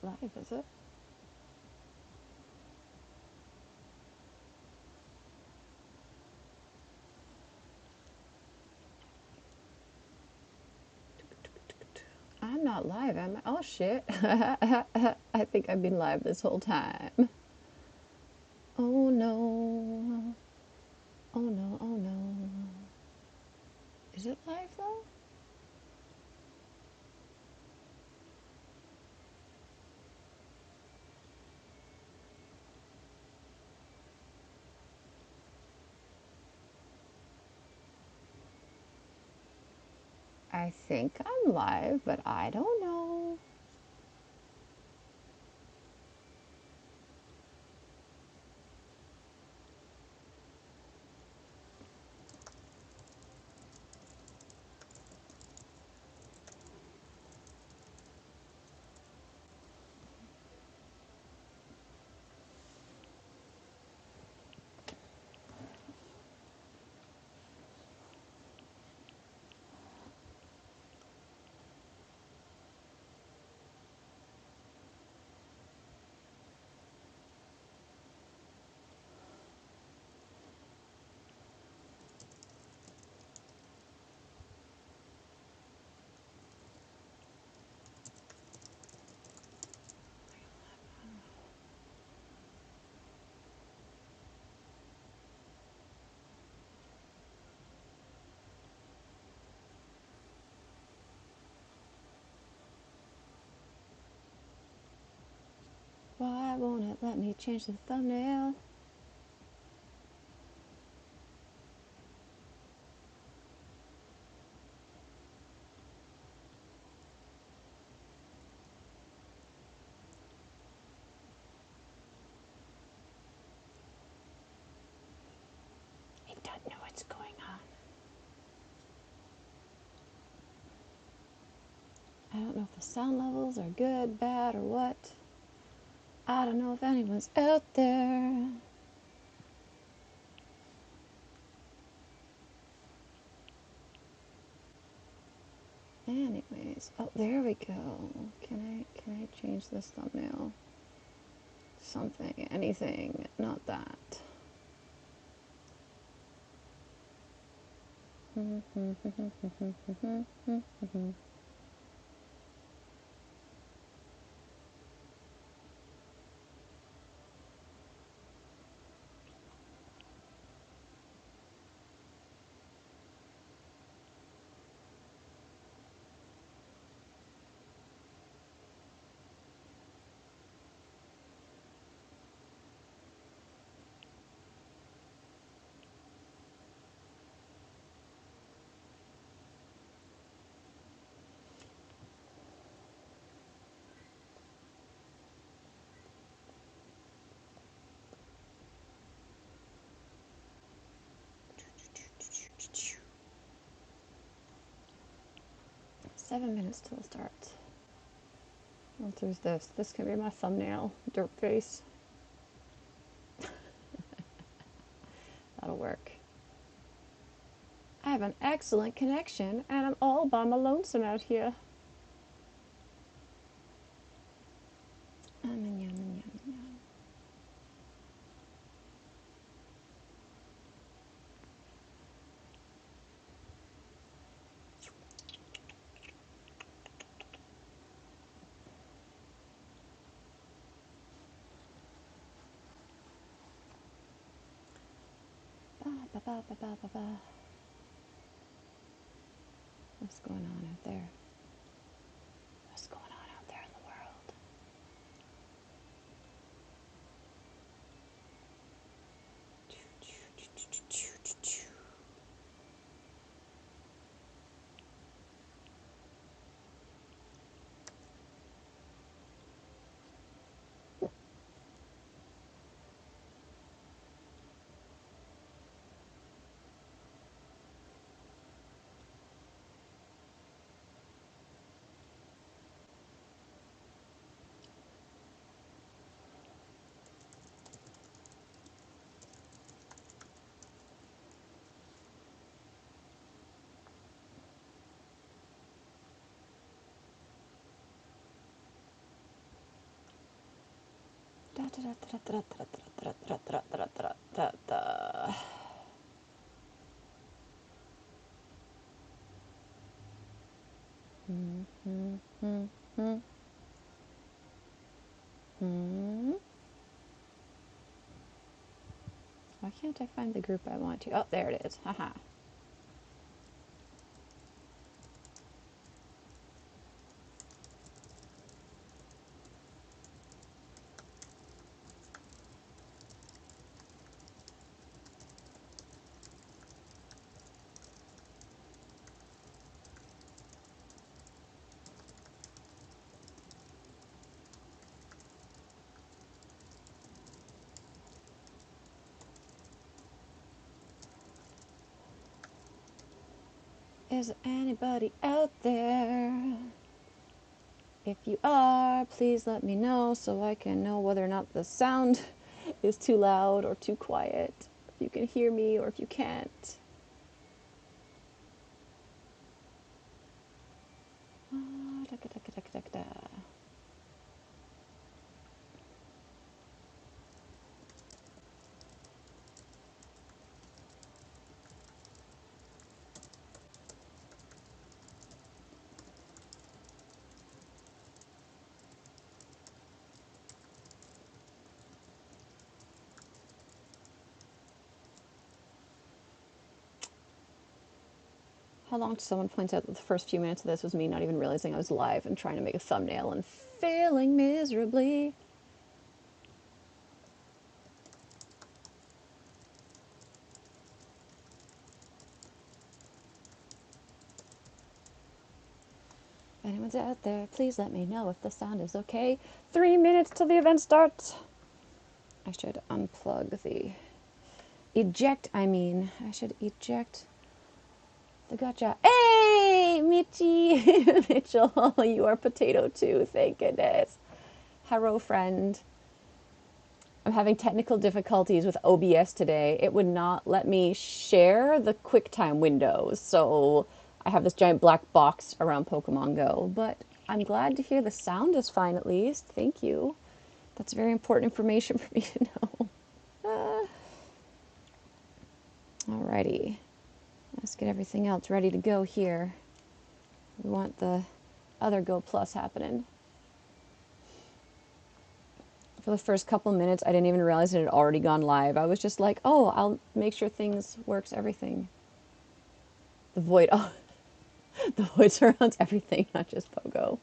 live, is it? I'm not live, am I? Oh shit. I think I've been live this whole time. Oh no. Oh no, oh no. Is it live though? I think I'm live, but I don't know. Why won't it let me change the thumbnail? I don't know what's going on. I don't know if the sound levels are good, bad, or what. I don't know if anyone's out there. Anyways, oh, there we go. Can I change this thumbnail? Something, anything, not that. Seven minutes till it starts. What is this? This can be my thumbnail. Dirt face. That'll work. I have an excellent connection, and I'm all by my lonesome out here. What's going on out there? What's going on out there in the world? Why can't I find the group I want to? Oh, there it is. Haha. Is anybody out there? If you are, please let me know so I can know whether or not the sound is too loud or too quiet. If you can hear me or if you can't. How long? Someone points out that the first few minutes of this was me not even realizing I was live and trying to make a thumbnail and failing miserably. If anyone's out there, please let me know if the sound is okay. 3 minutes till the event starts. I should unplug the... I should eject the gotcha. Hey, Mitchie! Mitchell, you are potato too, thank goodness. Hello, friend. I'm having technical difficulties with OBS today. It would not let me share the QuickTime windows, so I have this giant black box around Pokemon Go. But I'm glad to hear the sound is fine at least. Thank you. That's very important information for me to know. Alrighty. Let's get everything else ready to go here. We want the other Go Plus happening. For the first couple minutes, I didn't even realize it had already gone live. I was just like, oh, I'll make sure things works, everything. The void, oh, the void surrounds everything, not just Pogo.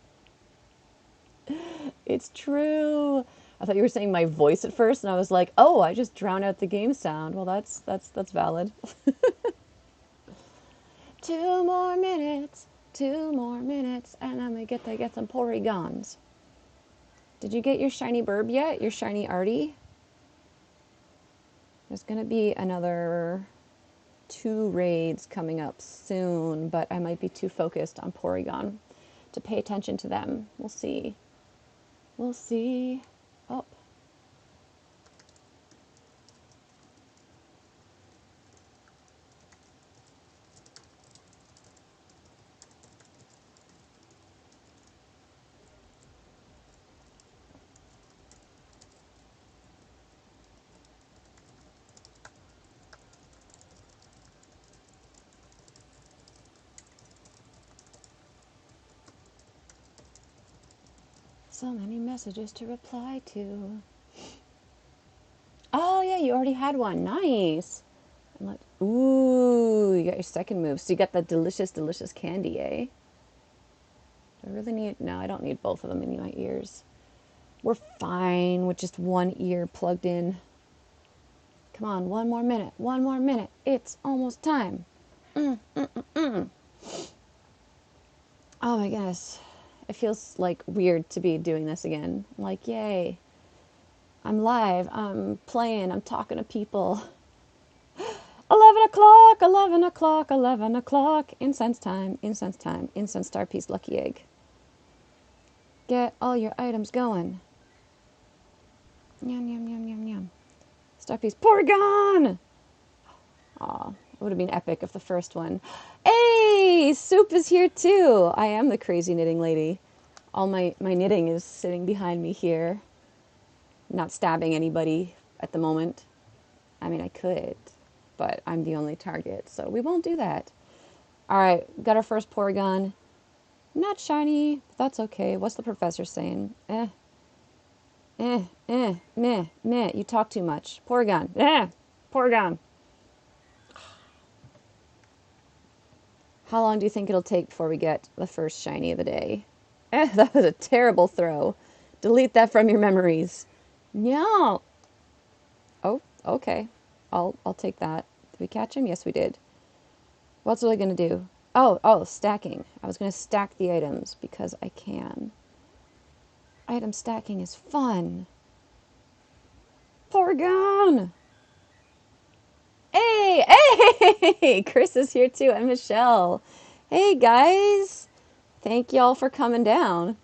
It's true. I thought you were saying my voice at first, and I was like, oh, I just drowned out the game sound. Well, that's valid. 2 more minutes, and I'm gonna get some Porygons. Did you get your shiny Burb yet? Your shiny Artie? There's gonna be another 2 raids coming up soon, but I might be too focused on Porygon to pay attention to them. We'll see. We'll see. Oh. So many messages to reply to. Oh, yeah, you already had one. Nice. Ooh, you got your second move. So you got that delicious, delicious candy, eh? Do I really need... No, I don't need both of them in my ears. We're fine with just one ear plugged in. Come on, 1 more minute. 1 more minute. It's almost time. Oh my goodness. It feels like weird to be doing this again. I'm like, yay. I'm live. I'm playing. I'm talking to people. 11 o'clock, 11 o'clock, 11 o'clock. Incense time, incense time. Incense star piece, lucky egg. Get all your items going. Yum, yum, yum, yum, yum. Star piece, Porygon! Aw, it would have been epic if the first one. Hey, Soup is here too. I am the crazy knitting lady. All my knitting is sitting behind me here. not stabbing anybody at the moment. I mean, I could, but I'm the only target, so we won't do that. All right, got our first Porygon. Not shiny, but that's okay. What's the professor saying? Meh, meh. You talk too much. Porygon. Porygon. How long do you think it'll take before we get the first shiny of the day? That was a terrible throw. Delete that from your memories. No. Oh, okay. I'll take that. Did we catch him? Yes, we did. What's I gonna do? Oh, stacking. I was gonna stack the items because I can. Item stacking is fun. Porygon! Hey, hey! Chris is here too, and Michelle. Hey guys! Thank y'all for coming down.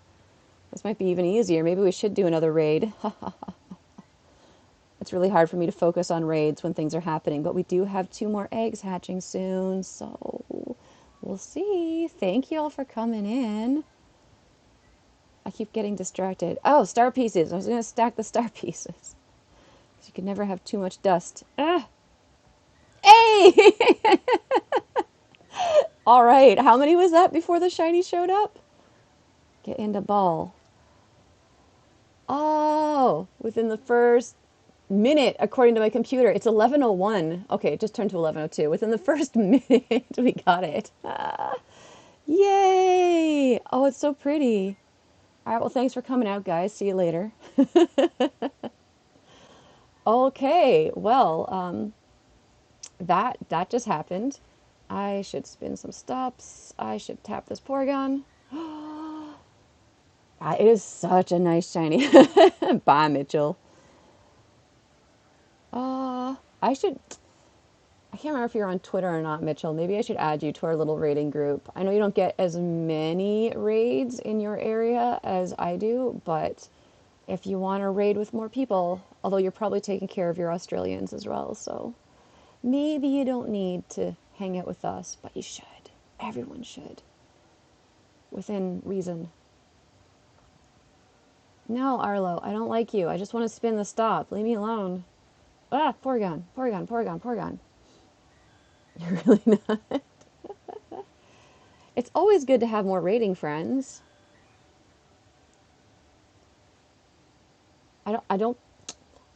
This might be even easier. Maybe we should do another raid. It's really hard for me to focus on raids when things are happening, but we do have 2 more eggs hatching soon, so we'll see. Thank y'all for coming in. I keep getting distracted. Oh, star pieces. I was going to stack the star pieces. You can never have too much dust. Hey! All right. How many was that before the shiny showed up? Get into ball. Oh, within the first minute, according to my computer. It's 11:01. Okay, it just turned to 11:02. Within the first minute, we got it. Yay! Oh, it's so pretty. All right, well, thanks for coming out, guys. See you later. Okay, well, that just happened. I should spin some stops. I should tap this Porygon. It is such a nice shiny. Bye, Mitchell. I should. I can't remember if you're on Twitter or not, Mitchell. Maybe I should add you to our little raiding group. I know you don't get as many raids in your area as I do, but if you want to raid with more people, although you're probably taking care of your Australians as well, so maybe you don't need to hang out with us, but you should. Everyone should. Within reason. No, Arlo, I don't like you. I just want to spin the stop. Leave me alone. Ah, Porygon, Porygon, Porygon, Porygon. You're really not. It's always good to have more raiding friends. I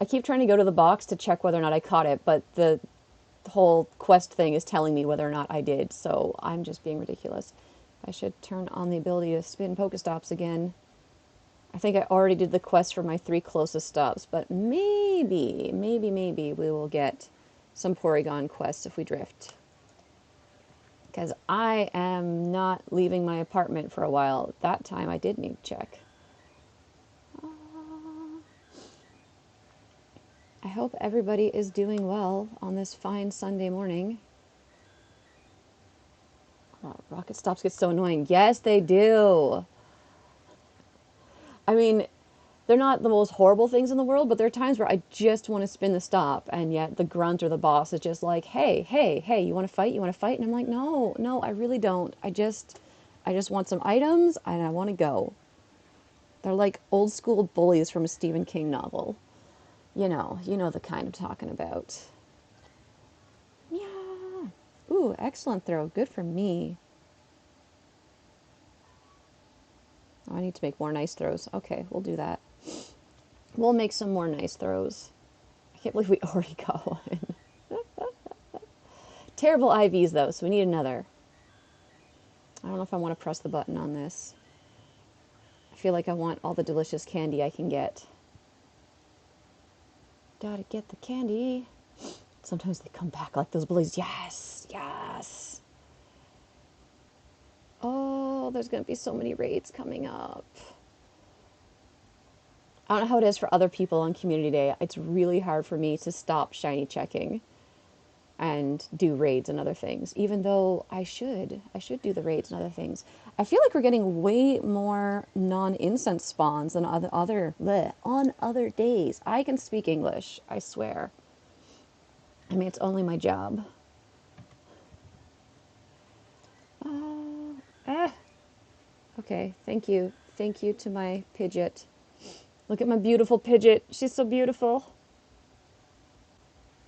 keep trying to go to the box to check whether or not I caught it, but the whole quest thing is telling me whether or not I did, so I'm just being ridiculous. I should turn on the ability to spin Pokestops again. I think I already did the quest for my 3 closest stops, but maybe we will get some Porygon quests if we drift. Because I am not leaving my apartment for a while. That time I did need to check. I hope everybody is doing well on this fine Sunday morning. Oh, rocket stops get so annoying. Yes, they do. I mean, they're not the most horrible things in the world, but there are times where I just want to spin the stop, and yet the grunt or the boss is just like, hey, you want to fight? You want to fight? And I'm like, no, I really don't. I just want some items, and I want to go. They're like old school bullies from a Stephen King novel. You know the kind I'm talking about. Yeah. Ooh, excellent throw. Good for me. Oh, I need to make more nice throws. Okay, we'll do that. We'll make some more nice throws. I can't believe we already got one. Terrible IVs, though, so we need another. I don't know if I want to press the button on this. I feel like I want all the delicious candy I can get. Gotta get the candy. Sometimes they come back like those bullies. Yes, yes. Oh, there's going to be so many raids coming up. I don't know how it is for other people on Community Day. It's really hard for me to stop shiny checking and do raids and other things, even though I should do the raids and other things. I feel like we're getting way more non-incense spawns than on other days. I can speak English, I swear. I mean, it's only my job. Okay, thank you to my Pidgeot. Look at my beautiful Pidgeot. She's so beautiful.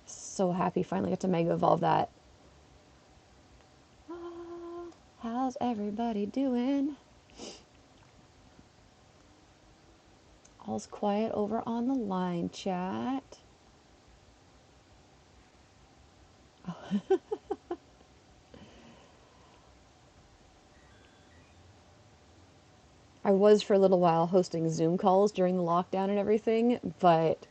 So happy finally got to Mega Evolve that. Oh, how's everybody doing? All's quiet over on the line chat. I was for a little while hosting Zoom calls during the lockdown and everything, but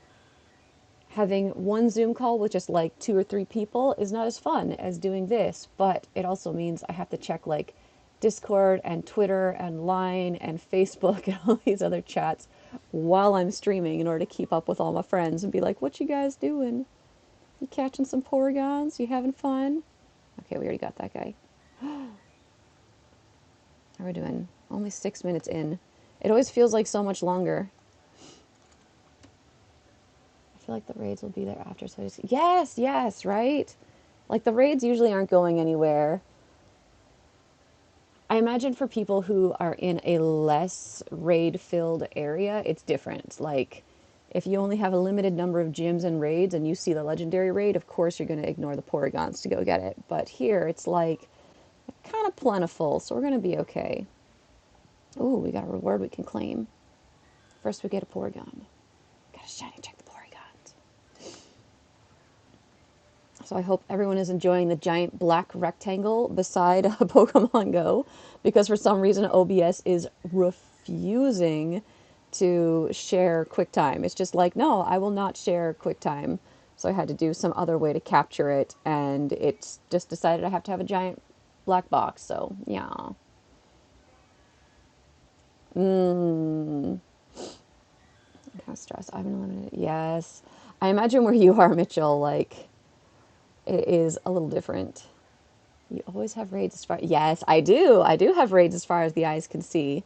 having one Zoom call with just like 2 or 3 people is not as fun as doing this. But it also means I have to check like Discord and Twitter and Line and Facebook and all these other chats while I'm streaming in order to keep up with all my friends and be like, what you guys doing? You catching some Porygons? You having fun? Okay, we already got that guy. How are we doing? Only 6 minutes in. It always feels like so much longer. I feel like the raids will be there after, so I just... Yes, yes, right? Like, the raids usually aren't going anywhere. I imagine for people who are in a less raid-filled area, it's different. Like, if you only have a limited number of gyms and raids and you see the legendary raid, of course you're going to ignore the Porygons to go get it. But here, it's like kind of plentiful, so we're going to be okay. Ooh, we got a reward we can claim. First we get a Porygon. Gotta shiny check the Porygons. So I hope everyone is enjoying the giant black rectangle beside Pokemon Go, because for some reason OBS is refusing to share QuickTime. It's just like, no, I will not share QuickTime. So I had to do some other way to capture it, and it's just decided I have to have a giant black box. So yeah. Kind of stress. I've been eliminated. Yes. I imagine where you are, Mitchell, like, it is a little different. You always have raids as far... Yes, I do. I do have raids as far as the eyes can see.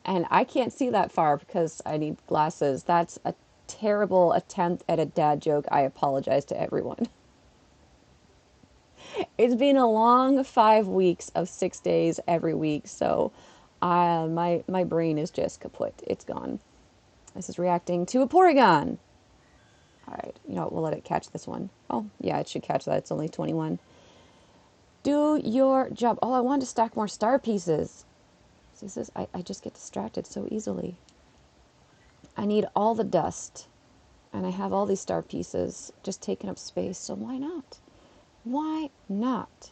And I can't see that far because I need glasses. That's a terrible attempt at a dad joke. I apologize to everyone. It's been a long 5 weeks of 6 days every week, so my brain is just kaput. It's gone. This is reacting to a Porygon. All right, you know what? We'll let it catch this one. Oh, yeah, it should catch that. It's only 21. Do your job. Oh, I wanted to stack more star pieces. See, this is, I just get distracted so easily. I need all the dust, and I have all these star pieces just taking up space, so why not? Why not?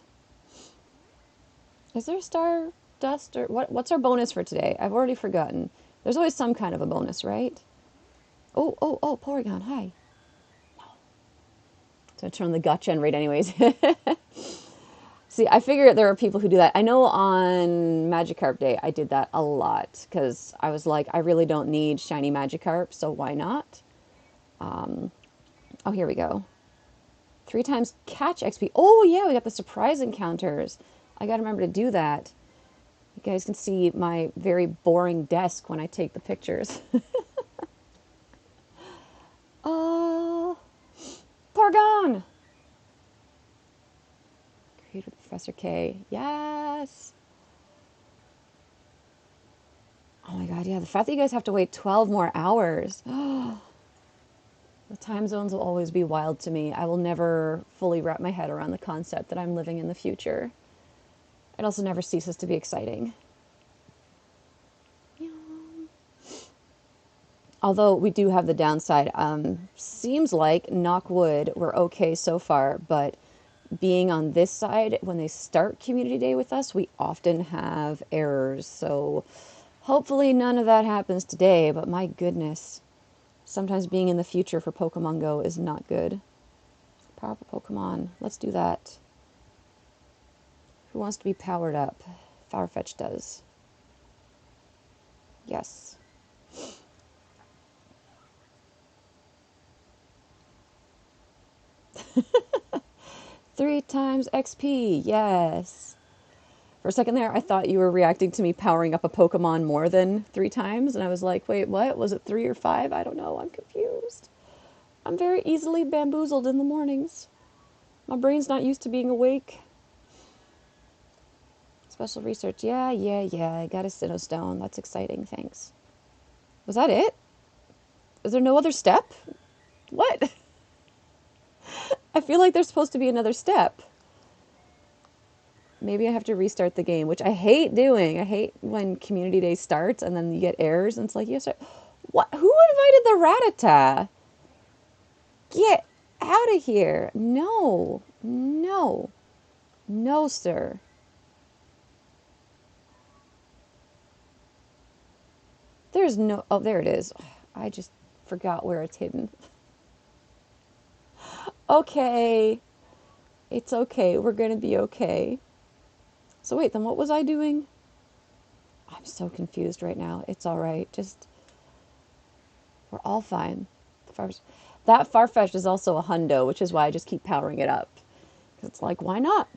Is there star dust, or what's our bonus for today? I've already forgotten. There's always some kind of a bonus, right? Oh, oh, oh, Porygon, hi. So I turn the gotcha and rate anyways. See, I figure there are people who do that. I know on Magikarp Day I did that a lot because I was like, I really don't need shiny Magikarp, so why not? Oh, here we go. 3 times catch XP. Oh, yeah, we got the surprise encounters. I gotta remember to do that. You guys can see my very boring desk when I take the pictures. Oh, Porygon! Created with Professor K. Yes! Oh my god, yeah, the fact that you guys have to wait 12 more hours. The time zones will always be wild to me. I will never fully wrap my head around the concept that I'm living in the future. It also never ceases to be exciting. Although we do have the downside. Seems like, knock wood, we're okay so far, but being on this side, when they start Community Day with us, we often have errors. So hopefully none of that happens today, but my goodness. Sometimes being in the future for Pokemon Go is not good. Powerful Pokemon. Let's do that. Who wants to be powered up? Farfetch does. Yes. Three times XP. Yes. For a second there, I thought you were reacting to me powering up a Pokemon more than 3 times, and I was like, wait, what? Was it 3 or 5? I don't know. I'm confused. I'm very easily bamboozled in the mornings. My brain's not used to being awake. Special research. Yeah. I got a Sinnoh Stone. That's exciting. Thanks. Was that it? Is there no other step? What? I feel like there's supposed to be another step. Maybe I have to restart the game, which I hate doing. I hate when Community Day starts and then you get errors and it's like, yes, what? Who invited the Rattata? Get out of here. No. No. No, sir. There's no... Oh, there it is. I just forgot where it's hidden. Okay. It's okay. We're going to be okay. So wait, then what was I doing? I'm so confused right now. It's all right. Just... We're all fine. That Farfetch'd is also a hundo, which is why I just keep powering it up. Because it's like, why not?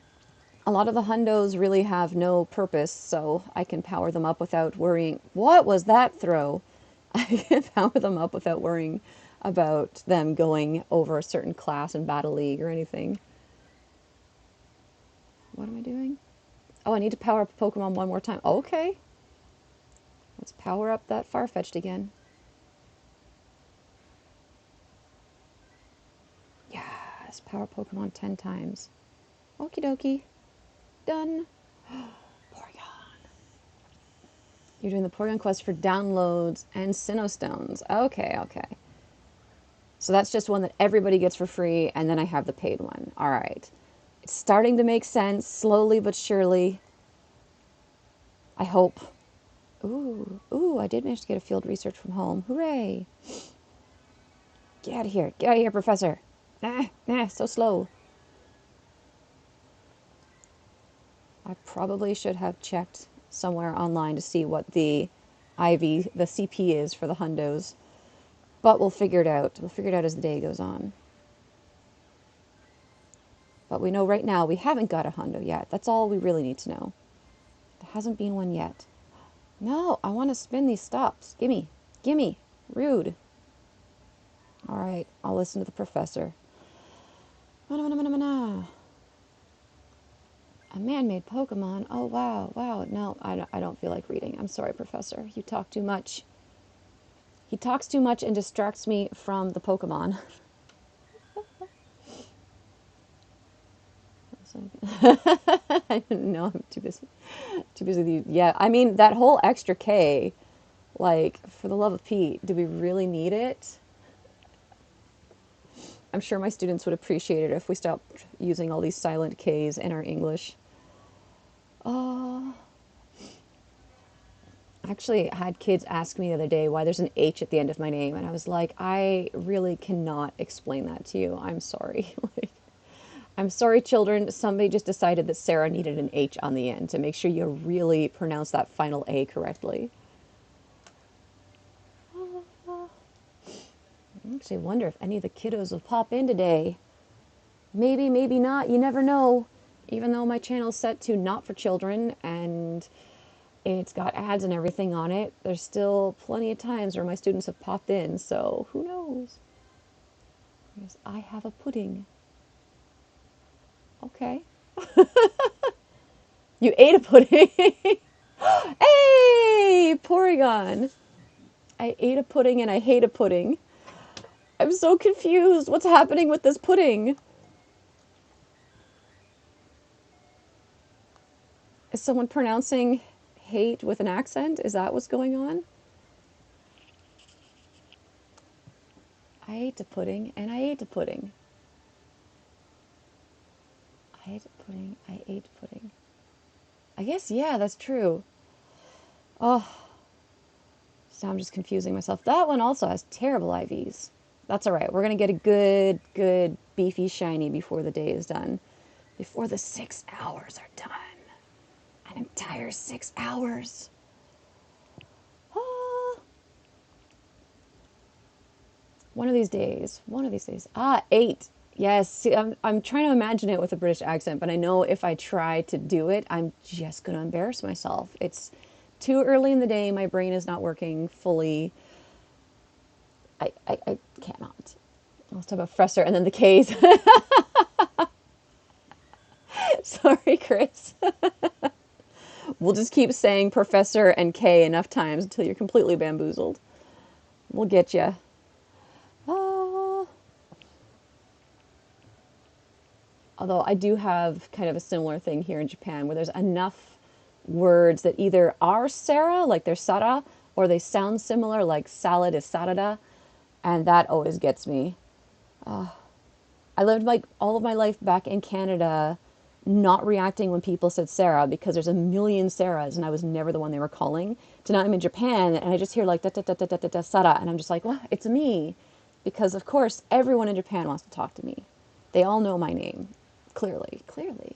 A lot of the hundos really have no purpose, so I can power them up without worrying. What was that throw? I can power them up without worrying about them going over a certain class in Battle League or anything. What am I doing? Oh, I need to power up Pokemon one more time. Okay. Let's power up that Farfetch'd again. Yes, power Pokemon 10 times. Okie dokie. Done. Porygon. You're doing the Porygon quest for downloads and Sinnoh-stones. Okay, okay. So that's just one that everybody gets for free, and then I have the paid one. All right. It's starting to make sense, slowly but surely. I hope. Ooh, I did manage to get a field research from home. Hooray. Get out of here. Get out of here, Professor. So slow. I probably should have checked somewhere online to see what the IV, the CP is for the hundos. But we'll figure it out. We'll figure it out as the day goes on. But we know right now we haven't got a hundo yet. That's all we really need to know. There hasn't been one yet. No, I want to spin these stops. Gimme. Gimme. Rude. All right, I'll listen to the professor. A man-made Pokemon. Oh, wow, wow. No, I don't feel like reading. I'm sorry, Professor. You talk too much. He talks too much and distracts me from the Pokemon. I didn't know. I'm too busy. Too busy with you. Yeah, I mean, that whole extra K, like, for the love of Pete, do we really need it? I'm sure my students would appreciate it if we stopped using all these silent Ks in our English. I actually had kids ask me the other day why there's an H at the end of my name, and I was like, I really cannot explain that to you. I'm sorry. I'm sorry, children. Somebody just decided that Sarah needed an H on the end to make sure you really pronounce that final A correctly. I actually wonder if any of the kiddos will pop in today. Maybe, maybe not. You never know. Even though my channel's set to not for children and it's got ads and everything on it, there's still plenty of times where my students have popped in, so who knows? Yes, I have a pudding. Okay. You ate a pudding? Hey, Porygon. I ate a pudding and I hate a pudding. I'm so confused. What's happening with this pudding? Is someone pronouncing hate with an accent? Is that what's going on? I ate a pudding and I ate a pudding. I ate a pudding. I ate pudding. I guess, yeah, that's true. Oh, so I'm just confusing myself. That one also has terrible IVs. That's all right. We're going to get a good, beefy shiny before the day is done. Before the 6 hours are done. An entire 6 hours. Ah. One of these days. One of these days. 8. Yes. See, I'm trying to imagine it with a British accent, but I know if I try to do it, I'm just going to embarrass myself. It's too early in the day. My brain is not working fully. I cannot. Let's talk about Fresser and then the K's. Sorry, Chris. We'll just keep saying Professor and K enough times until you're completely bamboozled. We'll get you. Although I do have kind of a similar thing here in Japan where there's enough words that either are Sarah, like they're Sara, or they sound similar, like salad is sarada, and that always gets me. I lived like all of my life back in Canada not reacting when people said Sarah because there's a million Sarahs and I was never the one they were calling. To now I'm in Japan and I just hear like da da da da da da da Sara and I'm just like, what? It's me. Because of course everyone in Japan wants to talk to me. They all know my name. Clearly, clearly.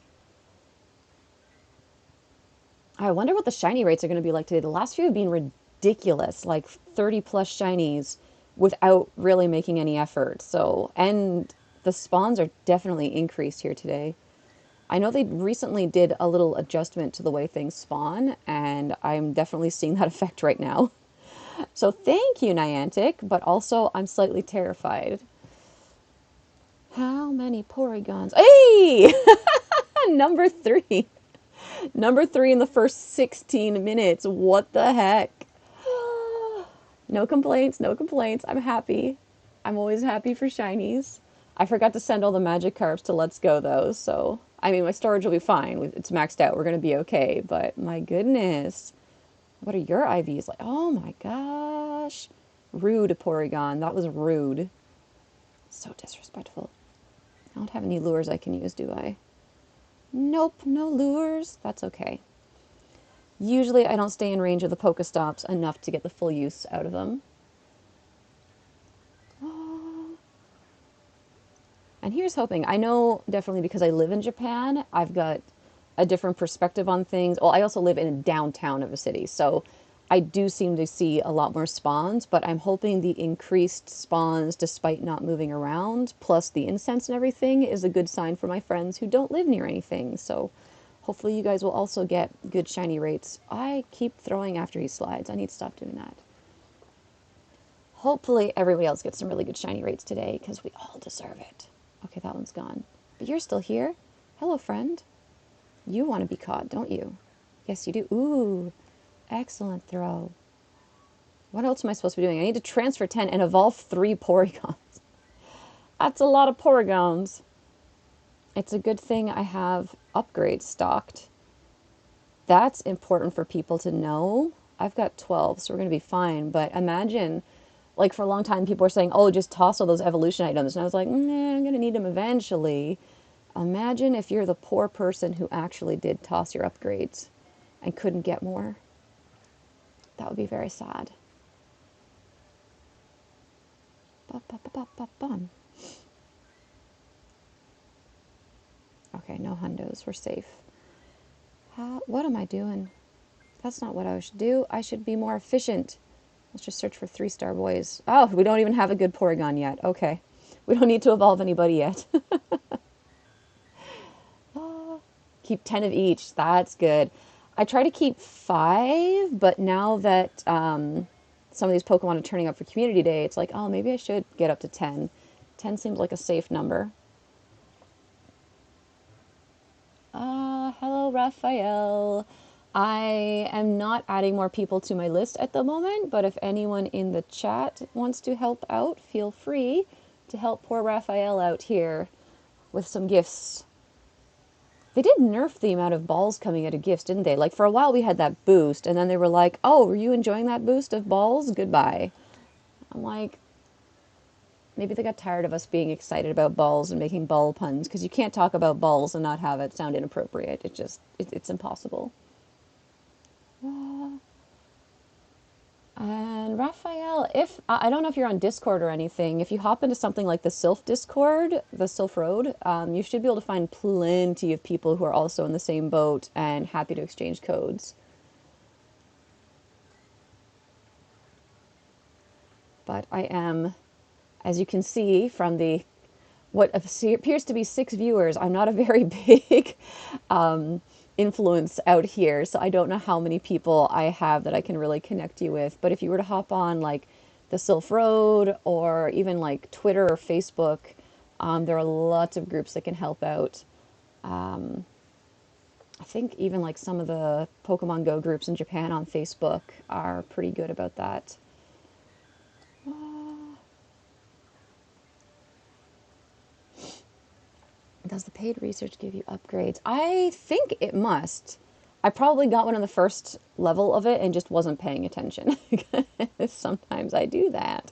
I wonder what the shiny rates are going to be like today. The last few have been ridiculous, like 30 plus shinies without really making any effort. So, and the spawns are definitely increased here today. I know they recently did a little adjustment to the way things spawn, and I'm definitely seeing that effect right now. So thank you, Niantic, but also I'm slightly terrified. How many Porygons? Hey! Number 3. Number 3 in the first 16 minutes. What the heck? No complaints, no complaints. I'm happy. I'm always happy for shinies. I forgot to send all the Magikarps to Let's Go though, so I mean my storage will be fine. It's maxed out. We're gonna be okay. But my goodness, what are your IVs like? Oh my gosh, rude Porygon. That was rude. So disrespectful. I don't have any lures I can use, do I? Nope, no lures. That's okay. Usually I don't stay in range of the Pokestops enough to get the full use out of them. And here's hoping. I know definitely because I live in Japan, I've got a different perspective on things. Well, I also live in a downtown of a city, so I do seem to see a lot more spawns, but I'm hoping the increased spawns despite not moving around, plus the incense and everything, is a good sign for my friends who don't live near anything. So hopefully you guys will also get good shiny rates. I keep throwing after he slides. I need to stop doing that. Hopefully everybody else gets some really good shiny rates today because we all deserve it. Okay, that one's gone. But you're still here. Hello, friend. You want to be caught, don't you? Yes, you do. Ooh, excellent throw. What else am I supposed to be doing? I need to transfer 10 and evolve 3 Porygons. That's a lot of Porygons. It's a good thing I have upgrades stocked. That's important for people to know. I've got 12, so we're going to be fine. But imagine, like for a long time, people were saying, oh, just toss all those evolution items. And I was like, nah, I'm going to need them eventually. Imagine if you're the poor person who actually did toss your upgrades and couldn't get more. That would be very sad. Ba-ba-ba-ba-bum. Okay, no hundos. We're safe. What am I doing? That's not what I should do. I should be more efficient. Let's just search for 3-star boys. Oh, we don't even have a good Porygon yet. Okay. We don't need to evolve anybody yet. Keep 10 of each. That's good. I try to keep 5, but now that some of these Pokemon are turning up for Community Day, it's like, oh, maybe I should get up to 10. 10 seems like a safe number. Hello, Raphael. I am not adding more people to my list at the moment, but if anyone in the chat wants to help out, feel free to help poor Raphael out here with some gifts. They did nerf the amount of balls coming out of gifts, didn't they? Like, for a while we had that boost, and then they were like, oh, were you enjoying that boost of balls? Goodbye. I'm like, maybe they got tired of us being excited about balls and making ball puns, because you can't talk about balls and not have it sound inappropriate. It's impossible. And Raphael, if I don't know if you're on Discord or anything, if you hop into something like the Sylph Discord, the Sylph Road, you should be able to find plenty of people who are also in the same boat and happy to exchange codes. But I am, as you can see from the what appears to be 6 viewers, I'm not a very big influence out here, so I don't know how many people I have that I can really connect you with. But if you were to hop on like the Sylph Road or even like Twitter or Facebook, there are lots of groups that can help out. I think even like some of the Pokemon Go groups in Japan on Facebook are pretty good about that. Does the paid research give you upgrades? I think it must. I probably got one on the first level of it and just wasn't paying attention. Sometimes I do that.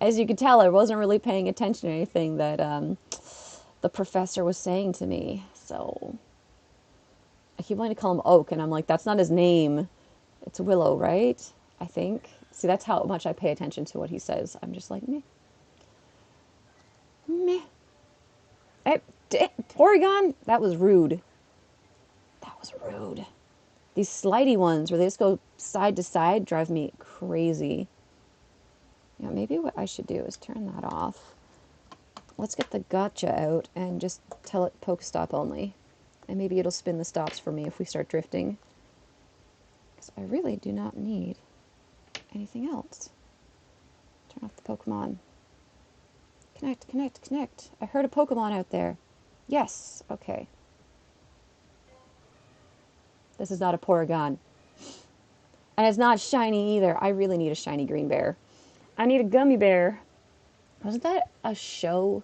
As you can tell, I wasn't really paying attention to anything that the professor was saying to me. So I keep wanting to call him Oak, and I'm like, that's not his name. It's Willow, right? I think. See, that's how much I pay attention to what he says. I'm just like, meh. Meh. Hey, Porygon? That was rude. That was rude. These slidey ones where they just go side to side drive me crazy. Yeah, maybe what I should do is turn that off. Let's get the gotcha out and just tell it Pokestop only. And maybe it'll spin the stops for me if we start drifting. Because I really do not need anything else. Turn off the Pokemon. Connect, connect, connect. I heard a Pokemon out there. Yes, okay. This is not a Porygon. And it's not shiny either. I really need a shiny green bear. I need a gummy bear. Wasn't that a show?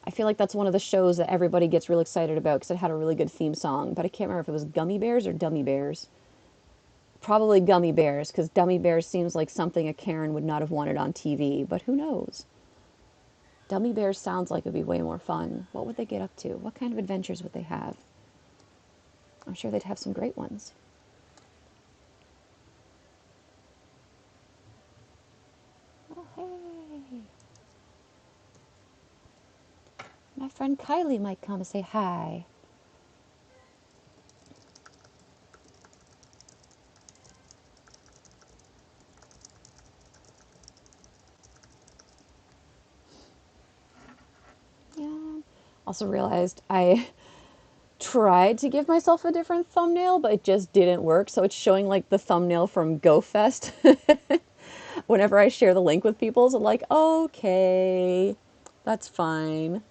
I feel like that's one of the shows that everybody gets real excited about because it had a really good theme song. But I can't remember if it was Gummy Bears or Dummy Bears. Probably Gummy Bears, because Dummy Bears seems like something a Karen would not have wanted on TV. But who knows? Dummy Bears sounds like it would be way more fun. What would they get up to? What kind of adventures would they have? I'm sure they'd have some great ones. Oh, hey. My friend Kylie might come and say hi. Yeah. Also realized I tried to give myself a different thumbnail, but it just didn't work. So it's showing like the thumbnail from GoFest. Whenever I share the link with people, so I'm like, okay, that's fine.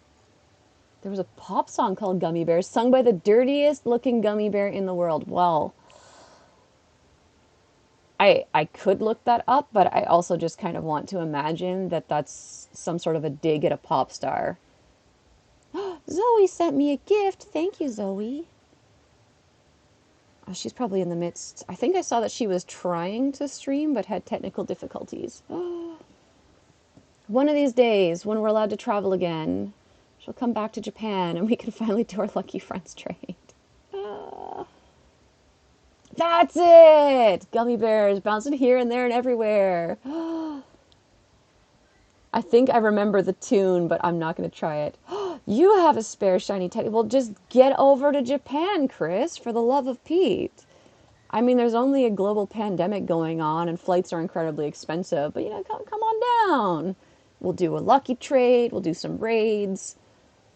There was a pop song called Gummy Bears, sung by the dirtiest looking gummy bear in the world. Well, I could look that up, but I also just kind of want to imagine that that's some sort of a dig at a pop star. Zoe sent me a gift. Thank you, Zoe. Oh, she's probably in the midst. I think I saw that she was trying to stream but had technical difficulties. One of these days, when we're allowed to travel again, she'll come back to Japan and we can finally do our Lucky Friends trade. That's it! Gummy bears bouncing here and there and everywhere. I think I remember the tune, but I'm not going to try it. You have a spare shiny teddy. Well, just get over to Japan, Chris, for the love of Pete. I mean, there's only a global pandemic going on and flights are incredibly expensive, but, you know, come on down. We'll do a lucky trade. We'll do some raids.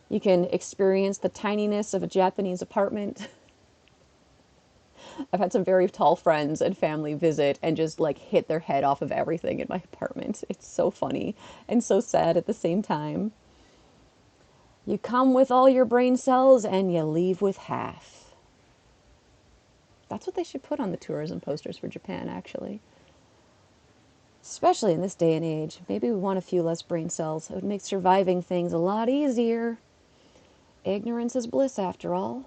You can experience the tininess of a Japanese apartment. I've had some very tall friends and family visit and just like hit their head off of everything in my apartment. It's so funny and so sad at the same time. You come with all your brain cells and you leave with half. That's what they should put on the tourism posters for Japan, actually. Especially in this day and age. Maybe we want a few less brain cells. It would make surviving things a lot easier. Ignorance is bliss, after all.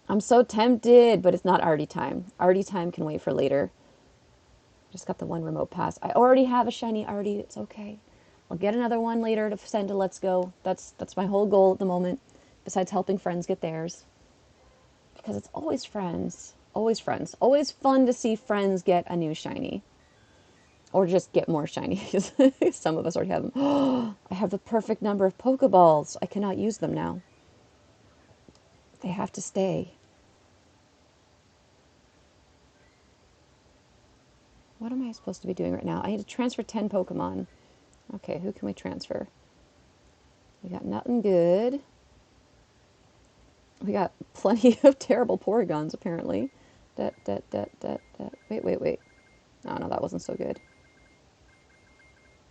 I'm so tempted, but it's not Artie time. Artie time can wait for later. Just got the one remote pass. I already have a shiny Artie. It's okay. I'll get another one later to send to Let's Go. That's my whole goal at the moment, besides helping friends get theirs. Because it's always friends. Always friends. Always fun to see friends get a new shiny. Or just get more shinies. Some of us already have them. I have the perfect number of Pokeballs. I cannot use them now. They have to stay. What am I supposed to be doing right now? I need to transfer 10 Pokemon. Okay, who can we transfer? We got nothing good. We got plenty of terrible Porygons, apparently. Wait. Oh, no, that wasn't so good.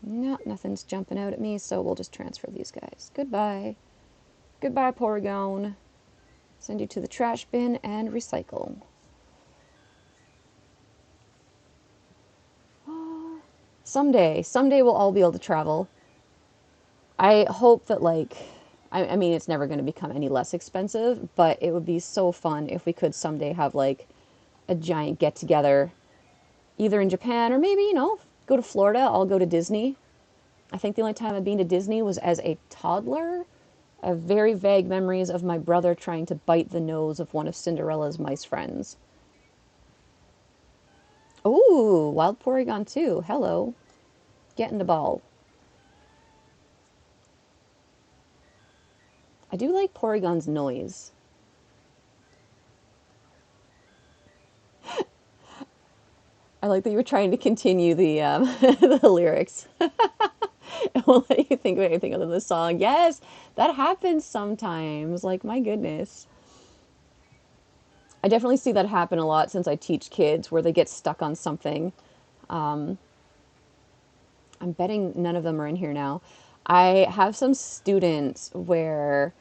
No, nothing's jumping out at me, so we'll just transfer these guys. Goodbye. Goodbye, Porygon. Send you to the trash bin and recycle. Someday we'll all be able to travel. I hope that, like, I mean, it's never going to become any less expensive, but it would be so fun if we could someday have like a giant get together, either in Japan or maybe, go to Florida. I'll go to Disney. I think the only time I've been to Disney was as a toddler. I have very vague memories of my brother trying to bite the nose of one of Cinderella's mice friends. Ooh, Wild Porygon 2. Hello. Get in the ball. I do like Porygon's noise. I like that you were trying to continue the the lyrics. It won't let you think of anything other than the song. Yes, that happens sometimes. Like, my goodness. I definitely see that happen a lot since I teach kids where they get stuck on something. I'm betting none of them are in here now. I have some students where,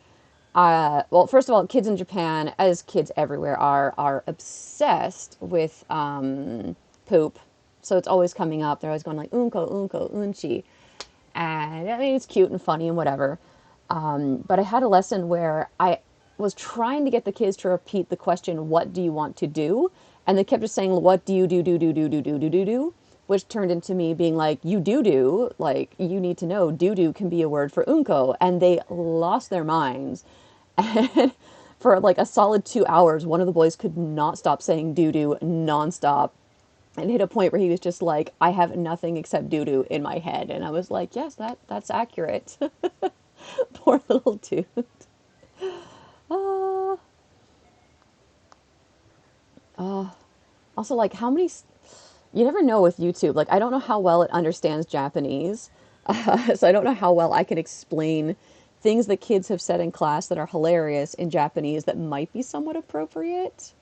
well, first of all, kids in Japan, as kids everywhere are obsessed with poop. So it's always coming up. They're always going like unko, unko, unchi. And I mean, it's cute and funny and whatever. But I had a lesson where I was trying to get the kids to repeat the question, what do you want to do? And they kept just saying, what do you do? Which turned into me being like, you do, like, you need to know, do can be a word for unko. And they lost their minds. And for like a solid 2 hours, one of the boys could not stop saying do nonstop. And hit a point where he was just like, I have nothing except doo-doo in my head. And I was like, yes, that's accurate. Poor little dude. Uh, also, like, how many... You never know with YouTube. Like, I don't know how well it understands Japanese. So I don't know how well I can explain things that kids have said in class that are hilarious in Japanese that might be somewhat appropriate.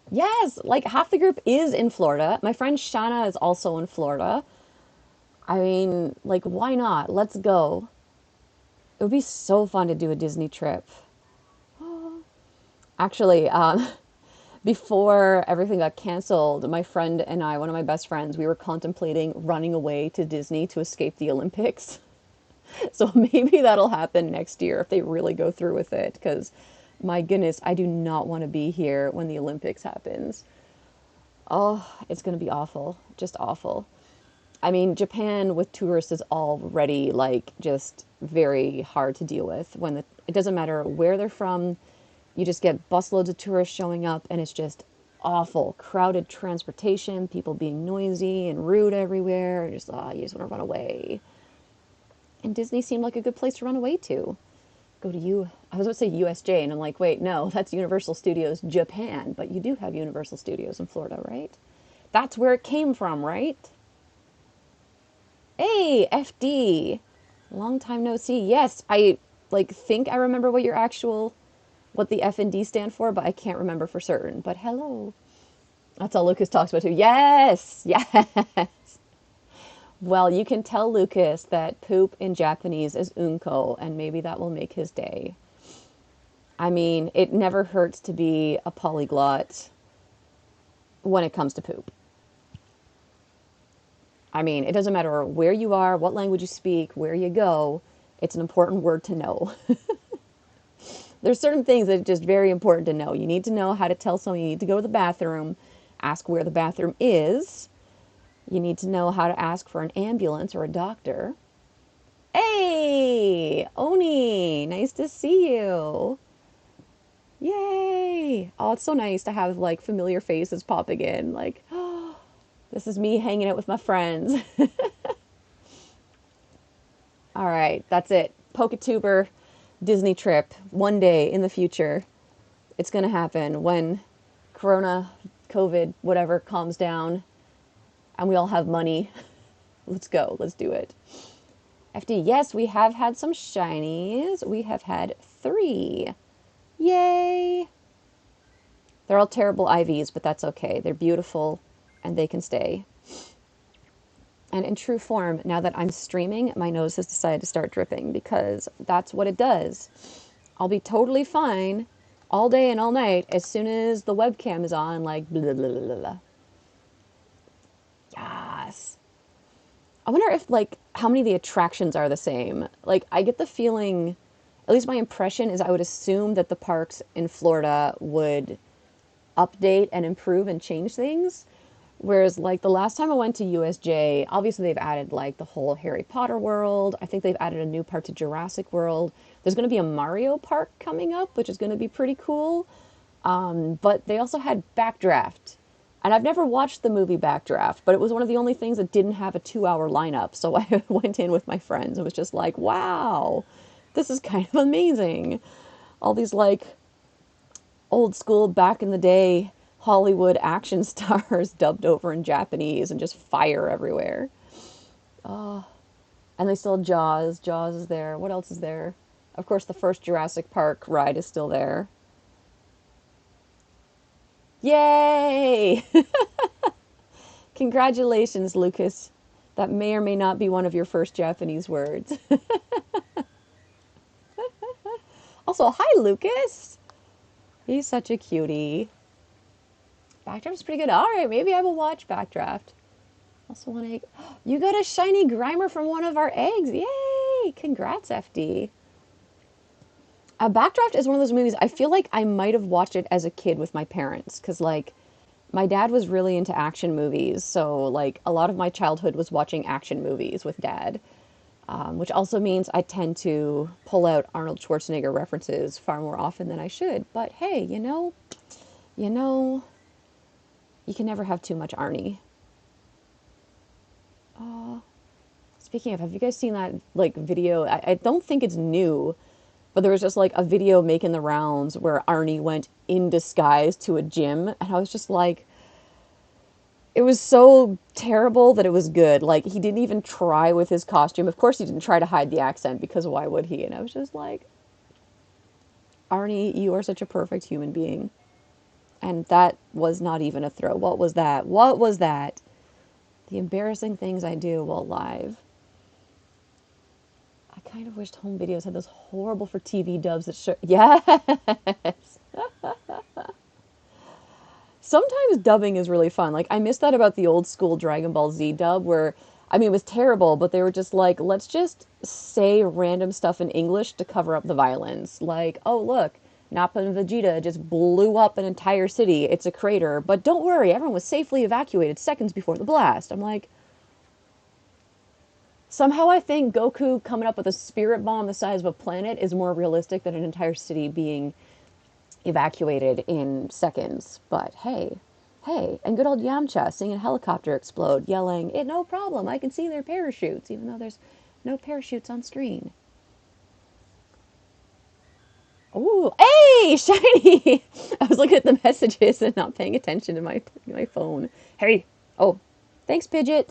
Yes, like half the group is in Florida. My friend Shana is also in Florida. I mean, like, why not? Let's go. It would be so fun to do a Disney trip. Actually, before everything got canceled, my friend and I, one of my best friends, we were contemplating running away to Disney to escape the Olympics. So maybe that'll happen next year if they really go through with it. Because, my goodness, I do not want to be here when the Olympics happens. Oh, it's going to be awful. Just awful. I mean, Japan with tourists is already like just very hard to deal with. It doesn't matter where they're from, you just get busloads of tourists showing up, and it's just awful. Crowded transportation, people being noisy and rude everywhere. You just want to run away. And Disney seemed like a good place to run away to. I was about to say USJ, and I'm like, wait, no, that's Universal Studios Japan. But you do have Universal Studios in Florida, right? That's where it came from, right? Hey, FD. Long time no see. Yes, I think I remember what the F and D stand for, but I can't remember for certain. But hello. That's all Lucas talks about too. Yes, yes. Well, you can tell Lucas that poop in Japanese is unko, and maybe that will make his day. I mean, it never hurts to be a polyglot when it comes to poop. I mean, it doesn't matter where you are, what language you speak, where you go. It's an important word to know. There's certain things that are just very important to know. You need to know how to tell someone you need to go to the bathroom, ask where the bathroom is. You need to know how to ask for an ambulance or a doctor. Hey, Oni, nice to see you. Yay. Oh, it's so nice to have like familiar faces popping in. Like, oh, this is me hanging out with my friends. All right, that's it. Poketuber Disney trip one day in the future. It's going to happen when Corona, COVID, whatever calms down and we all have money. Let's go. Let's do it. FD, yes, we have had some shinies. We have had 3. Yay! They're all terrible IVs, but that's okay. They're beautiful and they can stay. And in true form, now that I'm streaming, my nose has decided to start dripping because that's what it does. I'll be totally fine all day and all night as soon as the webcam is on, like, blah, blah, blah, blah. Yes. I wonder if, like, how many of the attractions are the same. Like, I get the feeling, at least my impression is I would assume that the parks in Florida would update and improve and change things. Whereas, like, the last time I went to USJ, obviously they've added, like, the whole Harry Potter world. I think they've added a new part to Jurassic World. There's going to be a Mario park coming up, which is going to be pretty cool. But they also had Backdraft. And I've never watched the movie Backdraft, but it was one of the only things that didn't have a 2 hour lineup. So I went in with my friends and was just like, wow, this is kind of amazing. All these, like, old school, back in the day Hollywood action stars dubbed over in Japanese and just fire everywhere. Oh, and they still have Jaws. Jaws is there. What else is there? Of course, the first Jurassic Park ride is still there. Yay! Congratulations, Lucas. That may or may not be one of your first Japanese words. Also, hi, Lucas. He's such a cutie. Backdraft's pretty good. All right, maybe I will watch Backdraft. Also, one egg. You got a shiny Grimer from one of our eggs. Yay! Congrats, FD. Backdraft is one of those movies I feel like I might have watched it as a kid with my parents because, like, my dad was really into action movies. So, like, a lot of my childhood was watching action movies with dad, which also means I tend to pull out Arnold Schwarzenegger references far more often than I should. But hey, you know, you can never have too much Arnie. Speaking of, have you guys seen that, like, video? I don't think it's new, but there was just, like, a video making the rounds where Arnie went in disguise to a gym, and I was just like, it was so terrible that it was good. Like, he didn't even try with his costume. Of course, he didn't try to hide the accent because why would he? And I was just like, Arnie, you are such a perfect human being. And that was not even a throw. What was that? What was that? The embarrassing things I do while live. I kind of wished home videos had those horrible for TV dubs that show. Yes! Sometimes dubbing is really fun. Like, I miss that about the old school Dragon Ball Z dub where, I mean, it was terrible, but they were just like, let's just say random stuff in English to cover up the violence. Like, oh, look, Nappa and Vegeta just blew up an entire city. It's a crater, but don't worry, everyone was safely evacuated seconds before the blast. I'm like, somehow I think Goku coming up with a spirit bomb the size of a planet is more realistic than an entire city being evacuated in seconds. But hey, hey, and good old Yamcha seeing a helicopter explode, yelling, "It no problem, I can see their parachutes," even though there's no parachutes on screen. Ooh, hey, shiny! I was looking at the messages and not paying attention to my phone. Hey, oh, thanks, Pidgeot.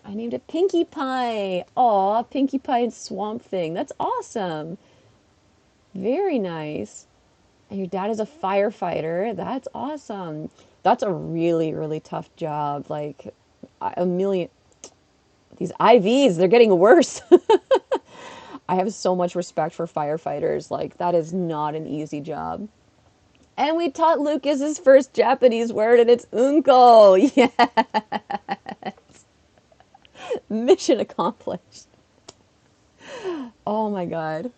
I named it Pinkie Pie. Aw, Pinkie Pie and Swamp Thing. That's awesome. Very nice. And your dad is a firefighter. That's awesome. That's a really, really tough job. Like, a million. These IVs, they're getting worse. I have so much respect for firefighters. Like, that is not an easy job. And we taught Lucas his first Japanese word, and it's unko. Yeah. Mission accomplished. Oh my God.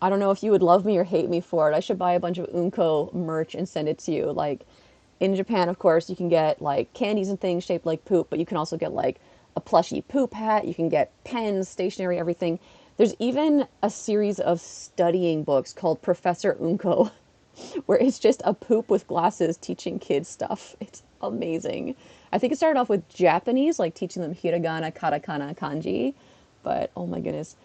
I don't know if you would love me or hate me for it. I should buy a bunch of Unko merch and send it to you. Like, in Japan, of course, you can get, like, candies and things shaped like poop, but you can also get, like, a plushy poop hat. You can get pens, stationery, everything. There's even a series of studying books called Professor Unko, where it's just a poop with glasses teaching kids stuff. It's amazing. I think it started off with Japanese, like teaching them hiragana, katakana, kanji. But oh my goodness.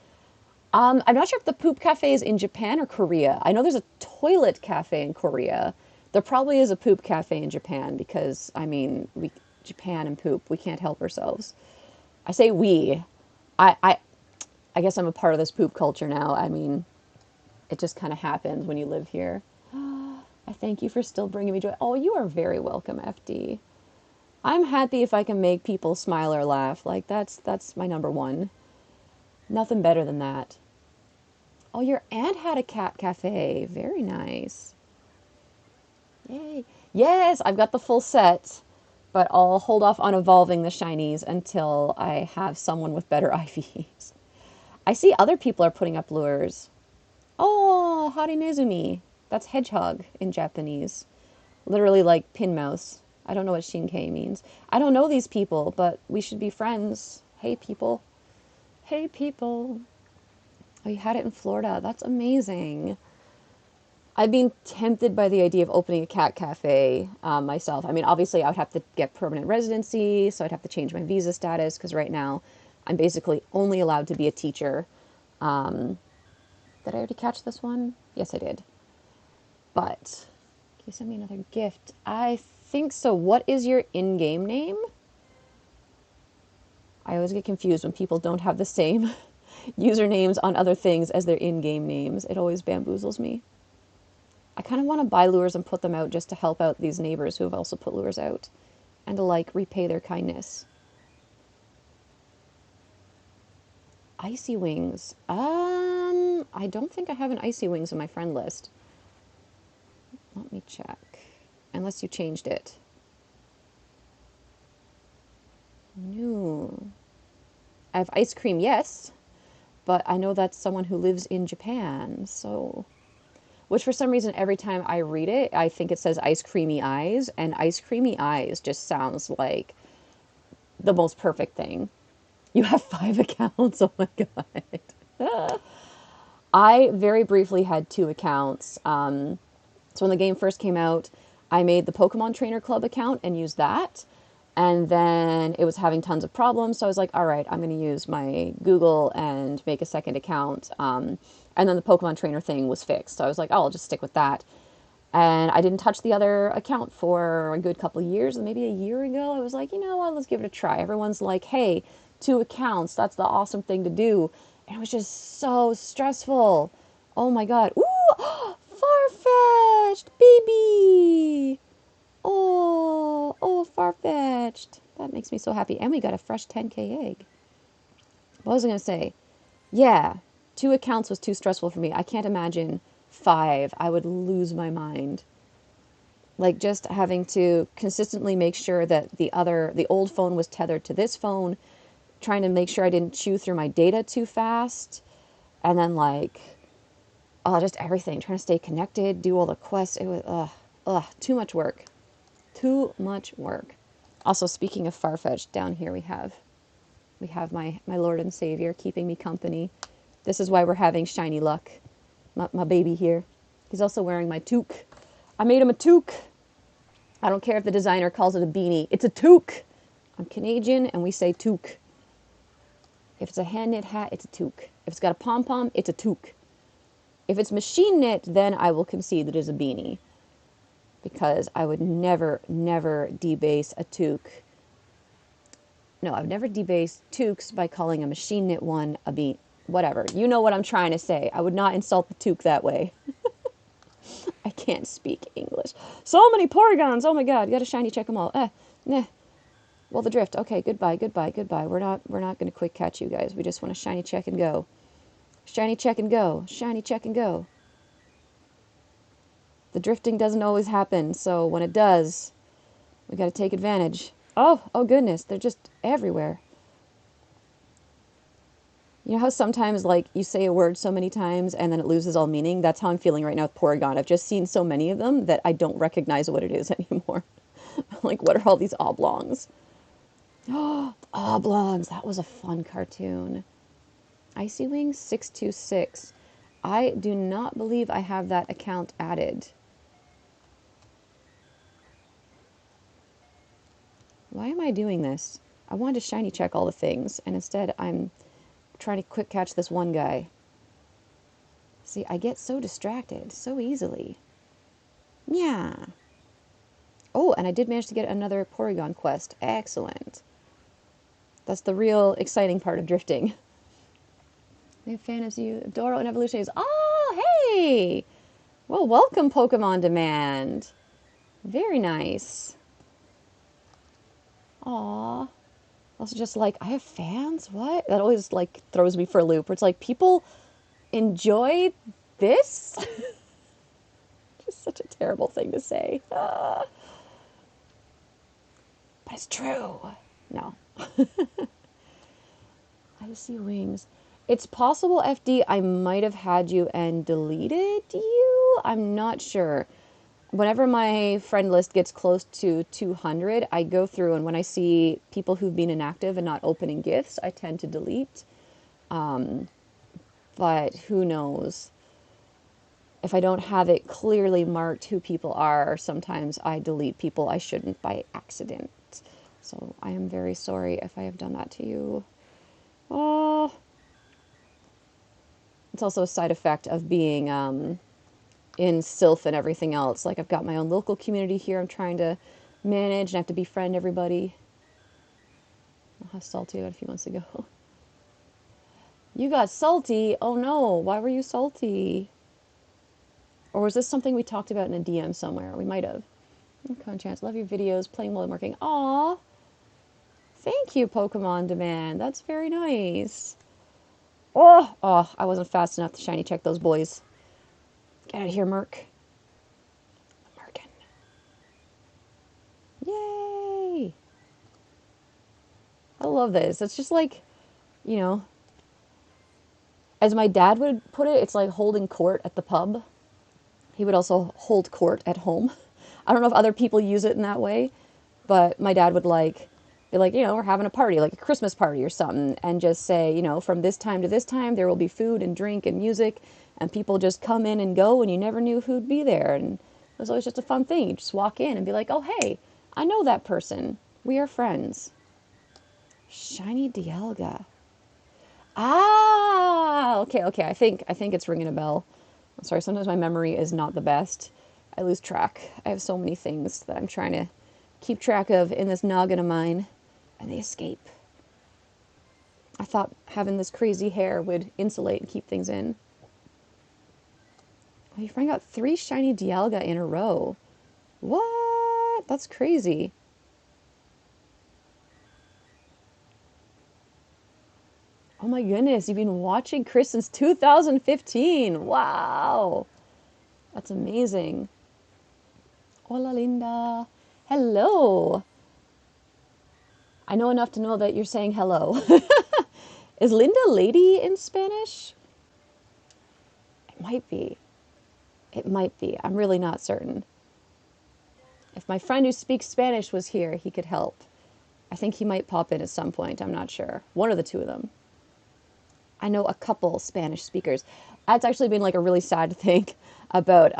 I'm not sure if the poop cafe is in Japan or Korea. I know there's a toilet cafe in Korea. There probably is a poop cafe in Japan because, I mean, Japan and poop, we can't help ourselves. I say we. I, I, I guess I'm a part of this poop culture now. I mean, it just kind of happens when you live here. I thank you for still bringing me joy. Oh, you are very welcome, FD. I'm happy if I can make people smile or laugh. Like, that's my number one. Nothing better than that. Oh, your aunt had a cat cafe. Very nice. Yay. Yes, I've got the full set. But I'll hold off on evolving the shinies until I have someone with better IVs. I see other people are putting up lures. Oh, Harinezumi. That's hedgehog in Japanese. Literally like pin mouse. I don't know what Shinkei means. I don't know these people, but we should be friends. Hey, people. Hey, people. Oh, you had it in Florida. That's amazing. I've been tempted by the idea of opening a cat cafe myself. I mean, obviously, I would have to get permanent residency, so I'd have to change my visa status because right now I'm basically only allowed to be a teacher. Did I already catch this one? Yes, I did. But can you send me another gift? I think so. What is your in-game name? I always get confused when people don't have the same usernames on other things as their in-game names. It always bamboozles me. I kind of want to buy lures and put them out just to help out these neighbors who have also put lures out and to like repay their kindness. Icy wings. I don't think I have an icy wings on my friend list. Let me check. Unless you changed it. No. I have ice cream, yes, but I know that's someone who lives in Japan, so... Which for some reason, every time I read it, I think it says ice creamy eyes, and ice creamy eyes just sounds like the most perfect thing. You have 5 accounts? Oh my god. I very briefly had 2 accounts. So when the game first came out, I made the Pokemon Trainer Club account and used that. And then it was having tons of problems. So I was like, all right, I'm going to use my Google and make a second account. And then the Pokemon Trainer thing was fixed. So I was like, oh, I'll just stick with that. And I didn't touch the other account for a good couple of years. And maybe a year ago, I was like, you know what, let's give it a try. Everyone's like, hey, 2 accounts, that's the awesome thing to do. And it was just so stressful. Oh my god. Ooh, Farfetch'd, baby. Oh, Farfetch'd. That makes me so happy. And we got a fresh 10K egg. What was I going to say? Yeah, 2 accounts was too stressful for me. I can't imagine 5. I would lose my mind. Like just having to consistently make sure that the old phone was tethered to this phone, trying to make sure I didn't chew through my data too fast, and then like, oh, just everything, trying to stay connected, do all the quests. It was, too much work. Too much work. Also, speaking of Farfetch'd, down here we have my Lord and Savior keeping me company. This is why we're having shiny luck. My baby here. He's also wearing my toque. I made him a toque. I don't care if the designer calls it a beanie. It's a toque. I'm Canadian and we say toque. If it's a hand knit hat, it's a toque. If it's got a pom-pom, it's a toque. If it's machine knit, then I will concede that it is a beanie. Because I would never, never debase a toque. No, I would never debase toques by calling a machine knit one a beanie. Whatever. You know what I'm trying to say. I would not insult the toque that way. I can't speak English. So many Porygons. Oh my god. You got to shiny check them all. Nah. Well, the drift. Okay, goodbye. We're not going to quick catch you guys. We just want to shiny check and go. Shiny check and go. Shiny check and go. The drifting doesn't always happen, so when it does, we got to take advantage. Oh goodness, they're just everywhere. You know how sometimes, like, you say a word so many times and then it loses all meaning? That's how I'm feeling right now with Porygon. I've just seen so many of them that I don't recognize what it is anymore. Like, what are all these oblongs? Oh, oblongs. That was a fun cartoon. Icy Wings 626. I do not believe I have that account added. Why am I doing this? I wanted to shiny check all the things, and instead I'm trying to quick catch this one guy. See, I get so distracted so easily. Yeah. Oh, and I did manage to get another Porygon quest. Excellent. That's the real exciting part of drifting. Big fan of you. Doro and Evolution is... Oh, hey! Well, welcome, Pokemon Demand. Very nice. Aw. Also just like, I have fans? What? That always, like, throws me for a loop. Where it's like, people enjoy this? Just such a terrible thing to say. But it's true. No. I see wings. It's possible, FD, I might have had you and deleted you. I'm not sure. Whenever my friend list gets close to 200, I go through, and when I see people who've been inactive and not opening gifts, I tend to delete. But who knows? If I don't have it clearly marked who people are, sometimes I delete people I shouldn't by accident. So I am very sorry if I have done that to you. Oh, it's also a side effect of being in Sylph and everything else. Like, I've got my own local community here I'm trying to manage, and I have to befriend everybody. How salty I got a few months ago. You got salty? Oh no, why were you salty? Or was this something we talked about in a DM somewhere? We might have. Con Chance, love your videos, playing while I'm working. Aw, thank you, Pokemon Demand. That's very nice. Oh, I wasn't fast enough to shiny check those boys. Get out of here, Merc. Merkin. Yay! I love this. It's just like, you know, as my dad would put it, it's like holding court at the pub. He would also hold court at home. I don't know if other people use it in that way, but my dad would like be like, we're having a party, like a Christmas party or something, and just say, from this time to this time, there will be food and drink and music, and people just come in and go, and you never knew who'd be there. And it was always just a fun thing. You just walk in and be like, oh, hey, I know that person. We are friends. Shiny Dialga. Ah, okay. I think it's ringing a bell. I'm sorry, sometimes my memory is not the best. I lose track. I have so many things that I'm trying to keep track of in this noggin of mine, and they escape. I thought having this crazy hair would insulate and keep things in. Oh, you finally got 3 shiny Dialga in a row. What? That's crazy. Oh my goodness, you've been watching Chris since 2015. Wow. That's amazing. Hola, Linda. Hello. I know enough to know that you're saying hello. Is Linda lady in Spanish? It might be. It might be. I'm really not certain. If my friend who speaks Spanish was here, he could help. I think he might pop in at some point. I'm not sure. One of the two of them. I know a couple Spanish speakers. That's actually been like a really sad thing about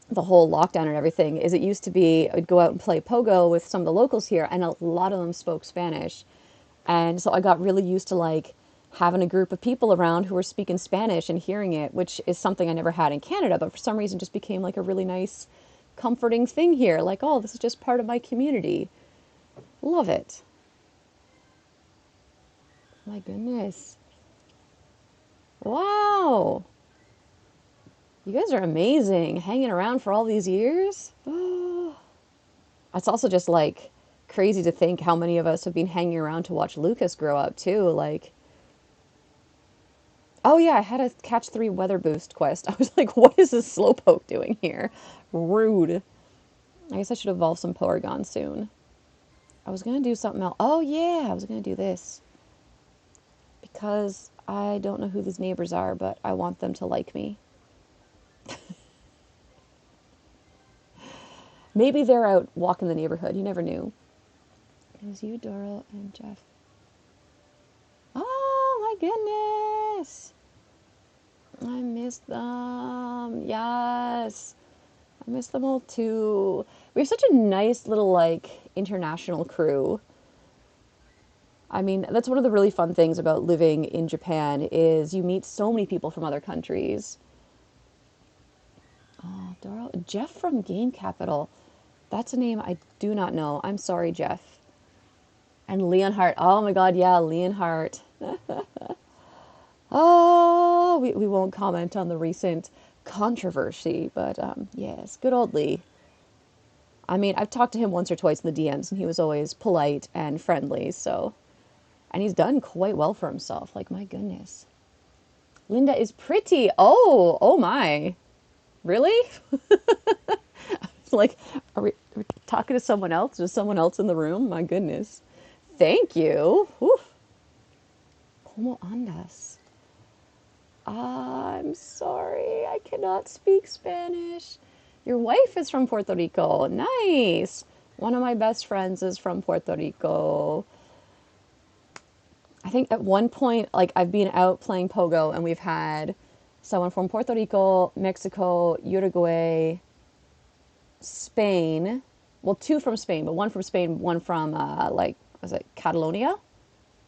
the whole lockdown and everything. Is it used to be I'd go out and play Pogo with some of the locals here, and a lot of them spoke Spanish. And so I got really used to like having a group of people around who were speaking Spanish and hearing it, which is something I never had in Canada, but for some reason just became like a really nice, comforting thing here. Like, oh, this is just part of my community. Love it. My goodness. Wow. You guys are amazing. Hanging around for all these years. It's also just like crazy to think how many of us have been hanging around to watch Lucas grow up too. Like, oh yeah, I had a catch 3 weather boost quest. I was like, what is this Slowpoke doing here? Rude. I guess I should evolve some Porygon soon. I was going to do something else. Oh yeah, I was going to do this. Because I don't know who these neighbors are, but I want them to like me. Maybe they're out walking the neighborhood. You never knew. It was you, Doral, and Jeff. Oh my goodness. I miss them. Yes. I miss them all too. We have such a nice little like international crew. I mean, that's one of the really fun things about living in Japan is you meet so many people from other countries. Oh, Doral, Jeff from Game Capital. That's a name I do not know. I'm sorry, Jeff. And Leonhardt. Oh my god, yeah, Leonhardt. Oh, we won't comment on the recent controversy, but yes, good old Lee. I mean, I've talked to him once or twice in the DMs, and he was always polite and friendly, so... And he's done quite well for himself, like, my goodness. Linda is pretty! Oh my! Really? Like, are we talking to someone else? Is someone else in the room? My goodness. Thank you. Whew. ¿Cómo andas? I'm sorry, I cannot speak Spanish. Your wife is from Puerto Rico. Nice. One of my best friends is from Puerto Rico. I think at one point, like, I've been out playing Pogo and we've had someone from Puerto Rico, Mexico, Uruguay, Spain. Well, two from Spain, but one from Spain, one from, was it Catalonia?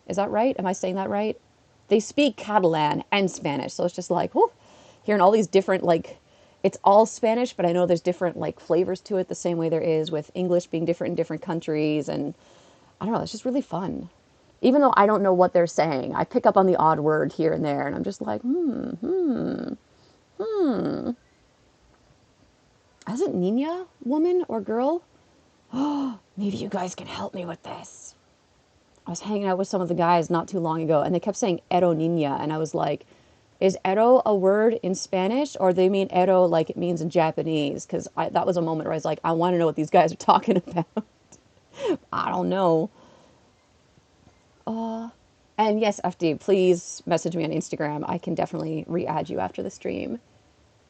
Is that right? Am I saying that right? They speak Catalan and Spanish, so it's just like, whew, hearing all these different, like, it's all Spanish, but I know there's different, like, flavors to it, the same way there is with English being different in different countries, and I don't know, it's just really fun. Even though I don't know what they're saying, I pick up on the odd word here and there, and I'm just like, Isn't Nina woman or girl? Oh, maybe you guys can help me with this. I was hanging out with some of the guys not too long ago, and they kept saying "ero niña," and I was like, "Is ero a word in Spanish, or they mean ero like it means in Japanese?" Because that was a moment where I was like, "I want to know what these guys are talking about." I don't know. And yes, FD, please message me on Instagram. I can definitely re-add you after the stream.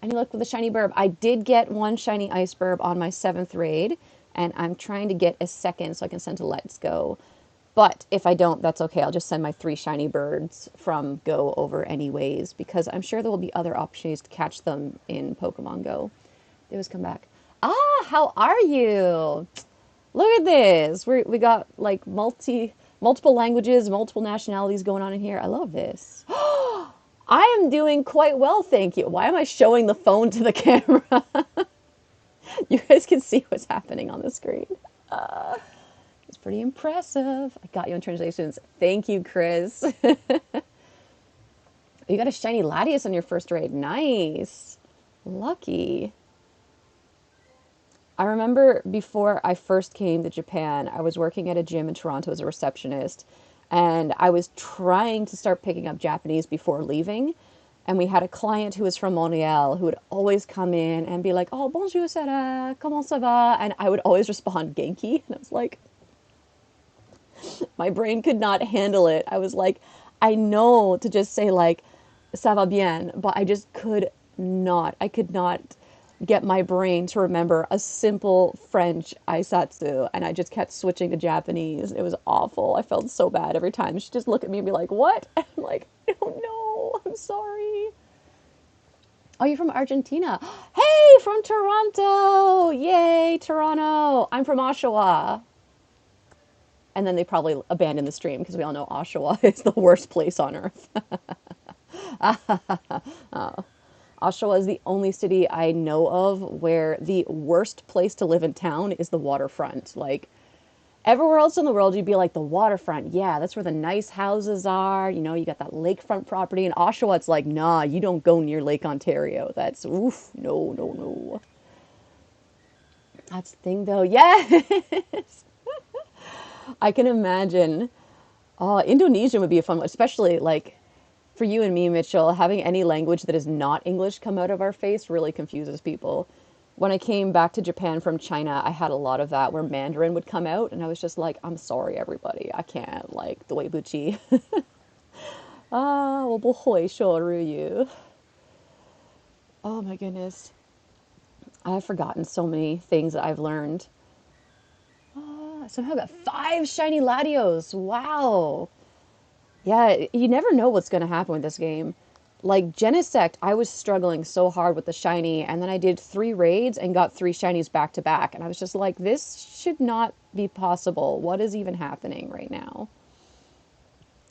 Any luck with the shiny burb? I did get one shiny ice burb on my 7th raid, and I'm trying to get a second so I can send to Let's Go. But if I don't, that's okay. I'll just send my 3 shiny birds from Go over anyways, because I'm sure there will be other opportunities to catch them in Pokemon Go. They always come back. Ah, how are you? Look at this. We got like multiple languages, multiple nationalities going on in here. I love this. I am doing quite well, thank you. Why am I showing the phone to the camera? You guys can see what's happening on the screen. It's pretty impressive. I got you in translations. Thank you, Chris. You got a shiny Latias on your first raid. Nice. Lucky. I remember before I first came to Japan, I was working at a gym in Toronto as a receptionist, and I was trying to start picking up Japanese before leaving. And we had a client who was from Montreal who would always come in and be like, "Oh, bonjour, Sarah, comment ça va?" And I would always respond, "Genki." And I was like, my brain could not handle it. I was like, I know to just say like, "Ça va bien," but I just could not. I could not get my brain to remember a simple French aisatsu, and I just kept switching to Japanese. It was awful. I felt so bad every time. She'd just look at me and be like, "What?" And I'm like, "I don't know. I'm sorry." Oh, you're from Argentina. Hey, from Toronto. Yay, Toronto. I'm from Oshawa. And then they probably abandoned the stream because we all know Oshawa is the worst place on earth. Oshawa is the only city I know of where the worst place to live in town is the waterfront. Like, everywhere else in the world, you'd be like, the waterfront, yeah, that's where the nice houses are. You know, you got that lakefront property. In Oshawa, it's like, nah, you don't go near Lake Ontario. That's, oof, no, no, no. That's the thing, though. Yes! I can imagine. Oh, Indonesian would be a fun one, especially like for you and me, Mitchell, having any language that is not English come out of our face really confuses people. When I came back to Japan from China, I had a lot of that where Mandarin would come out, and I was just like, "I'm sorry, everybody, I can't." Like the way Bucci, ah, 我不会说日语. Oh my goodness, I've forgotten so many things that I've learned. Somehow got 5 shiny Latios. Wow. Yeah, you never know what's going to happen with this game. Like Genesect, I was struggling so hard with the shiny, and then I did 3 raids and got 3 shinies back to back, and I was just like, this should not be possible. What is even happening right now?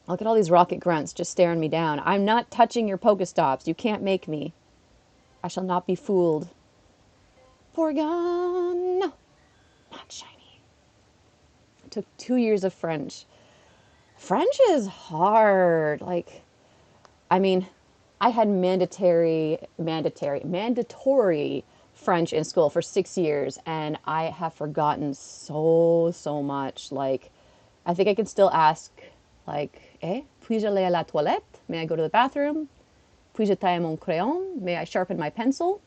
Look at all these rocket grunts just staring me down. I'm not touching your Pokestops. You can't make me. I shall not be fooled. Porygon! No, not shiny. It took 2 years of French. French is hard. Like, I mean, I had mandatory French in school for 6 years, and I have forgotten so much. Like, I think I can still ask, like, puis-je aller à la toilette? May I go to the bathroom? Puis-je tailler mon crayon? May I sharpen my pencil?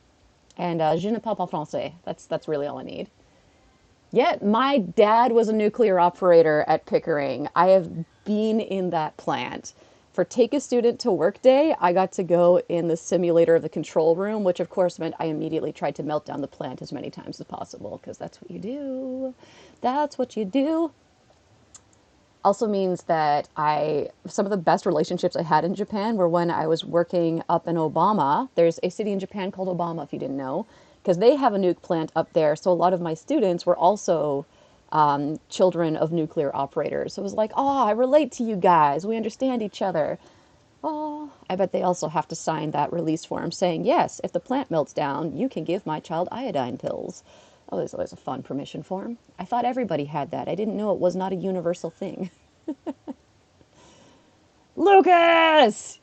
And je ne parle pas français. That's really all I need. Yeah, my dad was a nuclear operator at Pickering. I have been in that plant. For Take a Student to Work Day, I got to go in the simulator of the control room, which of course meant I immediately tried to melt down the plant as many times as possible, because that's what you do. That's what you do. Also means that some of the best relationships I had in Japan were when I was working up in Obama. There's a city in Japan called Obama, if you didn't know, because they have a nuke plant up there. So a lot of my students were also children of nuclear operators. So it was like, oh, I relate to you guys. We understand each other. Oh, I bet they also have to sign that release form saying, yes, if the plant melts down, you can give my child iodine pills. Oh, there's always a fun permission form. I thought everybody had that. I didn't know it was not a universal thing. Lucas!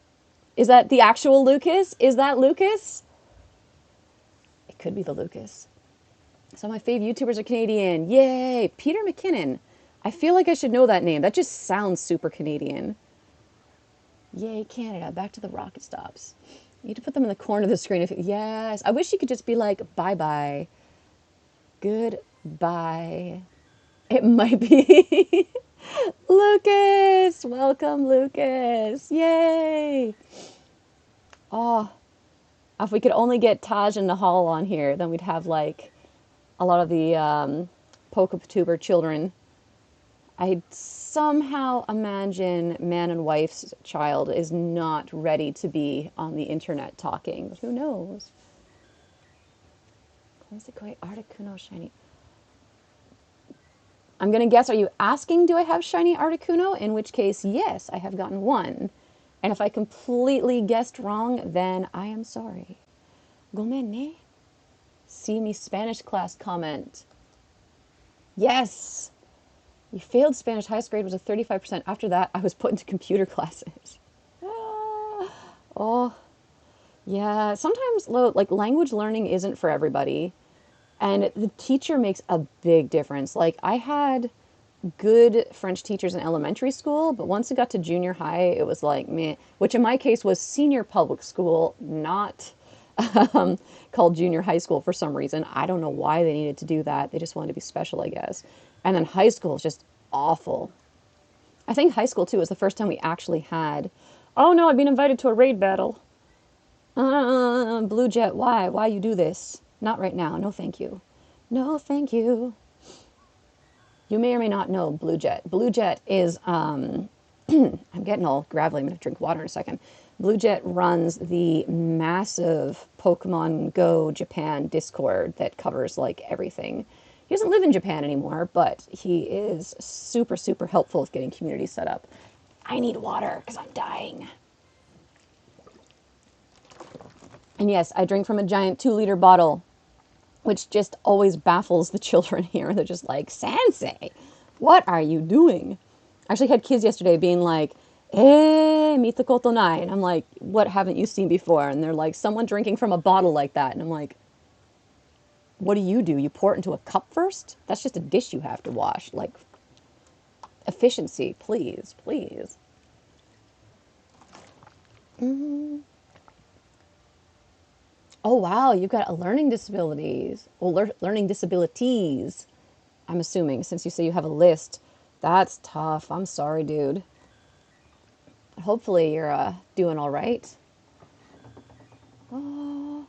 Is that the actual Lucas? Is that Lucas? It could be the Lucas. Some of my fave YouTubers are Canadian. Yay! Peter McKinnon. I feel like I should know that name. That just sounds super Canadian. Yay, Canada. Back to the rocket stops. You need to put them in the corner of the screen. Yes. I wish you could just be like, bye-bye. Goodbye. It might be. Lucas! Welcome, Lucas. Yay! Oh, if we could only get Taj and Nahal on here, then we'd have like a lot of the PokeTuber children. I somehow imagine man and wife's child is not ready to be on the internet talking, but who knows? Consequent Articuno shiny. I'm gonna guess, are you asking, do I have shiny Articuno? In which case, yes, I have gotten one. And if I completely guessed wrong, then I am sorry. Gomen ne? See me Spanish class comment. Yes! You failed Spanish. Highest grade was a 35%. After that, I was put into computer classes. Ah, oh, yeah. Sometimes, like, language learning isn't for everybody. And the teacher makes a big difference. Like, I had good French teachers in elementary school, but once it got to junior high, it was like meh. Which in my case was senior public school, not called junior high school for some reason. I don't know why they needed to do that. They just wanted to be special, I guess. And then high school is just awful. I think high school too was the first time we actually had. Oh no, I've been invited to a raid battle. Blue Jet, why? Why you do this? Not right now. No, thank you. No, thank you. You may or may not know Blue Jet. Blue Jet is, I'm getting all gravelly. I'm going to drink water in a second. Blue Jet runs the massive Pokemon Go Japan Discord that covers like everything. He doesn't live in Japan anymore, but he is super, super helpful with getting communities set up. I need water because I'm dying. And yes, I drink from a giant 2-liter bottle, which just always baffles the children here. They're just like, Sensei, what are you doing? I actually had kids yesterday being like, mita koto nai. And I'm like, what haven't you seen before? And they're like, someone drinking from a bottle like that. And I'm like, what do? You pour it into a cup first? That's just a dish you have to wash. Like, efficiency, please, please. Mm-hmm. Oh, wow, you've got a learning disabilities. Well, learning disabilities, I'm assuming, since you say you have a list. That's tough. I'm sorry, dude. Hopefully you're doing all right. Oh,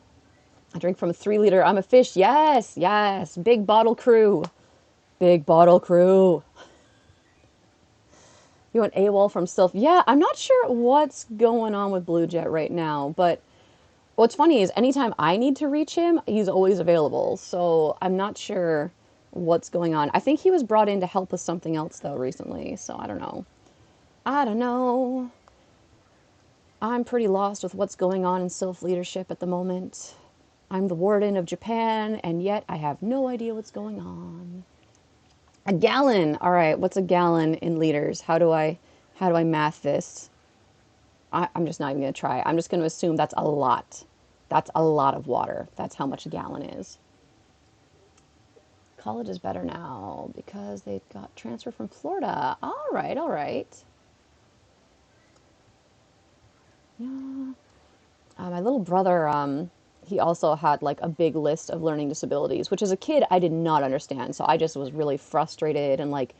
I drink from a 3-liter. I'm a fish. Yes, yes. Big bottle crew. Big bottle crew. You want AWOL from Sylph? Yeah, I'm not sure what's going on with Blue Jet right now, but what's funny is anytime I need to reach him, he's always available. So I'm not sure what's going on. I think he was brought in to help with something else, though, recently. So I don't know. I don't know. I'm pretty lost with what's going on in Sylph leadership at the moment. I'm the warden of Japan, and yet I have no idea what's going on. A gallon. All right, what's a gallon in liters? How do I math this? I'm just not even going to try. I'm just going to assume that's a lot. That's a lot of water. That's how much a gallon is. College is better now because they got transferred from Florida. All right, all right. Yeah. My little brother, he also had like a big list of learning disabilities, which as a kid I did not understand. So I just was really frustrated and like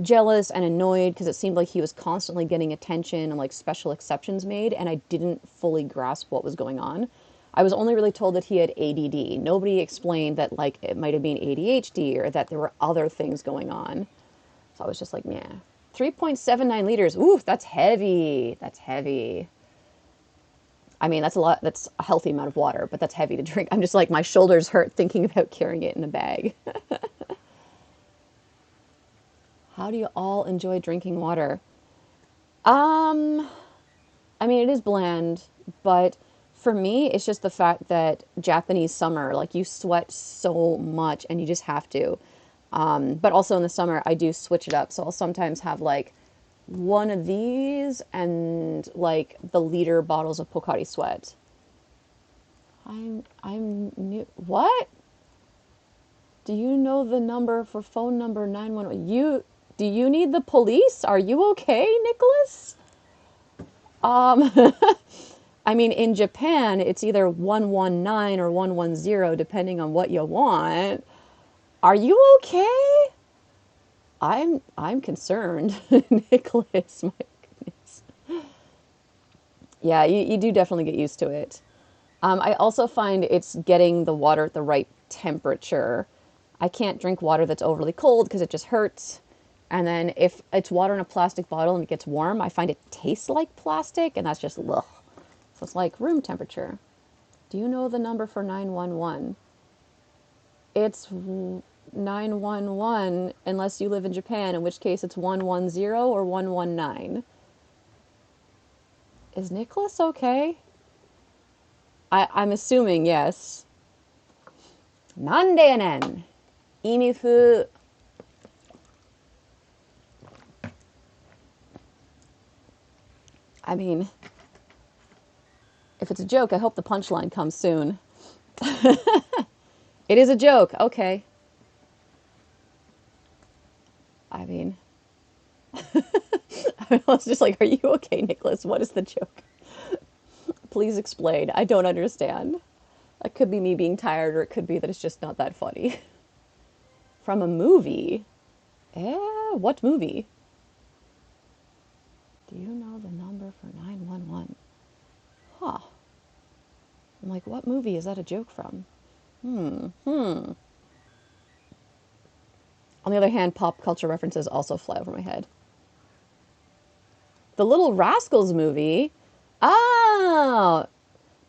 jealous and annoyed because it seemed like he was constantly getting attention and like special exceptions made, and I didn't fully grasp what was going on. I was only really told that he had ADD. Nobody explained that like it might have been ADHD or that there were other things going on. So I was just like, yeah. 3.79 liters. Ooh, that's heavy. That's heavy. I mean, that's a lot. That's a healthy amount of water, but that's heavy to drink. I'm just like, my shoulders hurt thinking about carrying it in a bag. How do you all enjoy drinking water? Um, I mean, it is bland, but for me, it's just the fact that Japanese summer, like you sweat so much and you just have to. But also in the summer, I do switch it up. So I'll sometimes have like one of these and like the liter bottles of Pocari Sweat. I'm new. What? Do you know the number for phone number 911? Do you need the police? Are you okay, Nicholas? Um, I mean, in Japan, it's either 119 or 110, depending on what you want. Are you okay? I'm concerned, Nicholas. My goodness. Yeah, you do definitely get used to it. I also find it's getting the water at the right temperature. I can't drink water that's overly cold because it just hurts. And then if it's water in a plastic bottle and it gets warm, I find it tastes like plastic, and that's just ugh. So it's like room temperature. Do you know the number for 911? It's 911 unless you live in Japan, in which case it's 110 or 119. Is Nicholas okay? I'm assuming yes. なんでやねん。意味不 I mean, if it's a joke, I hope the punchline comes soon. It is a joke. Okay. I mean, I was just like, are you okay, Nicholas? What is the joke? Please explain. I don't understand. It could be me being tired, or it could be that it's just not that funny. From a movie? What movie? Do you know the number for 911? Huh. I'm like, what movie is that a joke from? On the other hand, pop culture references also fly over my head. The Little Rascals movie? Oh!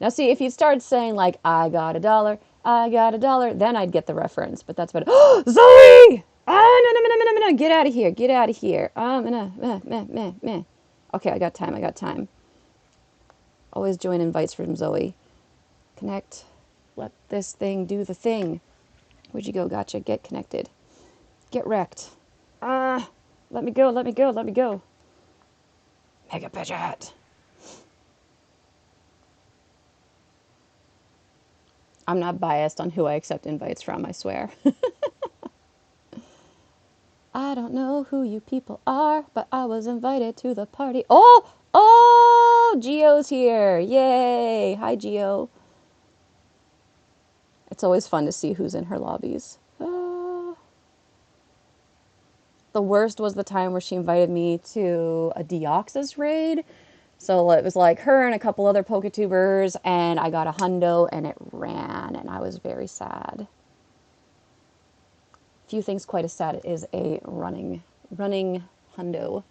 Now see, if you start saying like, I got a dollar, I got a dollar, then I'd get the reference. But that's about it. Zoe! Ah, no, no, no, no, no, no, get out of here, get out of here. Meh. Okay, I got time, I got time. Always join invites from Zoe. Connect. Let this thing do the thing. Where'd you go? Gotcha. Get connected. Get wrecked. Let me go, let me go, let me go. Mega Pidgeot. I'm not biased on who I accept invites from, I swear. I don't know who you people are, but I was invited to the party. Oh, Geo's here. Yay. Hi, Geo. It's always fun to see who's in her lobbies. The worst was the time where she invited me to a Deoxys raid. So it was like her and a couple other Poketubers, and I got a hundo, and it ran, and I was very sad. Few things quite as sad as a running hundo.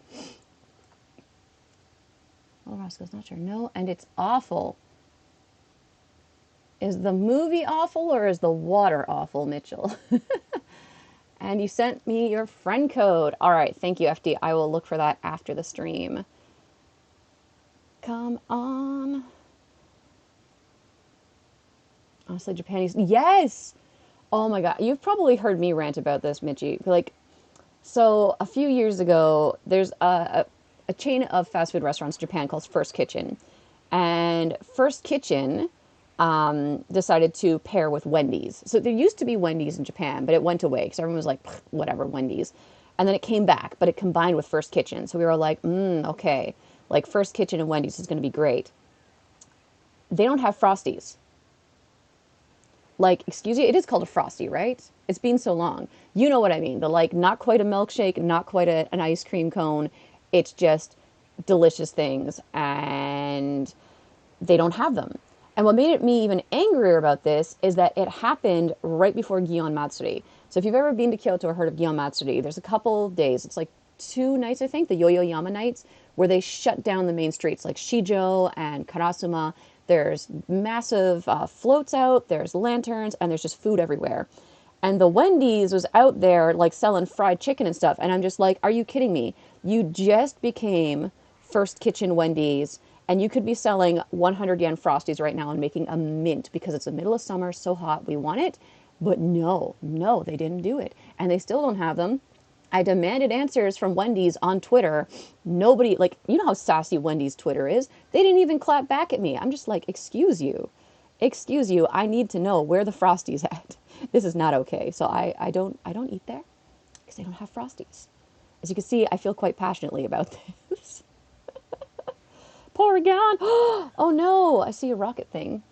Oh, Roscoe's not sure. No, and it's awful. Is the movie awful or is the water awful, Mitchell? And you sent me your friend code. All right, thank you, FD. I will look for that after the stream. Come on. Honestly, Japanese. Yes! Oh my god. You've probably heard me rant about this, Mitchie. Like, so a few years ago, there's a chain of fast food restaurants in Japan called First Kitchen. And First Kitchen decided to pair with Wendy's. So there used to be Wendy's in Japan, but it went away because everyone was like, whatever, Wendy's. And then it came back, but it combined with First Kitchen. So we were like, okay, like First Kitchen and Wendy's is going to be great. They don't have Frosties. Like, excuse you, it is called a Frosty, right? It's been so long. You know what I mean. The like, not quite a milkshake, not quite an ice cream cone. It's just delicious things, and they don't have them. And what made me even angrier about this is that it happened right before Gion Matsuri. So if you've ever been to Kyoto or heard of Gion Matsuri, there's a couple days, it's like 2 nights, I think, the Yoyoyama nights, where they shut down the main streets like Shijo and Karasuma. There's massive floats out, there's lanterns, and there's just food everywhere. And the Wendy's was out there like selling fried chicken and stuff. And I'm just like, are you kidding me? You just became First Kitchen Wendy's, and you could be selling 100 yen Frosties right now and making a mint because it's the middle of summer, so hot, we want it. But no, no, they didn't do it. And they still don't have them. I demanded answers from Wendy's on Twitter. Nobody, like, you know how sassy Wendy's Twitter is? They didn't even clap back at me. I'm just like, excuse you. Excuse you. I need to know where the Frosties at. This is not okay. So I don't eat there because they don't have Frosties. As you can see, I feel quite passionately about this. Porygon! Oh no, I see a rocket thing.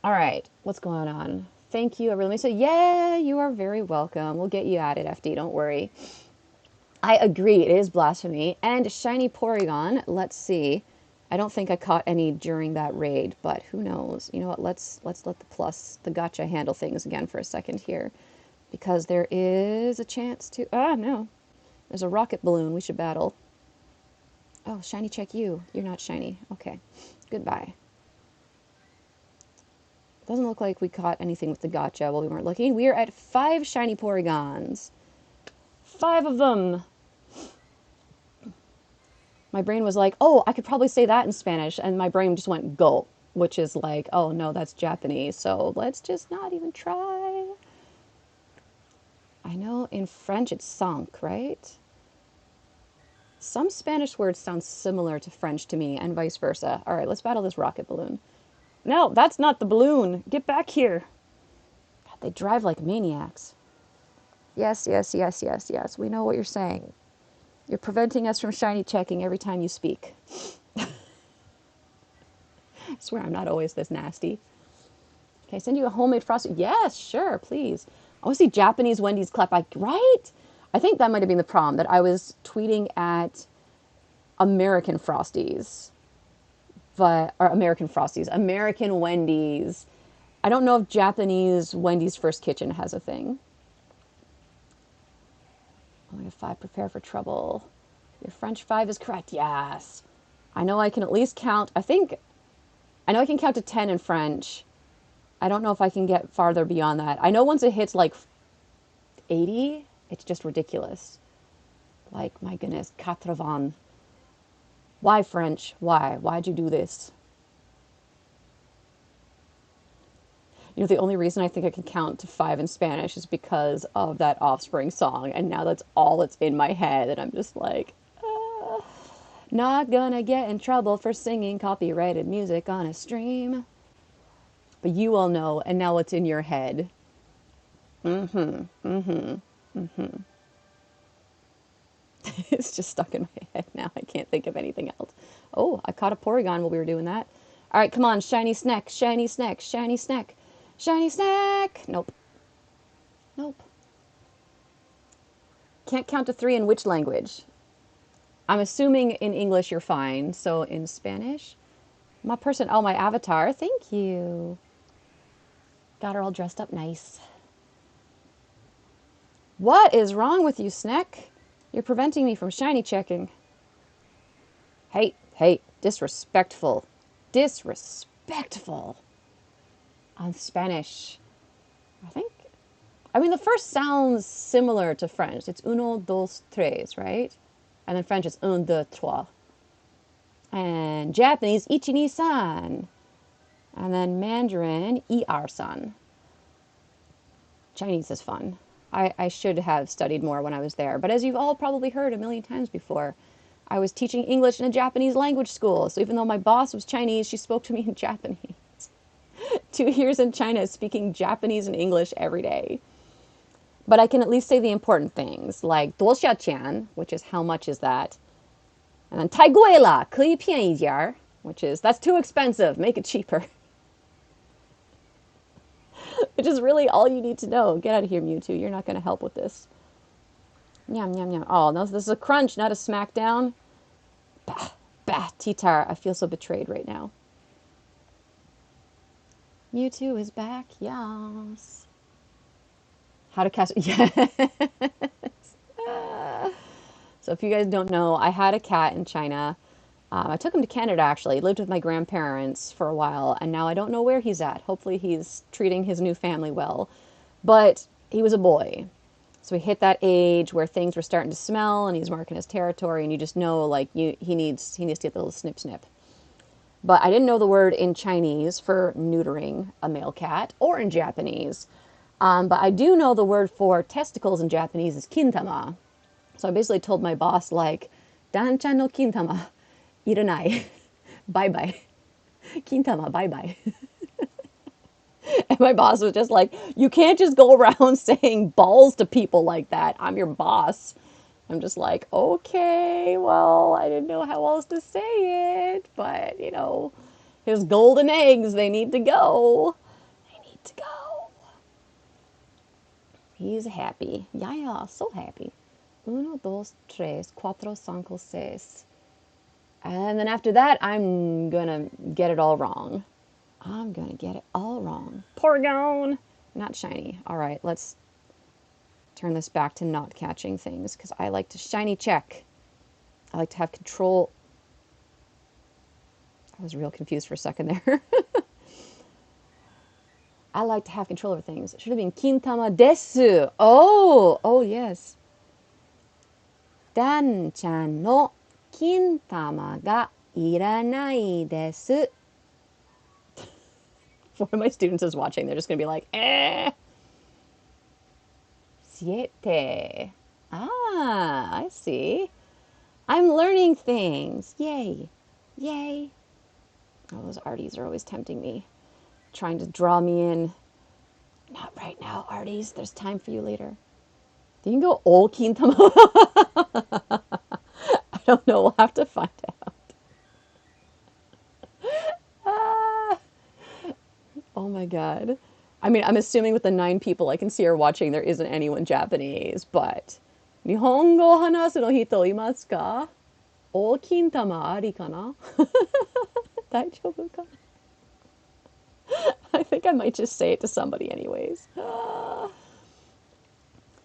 All right, what's going on? Thank you, everyone. So, yeah, you are very welcome. We'll get you added, FD, don't worry. I agree, it is blasphemy. And shiny Porygon, let's see. I don't think I caught any during that raid, but who knows? You know what, let's let the gotcha handle things again for a second here. Because there is a chance to... Ah, no. There's a rocket balloon we should battle. Oh, shiny check you. You're not shiny. Okay. Goodbye. Doesn't look like we caught anything with the gotcha while we weren't looking. We are at 5 shiny Porygons. 5 of them. My brain was like, oh, I could probably say that in Spanish. And my brain just went, go. Which is like, oh, no, that's Japanese. So let's just not even try. I know in French it's sank, right? Some Spanish words sound similar to French to me, and vice versa. All right, let's battle this rocket balloon. No, that's not the balloon. Get back here. God, they drive like maniacs. Yes, yes, yes, yes, yes. We know what you're saying. You're preventing us from shiny checking every time you speak. I swear I'm not always this nasty. Can I send you a homemade frosty? Yes, sure, please. I want to see Japanese Wendy's clap back. Right? I think that might have been the problem, that I was tweeting at American Frosties. Or American Frosties. American Wendy's. I don't know if Japanese Wendy's First Kitchen has a thing. Only a 5, prepare for trouble. Your French 5 is correct. Yes. I know I can at least count. I know I can count to 10 in French. I don't know if I can get farther beyond that. I know once it hits like 80, it's just ridiculous. Like, my goodness, 80. Why French? Why? Why'd you do this? You know, the only reason I think I can count to 5 in Spanish is because of that Offspring song. And now that's all that's in my head. And I'm just like, not gonna get in trouble for singing copyrighted music on a stream. But you all know, and now it's in your head. It's just stuck in my head now. I can't think of anything else. Oh, I caught a Porygon while we were doing that. All right, come on. Shiny snack, shiny snack, shiny snack, shiny snack. Nope. Nope. Can't count to 3 in which language? I'm assuming in English you're fine. So in Spanish? My avatar. Thank you. Got her all dressed up nice. What is wrong with you, Snack? You're preventing me from shiny checking. Hey, hey, disrespectful. Disrespectful. On Spanish. I mean, the first sounds similar to French. It's uno, dos, tres, right? And then French is un, deux, trois. And Japanese, ichi, ni, san. And then Mandarin, er-san. Chinese is fun. I should have studied more when I was there. But as you've all probably heard a million times before, I was teaching English in a Japanese language school. So even though my boss was Chinese, she spoke to me in Japanese. 2 years in China speaking Japanese and English every day. But I can at least say the important things, like 多少钱, which is how much is that? And then 太贵了,可以便宜点儿, which is that's too expensive, make it cheaper. which is really all you need to know. Get out of here, Mewtwo. You're not going to help with this. Yum, yum, yum. Oh, no, this is a crunch, not a smackdown. Bah, bah, Titar. I feel so betrayed right now. Mewtwo is back, yes. How to cast... Yes. So if you guys don't know, I had a cat in China. I took him to Canada, actually. He lived with my grandparents for a while, and now I don't know where he's at. Hopefully he's treating his new family well. But he was a boy. So he hit that age where things were starting to smell, and he's marking his territory, and you just know, like, he needs to get the little snip snip. But I didn't know the word in Chinese for neutering a male cat, or in Japanese. But I do know the word for testicles in Japanese is kintama. So I basically told my boss, like, danchan no kintama, iranai, bye-bye. Kintama, bye-bye. And my boss was just like, you can't just go around saying balls to people like that. I'm your boss. I'm just like, okay, well, I didn't know how else to say it. But, his golden eggs, they need to go. They need to go. He's happy. Yeah, so happy. Uno, dos, tres, cuatro, cinco, seis. And then after that, I'm gonna get it all wrong. I'm gonna get it all wrong. Porygon! Not shiny. Alright, let's turn this back to not catching things, because I like to shiny check. I like to have control. I was real confused for a second there. I like to have control over things. It should have been Kintama desu. Oh, yes. Dan-chan no kintama ga iranai desu. If one of my students is watching, they're just going to be like, Siete. Ah, I see. I'm learning things. Yay. Yay. Oh, those arties are always tempting me. Trying to draw me in. Not right now, arties. There's time for you later. You can go old Kintama. I don't know. We'll have to find out. Ah. Oh my god. I mean, I'm assuming with the 9 people I can see are watching, there isn't anyone Japanese, but... Nihongo hanasu no hito imasu ka? O kintama ari kana? Daijoubu ka? I think I might just say it to somebody anyways.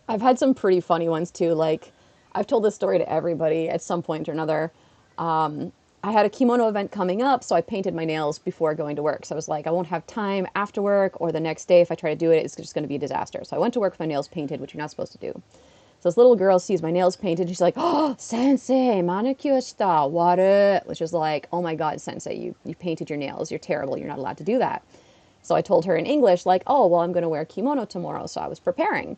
I've had some pretty funny ones too. Like, I've told this story to everybody at some point or another. I had a kimono event coming up, so I painted my nails before going to work. So I was like, I won't have time after work or the next day. If I try to do it, it's just going to be a disaster. So I went to work with my nails painted, which you're not supposed to do. So this little girl sees my nails painted. She's like, oh, sensei, manicure shita, water. Which is like, oh my God, sensei, you painted your nails. You're terrible. You're not allowed to do that. So I told her in English, like, oh, well, I'm going to wear a kimono tomorrow. So I was preparing.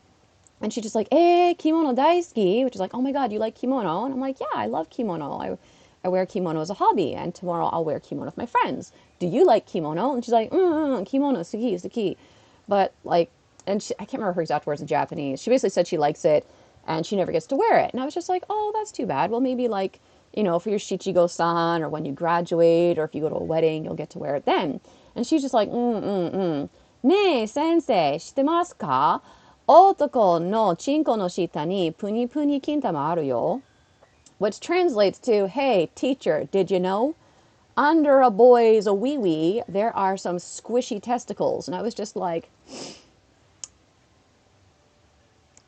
And she's just like, kimono daisuki, which is like, oh my God, you like kimono? And I'm like, yeah, I love kimono. I wear kimono as a hobby, and tomorrow I'll wear kimono with my friends. Do you like kimono? And she's like, kimono, suki. But like, and I can't remember her exact words in Japanese. She basically said she likes it, and she never gets to wear it. And I was just like, oh, that's too bad. Well, maybe like, for your shichigo-san, or when you graduate, or if you go to a wedding, you'll get to wear it then. And she's just like, Ne, sensei, shitemasu ka? Otoko no chinko no shita ni puni puni kintama aru yo. Which translates to, hey, teacher, did you know? Under a boy's a wee-wee, there are some squishy testicles. And I was just like,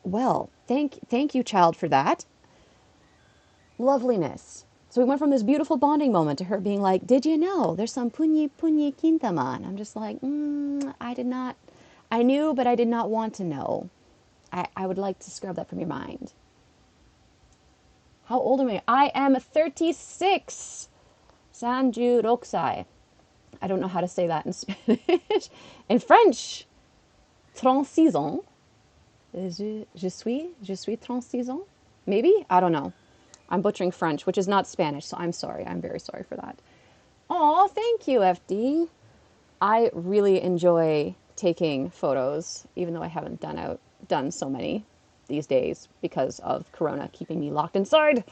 well, thank you, child, for that. Loveliness. So we went from this beautiful bonding moment to her being like, did you know? There's some punyi kintama. And I'm just like, I knew, but I did not want to know. I would like to scrub that from your mind. How old am I? I am 36. Sanju rokusai. I don't know how to say that in Spanish. In French, 36 ans. Je suis 36 ans. Maybe? I don't know. I'm butchering French, which is not Spanish, so I'm sorry. I'm very sorry for that. Oh, thank you, FD. I really enjoy taking photos, even though I haven't done so many these days because of Corona keeping me locked inside.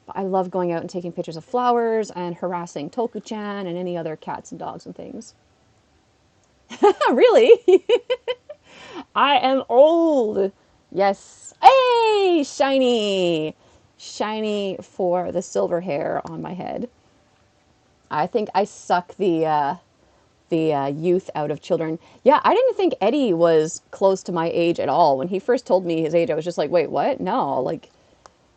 But I love going out and taking pictures of flowers and harassing Toku-chan and any other cats and dogs and things. Really? I am old. Yes. Hey, shiny. Shiny for the silver hair on my head. I think I suck the youth out of children. Yeah, I didn't think Eddie was close to my age at all. When he first told me his age, I was just like, wait, what? No, like,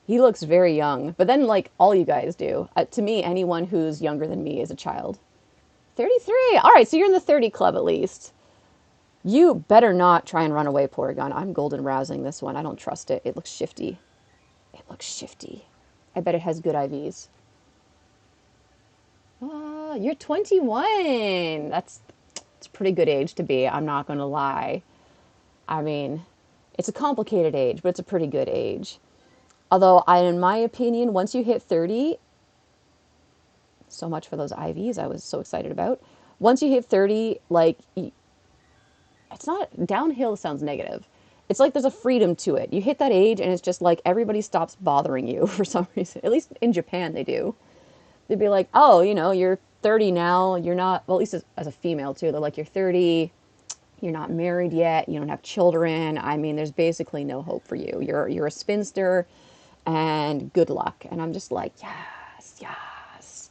he looks very young. But then, like, all you guys do. To me, anyone who's younger than me is a child. 33. All right, so you're in the 30 club at least. You better not try and run away, Porygon. I'm golden rousing this one. I don't trust it. It looks shifty. It looks shifty. I bet it has good IVs. You're 21. It's a pretty good age to be. I'm not going to lie. I mean, it's a complicated age, but it's a pretty good age. Although, in my opinion, once you hit 30, so much for those IVs I was so excited about. Once you hit 30, like, it's not downhill sounds negative. It's like there's a freedom to it. You hit that age and it's just like everybody stops bothering you for some reason. At least in Japan they do. They'd be like, "Oh, you're 30 now. You're not, well, at least as a female too. They're like, you're 30. You're not married yet. You don't have children. I mean, there's basically no hope for you. You're a spinster and good luck." And I'm just like, "Yes, yes."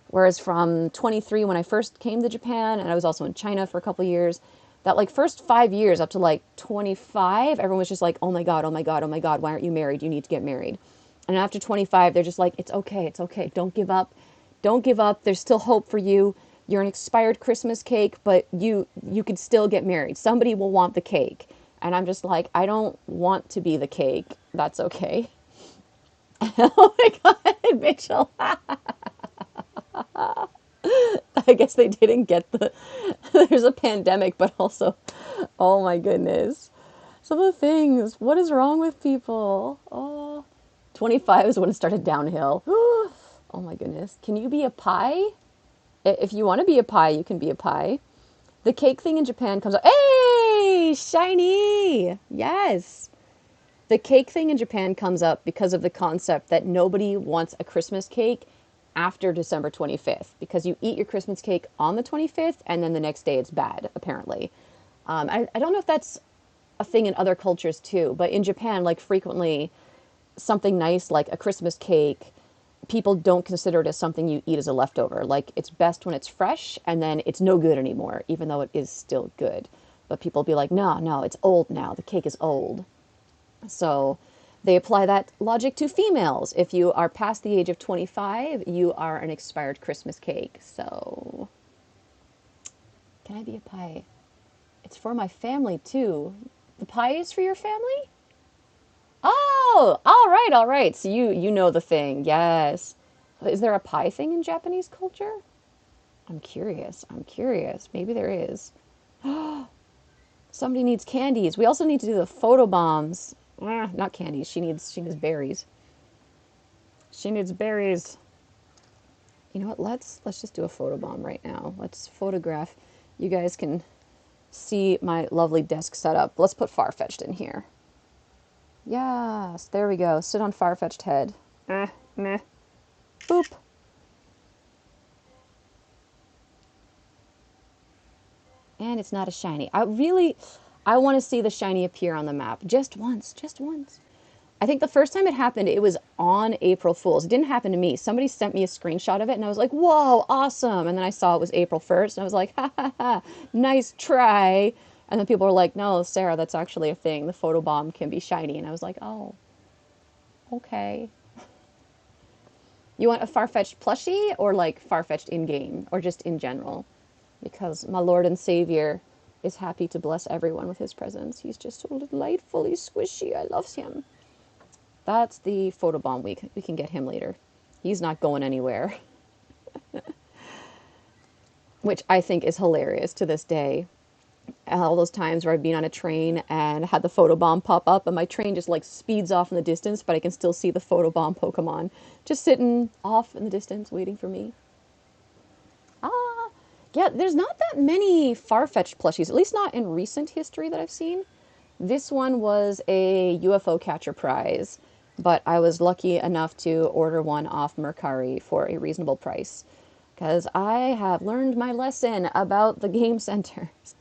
Whereas from 23 when I first came to Japan, and I was also in China for a couple of years, that like first 5 years up to like 25, everyone was just like, "Oh my God, oh my God, oh my God, why aren't you married? You need to get married." And after 25, they're just like, "It's okay, it's okay. Don't give up. Don't give up. There's still hope for you. You're an expired Christmas cake, but you could still get married. Somebody will want the cake." And I'm just like, I don't want to be the cake. That's okay. Oh my God, Mitchell. I guess they didn't get there's a pandemic, but also, oh my goodness. Some of the things, what is wrong with people? Oh, 25 is when it started downhill. Oh my goodness. Can you be a pie? If you want to be a pie, you can be a pie. The cake thing in Japan comes up. Hey, shiny. Yes. The cake thing in Japan comes up because of the concept that nobody wants a Christmas cake after December 25th, because you eat your Christmas cake on the 25th and then the next day it's bad, apparently. I don't know if that's a thing in other cultures too, but in Japan, like frequently something nice like a Christmas cake, people don't consider it as something you eat as a leftover. Like it's best when it's fresh and then it's no good anymore, even though it is still good. But people be like, no, no, it's old now. The cake is old. So they apply that logic to females. If you are past the age of 25, you are an expired Christmas cake. So, can I be a pie? It's for my family too. The pie is for your family? Oh, all right, all right. So you know the thing. Yes. Is there a pie thing in Japanese culture? I'm curious. I'm curious. Maybe there is. Somebody needs candies. We also need to do the photo bombs. Not candies. She needs berries. She needs berries. You know what? Let's just do a photo bomb right now. Let's photograph. You guys can see my lovely desk setup. Let's put Farfetch'd in here. Yes, there we go. Sit on Farfetch'd head. Meh. Boop. And it's not a shiny. I want to see the shiny appear on the map. Just once, just once. I think the first time it happened, it was on April Fool's. It didn't happen to me. Somebody sent me a screenshot of it, and I was like, whoa, awesome. And then I saw it was April 1st, and I was like, ha ha ha, nice try. And then people were like, no, Sarah, that's actually a thing. The photobomb can be shiny. And I was like, oh, okay. You want a Farfetch'd plushie or like Farfetch'd in-game or just in general? Because my Lord and Savior is happy to bless everyone with his presence. He's just so delightfully squishy. I love him. That's the photobomb week. We can get him later. He's not going anywhere. Which I think is hilarious to this day. All those times where I've been on a train and had the photobomb pop up and my train just like speeds off in the distance, but I can still see the photobomb Pokemon just sitting off in the distance waiting for me. Ah, yeah, there's not that many Farfetch'd plushies, at least not in recent history that I've seen. This one was a UFO catcher prize, but I was lucky enough to order one off Mercari for a reasonable price because I have learned my lesson about the game centers.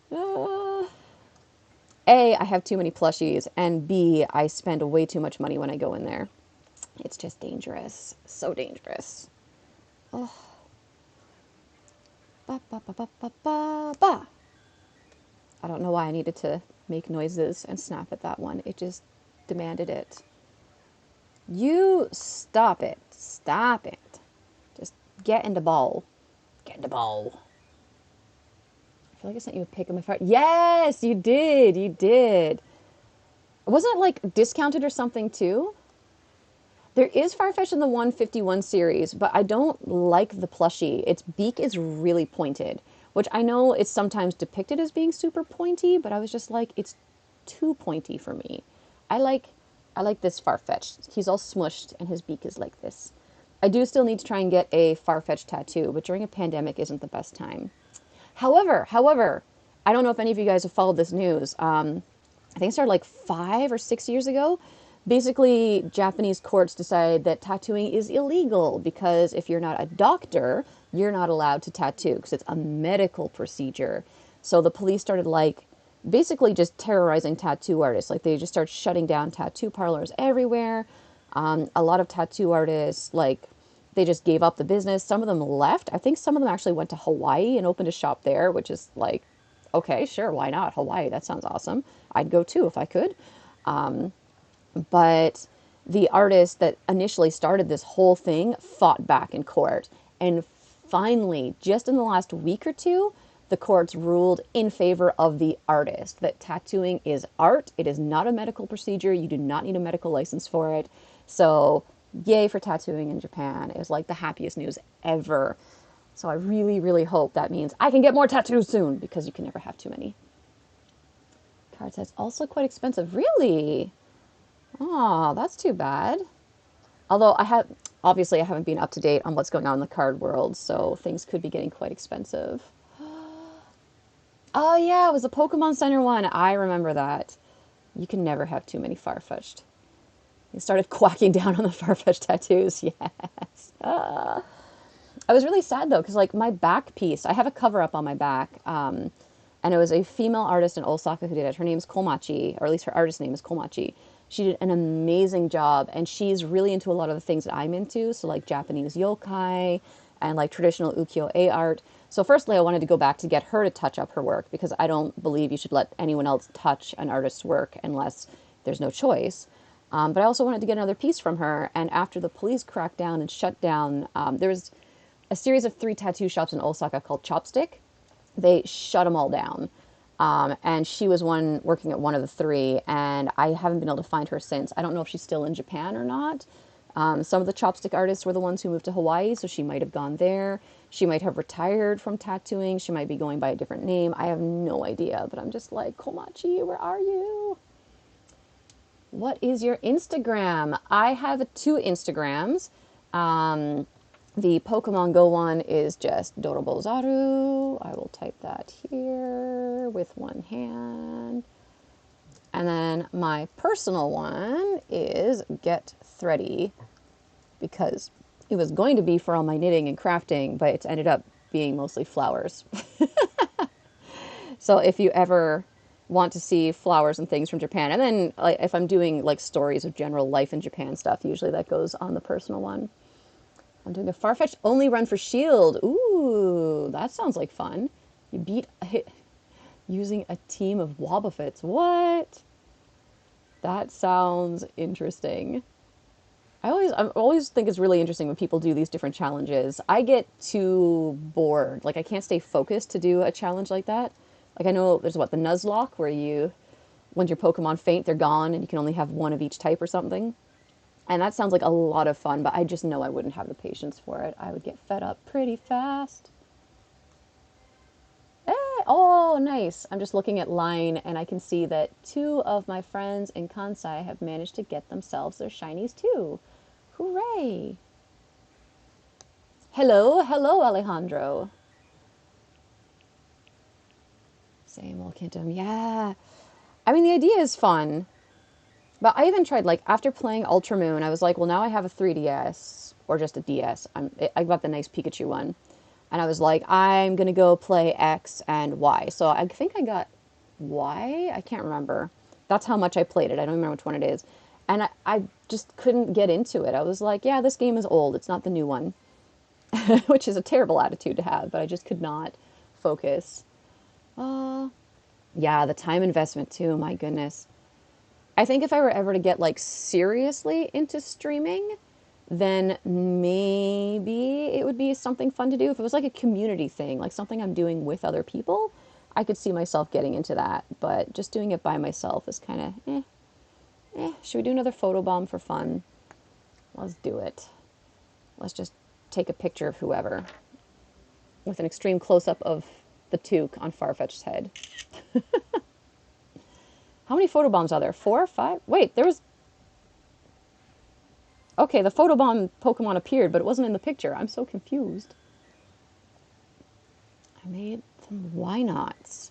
A, I have too many plushies, and B, I spend way too much money when I go in there. It's just dangerous. So dangerous. Oh. Ba, ba, ba, ba, ba, ba, ba. I don't know why I needed to make noises and snap at that one. It just demanded it. You stop it. Stop it. Just get in the bowl. Get in the bowl. I feel like I sent you a pic of my fart. Yes, you did. You did. Wasn't it like discounted or something too? There is Farfetch in the 151 series, but I don't like the plushie. Its beak is really pointed, which I know it's sometimes depicted as being super pointy, but I was just like, it's too pointy for me. I like I like this Farfetch. He's all smushed and his beak is like this. I do still need to try and get a Farfetch tattoo, but during a pandemic isn't the best time. However, I don't know if any of you guys have followed this news. I think it started like 5 or 6 years ago. Basically, Japanese courts decided that tattooing is illegal because if you're not a doctor, you're not allowed to tattoo because it's a medical procedure. So the police started like basically just terrorizing tattoo artists. Like they just started shutting down tattoo parlors everywhere. A lot of tattoo artists like they just gave up the business. Some of them left. I think some of them actually went to Hawaii and opened a shop there, which is like, okay, sure, why not? Hawaii, that sounds awesome. I'd go too if I could. But the artist that initially started this whole thing fought back in court. And finally, just in the last week or two, the courts ruled in favor of the artist that tattooing is art. It is not a medical procedure. You do not need a medical license for it. So, yay for tattooing in Japan. It was like the happiest news ever. So, I really, really hope that means I can get more tattoos soon because you can never have too many. Card says also quite expensive. Really? Oh, that's too bad. Although obviously I haven't been up to date on what's going on in the card world, so things could be getting quite expensive. Oh yeah, it was a Pokemon Center one. I remember that. You can never have too many Farfetched. He started quacking down on the Farfetch tattoos. Yes. I was really sad though, because like my back piece, I have a cover up on my back, and it was a female artist in Osaka who did it. Her name's Komachi, or at least her artist name is Komachi. She did an amazing job, and she's really into a lot of the things that I'm into, so like Japanese yokai and like traditional ukiyo-e art. So firstly, I wanted to go back to get her to touch up her work because I don't believe you should let anyone else touch an artist's work unless there's no choice. But I also wanted to get another piece from her, and after the police cracked down and shut down, there was a series of 3 tattoo shops in Osaka called Chopstick. They shut them all down. And she was one working at one of the 3, and I haven't been able to find her since. I don't know if she's still in Japan or not. Some of the Chopstick artists were the ones who moved to Hawaii, so she might have gone there. She might have retired from tattooing. She might be going by a different name. I have no idea, but I'm just like, Komachi, where are you? What is your Instagram? I have 2 Instagrams. The Pokemon Go one is just Dorobozaru. I will type that here with one hand. And then my personal one is Get Thready because it was going to be for all my knitting and crafting, but it's ended up being mostly flowers. So if you ever want to see flowers and things from Japan, and then like, if I'm doing like stories of general life in Japan stuff, usually that goes on the personal one. I'm doing a Farfetch only run for Shield. Ooh, that sounds like fun. You beat using a team of Wobbuffets. What? That sounds interesting. I always think it's really interesting when people do these different challenges. I get too bored. Like I can't stay focused to do a challenge like that. Like I know there's the Nuzlocke where once your Pokemon faint, they're gone and you can only have one of each type or something. And that sounds like a lot of fun, but I just know I wouldn't have the patience for it. I would get fed up pretty fast. Hey, oh, nice. I'm just looking at Line, and I can see that 2 of my friends in Kansai have managed to get themselves their shinies too. Hooray! Hello, Alejandro. Same old Kintum. Yeah. I mean, the idea is fun. But I even tried, like, after playing Ultra Moon, I was like, well, now I have a 3DS, or just a DS. I got the nice Pikachu one. And I was like, I'm going to go play X and Y. So I think I got why. I can't remember. That's how much I played it. I don't remember which one it is. And I just couldn't get into it. I was like, yeah, this game is old. It's not the new one. Which is a terrible attitude to have, but I just could not focus. Uh, yeah, the time investment too, my goodness. I think if I were ever to get like seriously into streaming, then maybe it would be something fun to do. If it was like a community thing, like something I'm doing with other people, I could see myself getting into that. But just doing it by myself is kind of Should we do another photobomb for fun? Let's do it. Let's just take a picture of whoever with an extreme close-up of the toque on Farfetch's head. How many photobombs are there? 4 or 5? Wait, there was... Okay, the photobomb Pokemon appeared, but it wasn't in the picture. I'm so confused. I made some why nots.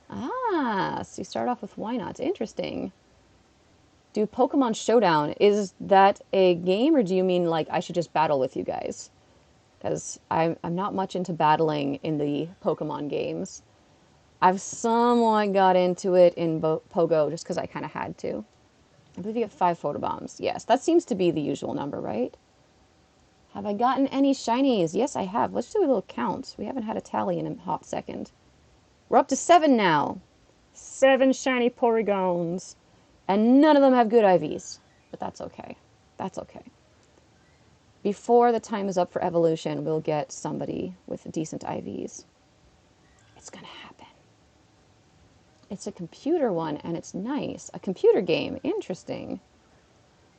Ah, so you start off with why nots. Interesting. Do Pokemon Showdown, is that a game, or do you mean like I should just battle with you guys? Because I'm not much into battling in the Pokemon games. I've somewhat got into it in Pogo just because I kind of had to. I believe you get 5 photobombs. Yes, that seems to be the usual number, right? Have I gotten any shinies? Yes, I have. Let's do a little count. We haven't had a tally in a hot second. We're up to 7 now. 7 shiny Porygons. And none of them have good IVs. But that's okay. That's okay. Before the time is up for evolution, we'll get somebody with decent IVs. It's going to happen. It's a computer one, and it's nice. A computer game. Interesting.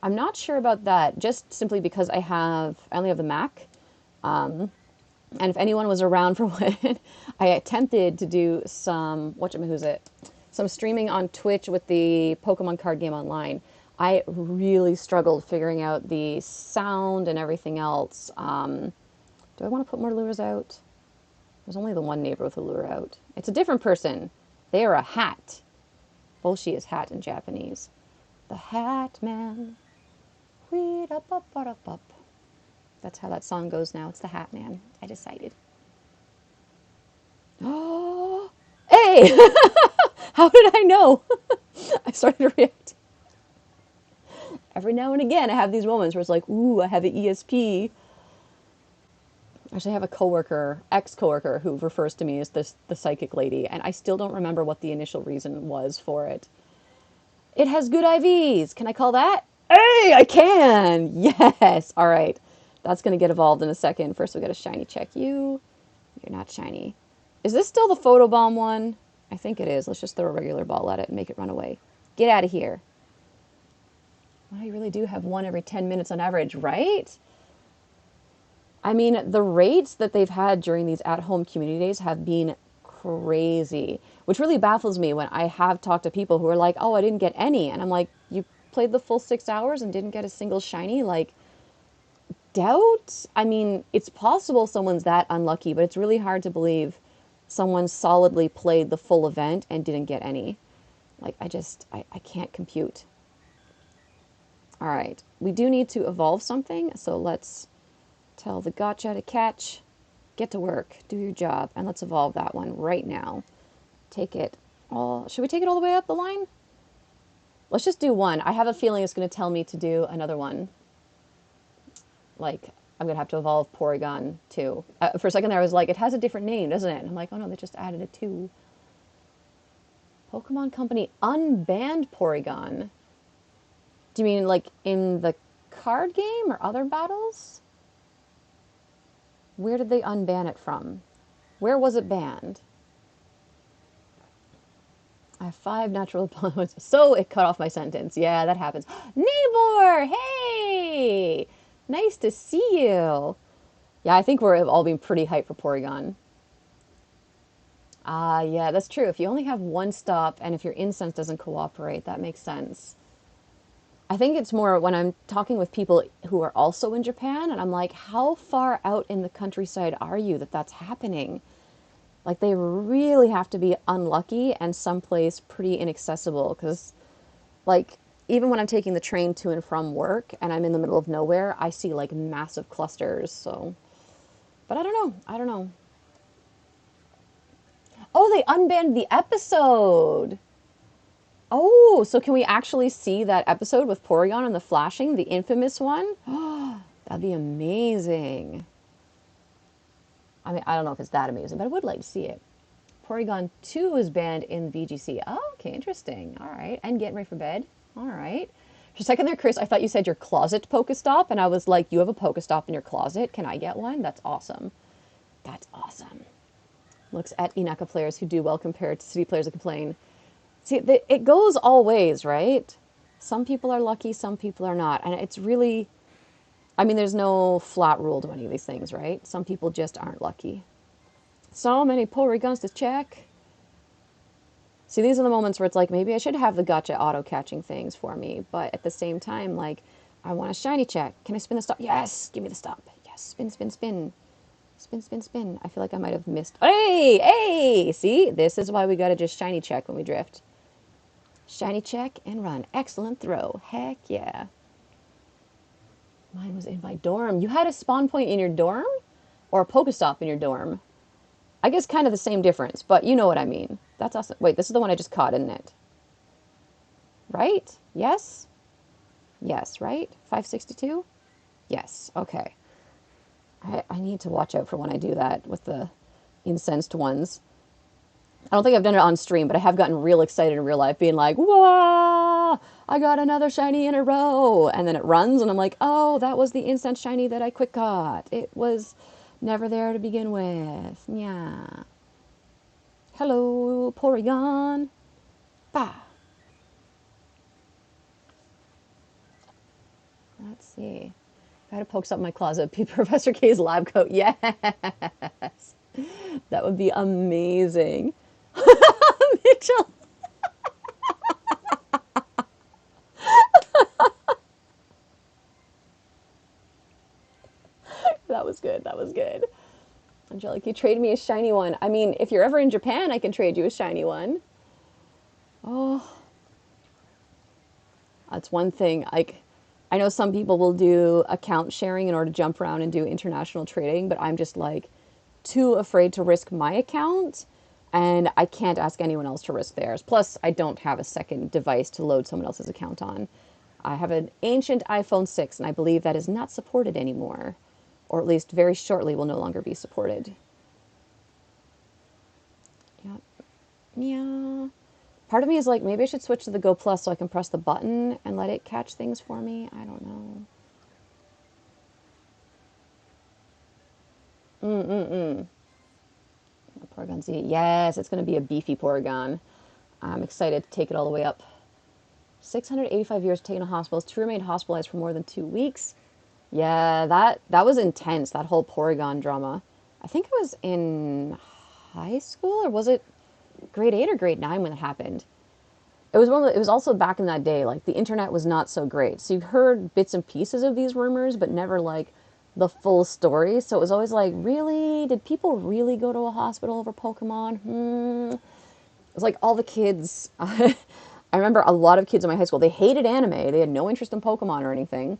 I'm not sure about that, just simply because I only have the Mac. And if anyone was around for when I attempted to do some, some streaming on Twitch with the Pokemon card game online, I really struggled figuring out the sound and everything else. Do I want to put more lures out? There's only the one neighbor with a lure out. It's a different person. They are a hat. Bolshi is hat in Japanese. The Hat Man. Weed up, up, up, up, up. That's how that song goes now. It's the Hat Man. I decided. Oh, hey! How did I know? I started to react. Every now and again, I have these moments where it's like, ooh, I have an ESP. Actually, I have a coworker, ex-coworker, who refers to me as the psychic lady, and I still don't remember what the initial reason was for it. It has good IVs. Can I call that? Hey, I can! Yes! All right. That's going to get evolved in a second. First, we got to shiny check you. You're not shiny. Is this still the photobomb one? I think it is. Let's just throw a regular ball at it and make it run away. Get out of here. Well, you really do have one every 10 minutes on average, right? I mean, the rates that they've had during these at-home community days have been crazy, which really baffles me when I have talked to people who are like, oh, I didn't get any. And I'm like, you played the full 6 hours and didn't get a single shiny? Like, doubt? I mean, it's possible someone's that unlucky, but it's really hard to believe someone solidly played the full event and didn't get any. Like, I can't compute. All right, we do need to evolve something, so let's tell the gotcha to catch. Get to work, do your job, and let's evolve that one right now. Take it all. Should we take it all the way up the line? Let's just do one. I have a feeling it's going to tell me to do another one. Like, I'm going to have to evolve Porygon too. For a second there, I was like, it has a different name, doesn't it? And I'm like, oh no, they just added a 2. Pokemon Company unbanned Porygon. Do you mean like in the card game or other battles? Where did they unban it from? Where was it banned? I have 5 natural opponents. So it cut off my sentence. Yeah, that happens. Neighbor! Hey! Nice to see you. Yeah, I think we're all being pretty hyped for Porygon. Ah, yeah, that's true. If you only have one stop and if your incense doesn't cooperate, that makes sense. I think it's more when I'm talking with people who are also in Japan, and I'm like, how far out in the countryside are you that that's happening? Like, they really have to be unlucky and someplace pretty inaccessible, because, like, even when I'm taking the train to and from work and I'm in the middle of nowhere, I see, like, massive clusters, so... But I don't know. Oh, they unbanned the episode. Oh, so can we actually see that episode with Porygon and the flashing, the infamous one? Oh, that'd be amazing. I mean, I don't know if it's that amazing, but I would like to see it. Porygon 2 was banned in VGC. Oh, okay, interesting. All right. And getting ready for bed. All right. For a second there, Chris, I thought you said your closet Pokestop, and I was like, you have a Pokestop in your closet. Can I get one? That's awesome. That's awesome. Looks at Inaka players who do well compared to City players that complain. See, it goes all ways, right? Some people are lucky, some people are not. And it's really, I mean, there's no flat rule to any of these things, right? Some people just aren't lucky. So many Porygons to check. See, these are the moments where it's like, maybe I should have the gotcha auto-catching things for me. But at the same time, like, I want a shiny check. Can I spin the stop? Yes, give me the stop. Yes, spin, spin, spin. Spin, spin, spin. I feel like I might have missed. Hey, hey! See, this is why we gotta just shiny check when we drift. Shiny check and run. Excellent throw. Heck yeah. Mine was in my dorm. You had a spawn point in your dorm? Or a Pokestop in your dorm? I guess kind of the same difference, but you know what I mean. That's awesome. Wait, this is the one I just caught, isn't it? Right? Yes? Yes, right? 562? Yes, okay. I need to watch out for when I do that with the incensed ones. I don't think I've done it on stream, but I have gotten real excited in real life, being like, "Whoa! I got another shiny in a row!" And then it runs, and I'm like, "Oh, that was the instant shiny that I quick got. It was never there to begin with." Yeah. Hello, Porygon. Bah. Let's see. If I had a Pokestop in my closet, be Professor K's lab coat. Yes. That would be amazing. Mitchell. That was good. That was good. Angelic, you trade me a shiny one. I mean, if you're ever in Japan, I can trade you a shiny one. Oh, that's one thing. Like, I know some people will do account sharing in order to jump around and do international trading, but I'm just like too afraid to risk my account, and I can't ask anyone else to risk theirs. Plus, I don't have a second device to load someone else's account on. I have an ancient iPhone 6, and I believe that is not supported anymore, or at least very shortly will no longer be supported. Yep. Yeah. Part of me is like, maybe I should switch to the Go Plus so I can press the button and let it catch things for me. I don't know. Porygon Z. Yes, it's going to be a beefy Porygon. I'm excited to take it all the way up. 685 years taken to hospitals. 2 remained hospitalized for more than 2 weeks. Yeah, that was intense, that whole Porygon drama. I think it was in high school, or was it grade 8 or grade 9 when it happened? It was it was also back in that day, like the internet was not so great. So you heard bits and pieces of these rumors, but never like the full story. So it was always like, really? Did people really go to a hospital over Pokemon? It was like all the kids. I remember a lot of kids in my high school, they hated anime. They had no interest in Pokemon or anything.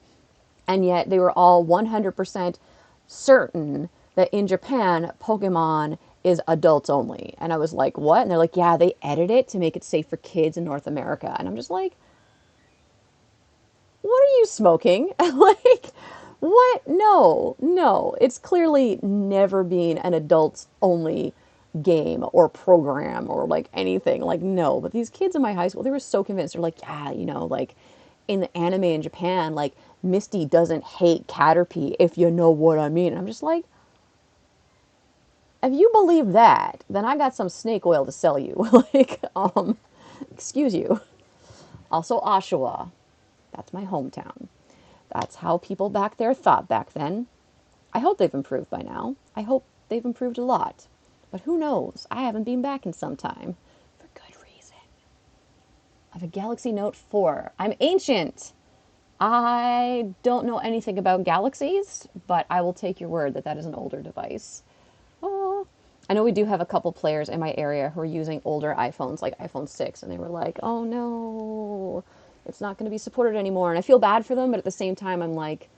And yet they were all 100% certain that in Japan, Pokemon is adults only. And I was like, what? And they're like, yeah, they edit it to make it safe for kids in North America. And I'm just like, what are you smoking? Like, what? No, no. It's clearly never been an adults only game or program or like anything. Like, no. But these kids in my high school, they were so convinced. They're like, yeah, you know, like in the anime in Japan, like Misty doesn't hate Caterpie, if you know what I mean. And I'm just like, if you believe that, then I got some snake oil to sell you. Like, excuse you. Also, Oshawa. That's my hometown. That's how people back there thought back then. I hope they've improved by now. I hope they've improved a lot. But who knows? I haven't been back in some time. For good reason. I have a Galaxy Note 4. I'm ancient. I don't know anything about galaxies, but I will take your word that that is an older device. Oh, I know we do have a couple players in my area who are using older iPhones, like iPhone 6, and they were like, oh no, it's not going to be supported anymore. And I feel bad for them, but at the same time, I'm like,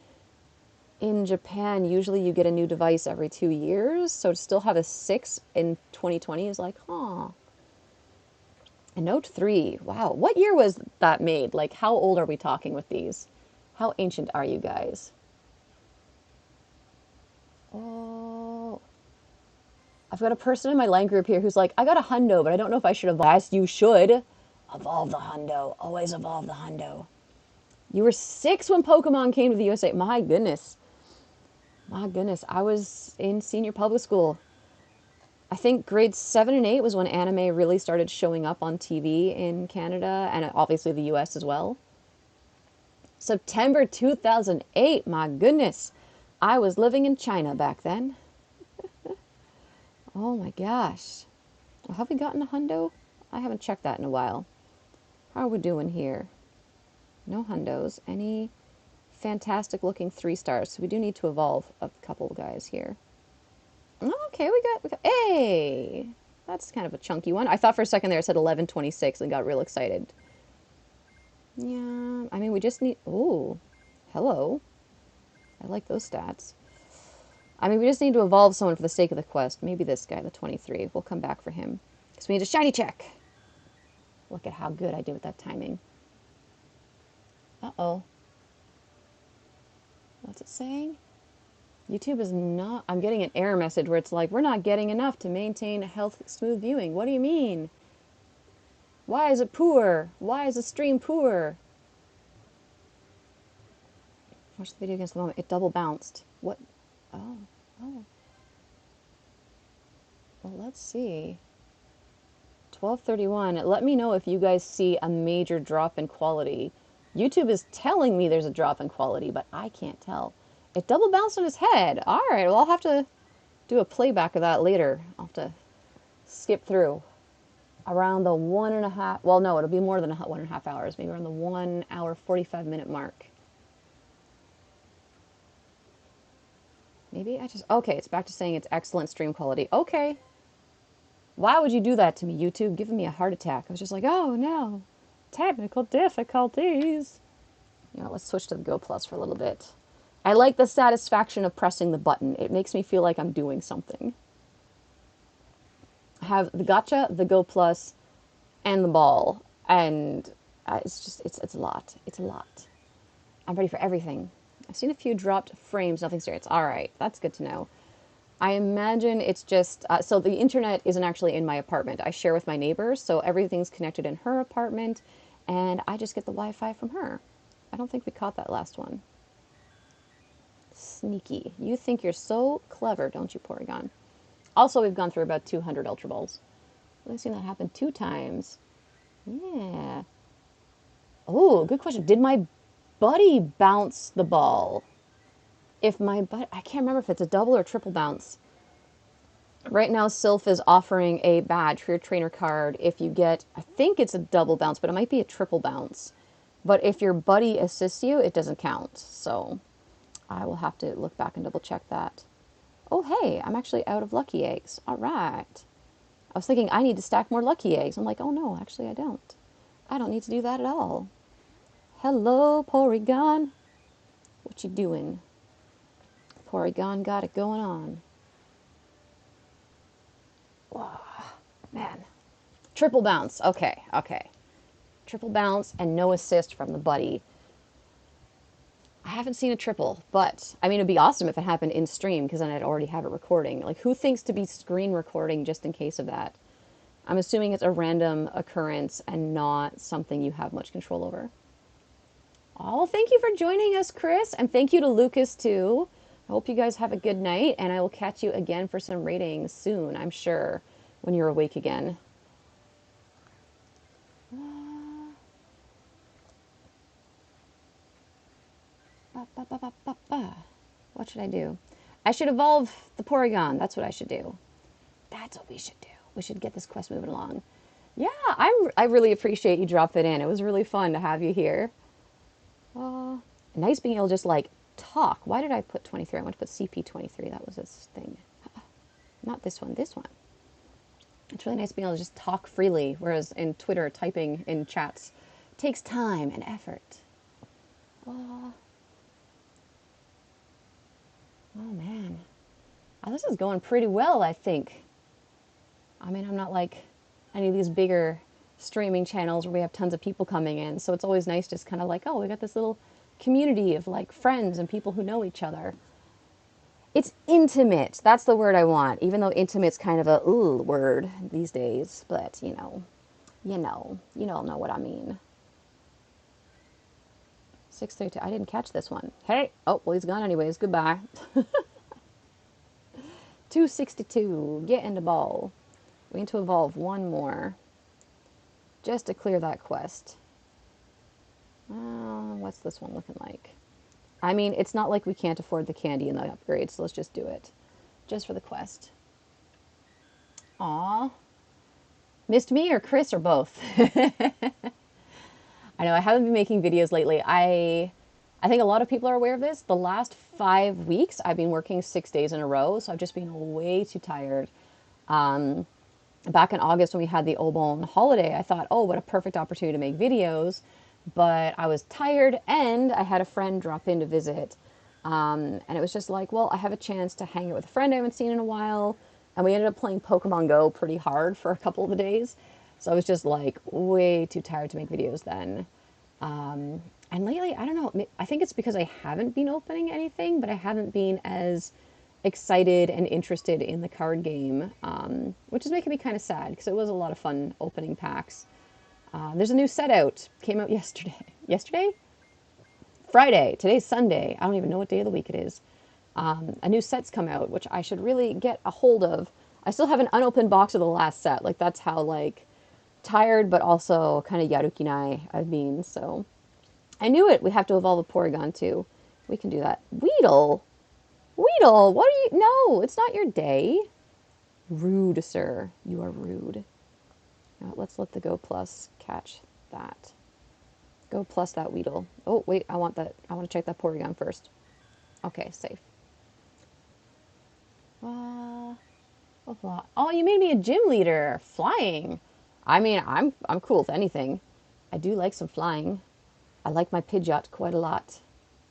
in Japan, usually you get a new device every 2 years. So to still have a 6 in 2020 is like, huh. A Note 3. Wow. What year was that made? Like, how old are we talking with these? How ancient are you guys? Oh. I've got a person in my line group here who's like, I got a hundo, but I don't know if I should evolve. Yes, you should. Evolve the hundo. Always evolve the hundo. You were 6 when Pokemon came to the USA. My goodness. My goodness. I was in senior public school. I think grades 7 and 8 was when anime really started showing up on TV in Canada and obviously the US as well. September 2008. My goodness. I was living in China back then. Oh my gosh. Well, have we gotten a hundo? I haven't checked that in a while. How are we doing here? No hundos. Any fantastic looking 3 stars. So we do need to evolve a couple guys here. Okay, we got hey! That's kind of a chunky one. I thought for a second there it said 1126 and got real excited. Yeah, I mean, we just need... Ooh, hello. I like those stats. I mean, we just need to evolve someone for the sake of the quest. Maybe this guy, the 23. We'll come back for him. Because we need a shiny check. Look at how good I did with that timing. Uh-oh. What's it saying? YouTube is not... I'm getting an error message where it's like, we're not getting enough to maintain health smooth viewing. What do you mean? Why is it poor? Why is the stream poor? Watch the video against the moment. It double bounced. What? Oh. Oh. Well, let's see. 12:31. Let me know if you guys see a major drop in quality. YouTube is telling me there's a drop in quality, but I can't tell. It double bounced on his head. All right, well, I'll have to do a playback of that later. I'll have to skip through around the 1.5... Well, no, it'll be more than 1.5 hours. Maybe around the 1 hour, 45-minute mark. Maybe I just... Okay, it's back to saying it's excellent stream quality. Okay. Why would you do that to me, YouTube? Giving me a heart attack. I was just like, oh, no. Technical difficulties. You know, let's switch to the Go Plus for a little bit. I like the satisfaction of pressing the button. It makes me feel like I'm doing something. I have the Gacha, the Go Plus, and the ball. And it's just, it's a lot. It's a lot. I'm ready for everything. I've seen a few dropped frames, nothing serious. All right, that's good to know. I imagine it's just, so the internet isn't actually in my apartment. I share with my neighbor, so everything's connected in her apartment, and I just get the Wi-Fi from her. I don't think we caught that last one. Sneaky. You think you're so clever, don't you, Porygon? Also, we've gone through about 200 Ultra Balls. I've seen that happen 2 times. Yeah. Oh, good question. Did my buddy bounce the ball? If my buddy... I can't remember if it's a double or triple bounce. Right now, Sylph is offering a badge for your trainer card if you get... I think it's a double bounce, but it might be a triple bounce. But if your buddy assists you, it doesn't count. So I will have to look back and double check that. Oh, hey, I'm actually out of lucky eggs. All right. I was thinking I need to stack more lucky eggs. I'm like, oh no, actually I don't. I don't need to do that at all. Hello, Porygon. What you doing? Porygon got it going on. Wow, man. Triple bounce. Okay, okay. Triple bounce and no assist from the buddy. I haven't seen a triple, but I mean, it'd be awesome if it happened in stream because then I'd already have it recording. Like, who thinks to be screen recording just in case of that? I'm assuming it's a random occurrence and not something you have much control over. Oh, well, thank you for joining us, Chris, and thank you to Lucas, too. I hope you guys have a good night, and I will catch you again for some ratings soon, I'm sure, when you're awake again. What should I do? I should evolve the Porygon. That's what I should do. That's what we should do. We should get this quest moving along. Yeah, I really appreciate you dropping in. It was really fun to have you here. Nice being able to just, like, talk. Why did I put 23? I want to put CP23. That was this thing. Not this one. This one. It's really nice being able to just talk freely, whereas in Twitter, typing in chats takes time and effort. Oh man. Oh, this is going pretty well, I think. I mean, I'm not like any of these bigger streaming channels where we have tons of people coming in. So it's always nice just kind of like, oh, we got this little community of like friends and people who know each other. It's intimate. That's the word I want. Even though intimate's kind of a ooh word these days, but you all know what I mean. 632. I didn't catch this one. Hey. Oh, well, he's gone anyways. Goodbye. 262. Get in the ball. We need to evolve one more just to clear that quest. What's this one looking like? I mean, it's not like we can't afford the candy and the upgrades, so let's just do it. Just for the quest. Aw. Missed me or Chris or both? I know I haven't been making videos lately. I think a lot of people are aware of this. The last 5 weeks, I've been working 6 days in a row, so I've just been way too tired. Back in August when we had the Obon holiday, I thought, oh, what a perfect opportunity to make videos. But I was tired and I had a friend drop in to visit. And it was just like, well, I have a chance to hang out with a friend I haven't seen in a while. And we ended up playing Pokemon Go pretty hard for a couple of the days. So I was just like way too tired to make videos then. And lately, I don't know, I think it's because I haven't been opening anything, but I haven't been as excited and interested in the card game, which is making me kind of sad because it was a lot of fun opening packs. There's a new set out. Came out yesterday. Yesterday? Friday. Today's Sunday. I don't even know what day of the week it is. A new set's come out, which I should really get a hold of. I still have an unopened box of the last set. Like, that's how, like, tired but also kind of yarukinai I've been, so... I knew it. We have to evolve a Porygon, too. We can do that. Weedle? Weedle, what are you... No, it's not your day. Rude, sir. You are rude. Now, let's let the Go Plus catch that. Go Plus that Weedle. Oh, wait, I want that. I want to check that Porygon first. Okay, safe. Oh, you made me a gym leader. Flying. I mean, I'm cool with anything. I do like some flying. I like my Pidgeot quite a lot.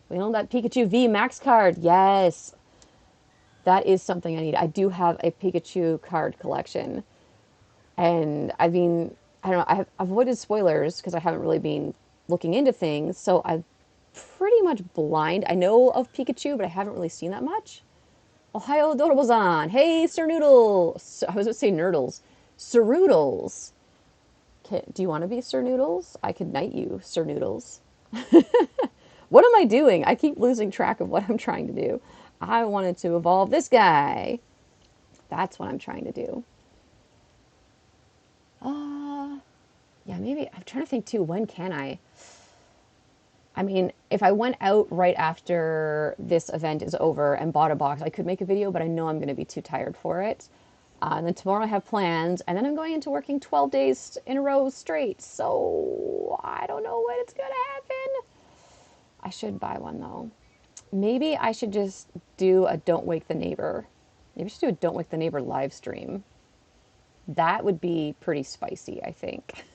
We own that Pikachu V Max card. Yes. That is something I need. I do have a Pikachu card collection. And I mean, I don't know, I've avoided spoilers because I haven't really been looking into things. So I'm pretty much blind. I know of Pikachu, but I haven't really seen that much. Ohio Adorable-san. Hey, Sir Noodle. I was going to say Nurdles. Sir Noodles. Do you want to be Sir Noodles? I could knight you, Sir Noodles. What am I doing? I keep losing track of what I'm trying to do. I wanted to evolve this guy. That's what I'm trying to do. Yeah, maybe. I'm trying to think too. When can I? I mean, if I went out right after this event is over and bought a box, I could make a video, but I know I'm going to be too tired for it. And then tomorrow I have plans, and then I'm going into working 12 days in a row straight. So I don't know when it's going to happen. I should buy one, though. Maybe I should just do a Don't Wake the Neighbor. Maybe I should do a Don't Wake the Neighbor live stream. That would be pretty spicy, I think.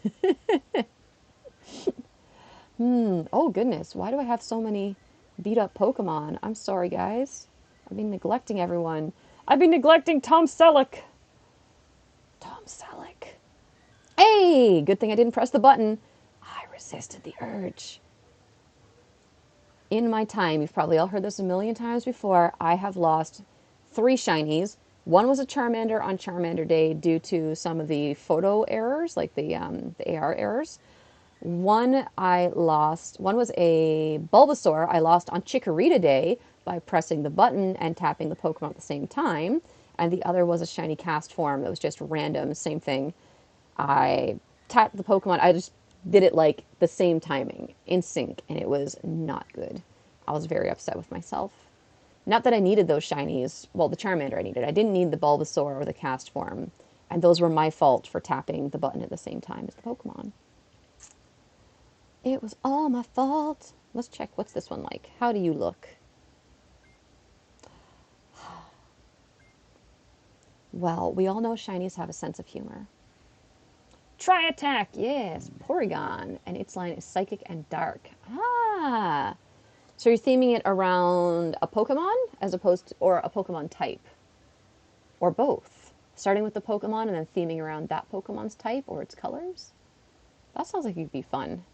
Oh, goodness. Why do I have so many beat-up Pokemon? I'm sorry, guys. I've been neglecting everyone. I've been neglecting Tom Selleck. Tom Selleck. Hey! Good thing I didn't press the button. I resisted the urge. In my time, you've probably all heard this a million times before, I have lost 3 shinies. One was a Charmander on Charmander Day due to some of the photo errors, like the AR errors. One was a Bulbasaur I lost on Chikorita Day by pressing the button and tapping the Pokemon at the same time. And the other was a shiny cast form that was just random, same thing. I tapped the Pokemon, I just did it like the same timing, in sync, and it was not good. I was very upset with myself. Not that I needed those shinies. Well, the Charmander I needed. I didn't need the Bulbasaur or the cast form. And those were my fault for tapping the button at the same time as the Pokemon. It was all my fault. Let's check. What's this one like? How do you look? Well, we all know shinies have a sense of humor. Try attack! Yes! Porygon. And its line is psychic and dark. Ah! So you're theming it around a Pokemon as opposed to, or a Pokemon type? Or both? Starting with the Pokemon and then theming around that Pokemon's type or its colors? That sounds like it'd be fun.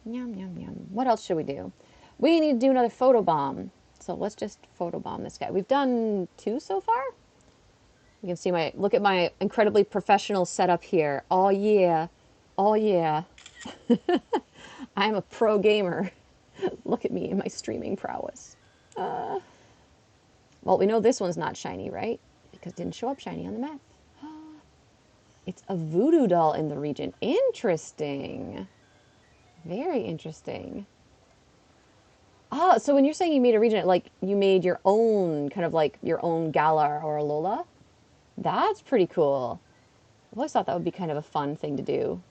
Yum, yum, yum. What else should we do? We need to do another photobomb. So let's just photobomb this guy. We've done 2 so far. You can see look at my incredibly professional setup here. Oh yeah. Oh yeah. I'm a pro gamer. Look at me and my streaming prowess. Well, we know this one's not shiny, right? Because it didn't show up shiny on the map. It's a voodoo doll in the region. Interesting. Very interesting. Ah, so when you're saying you made a region, like you made your own, kind of like your own Galar or Alola, that's pretty cool. I've always thought that would be kind of a fun thing to do.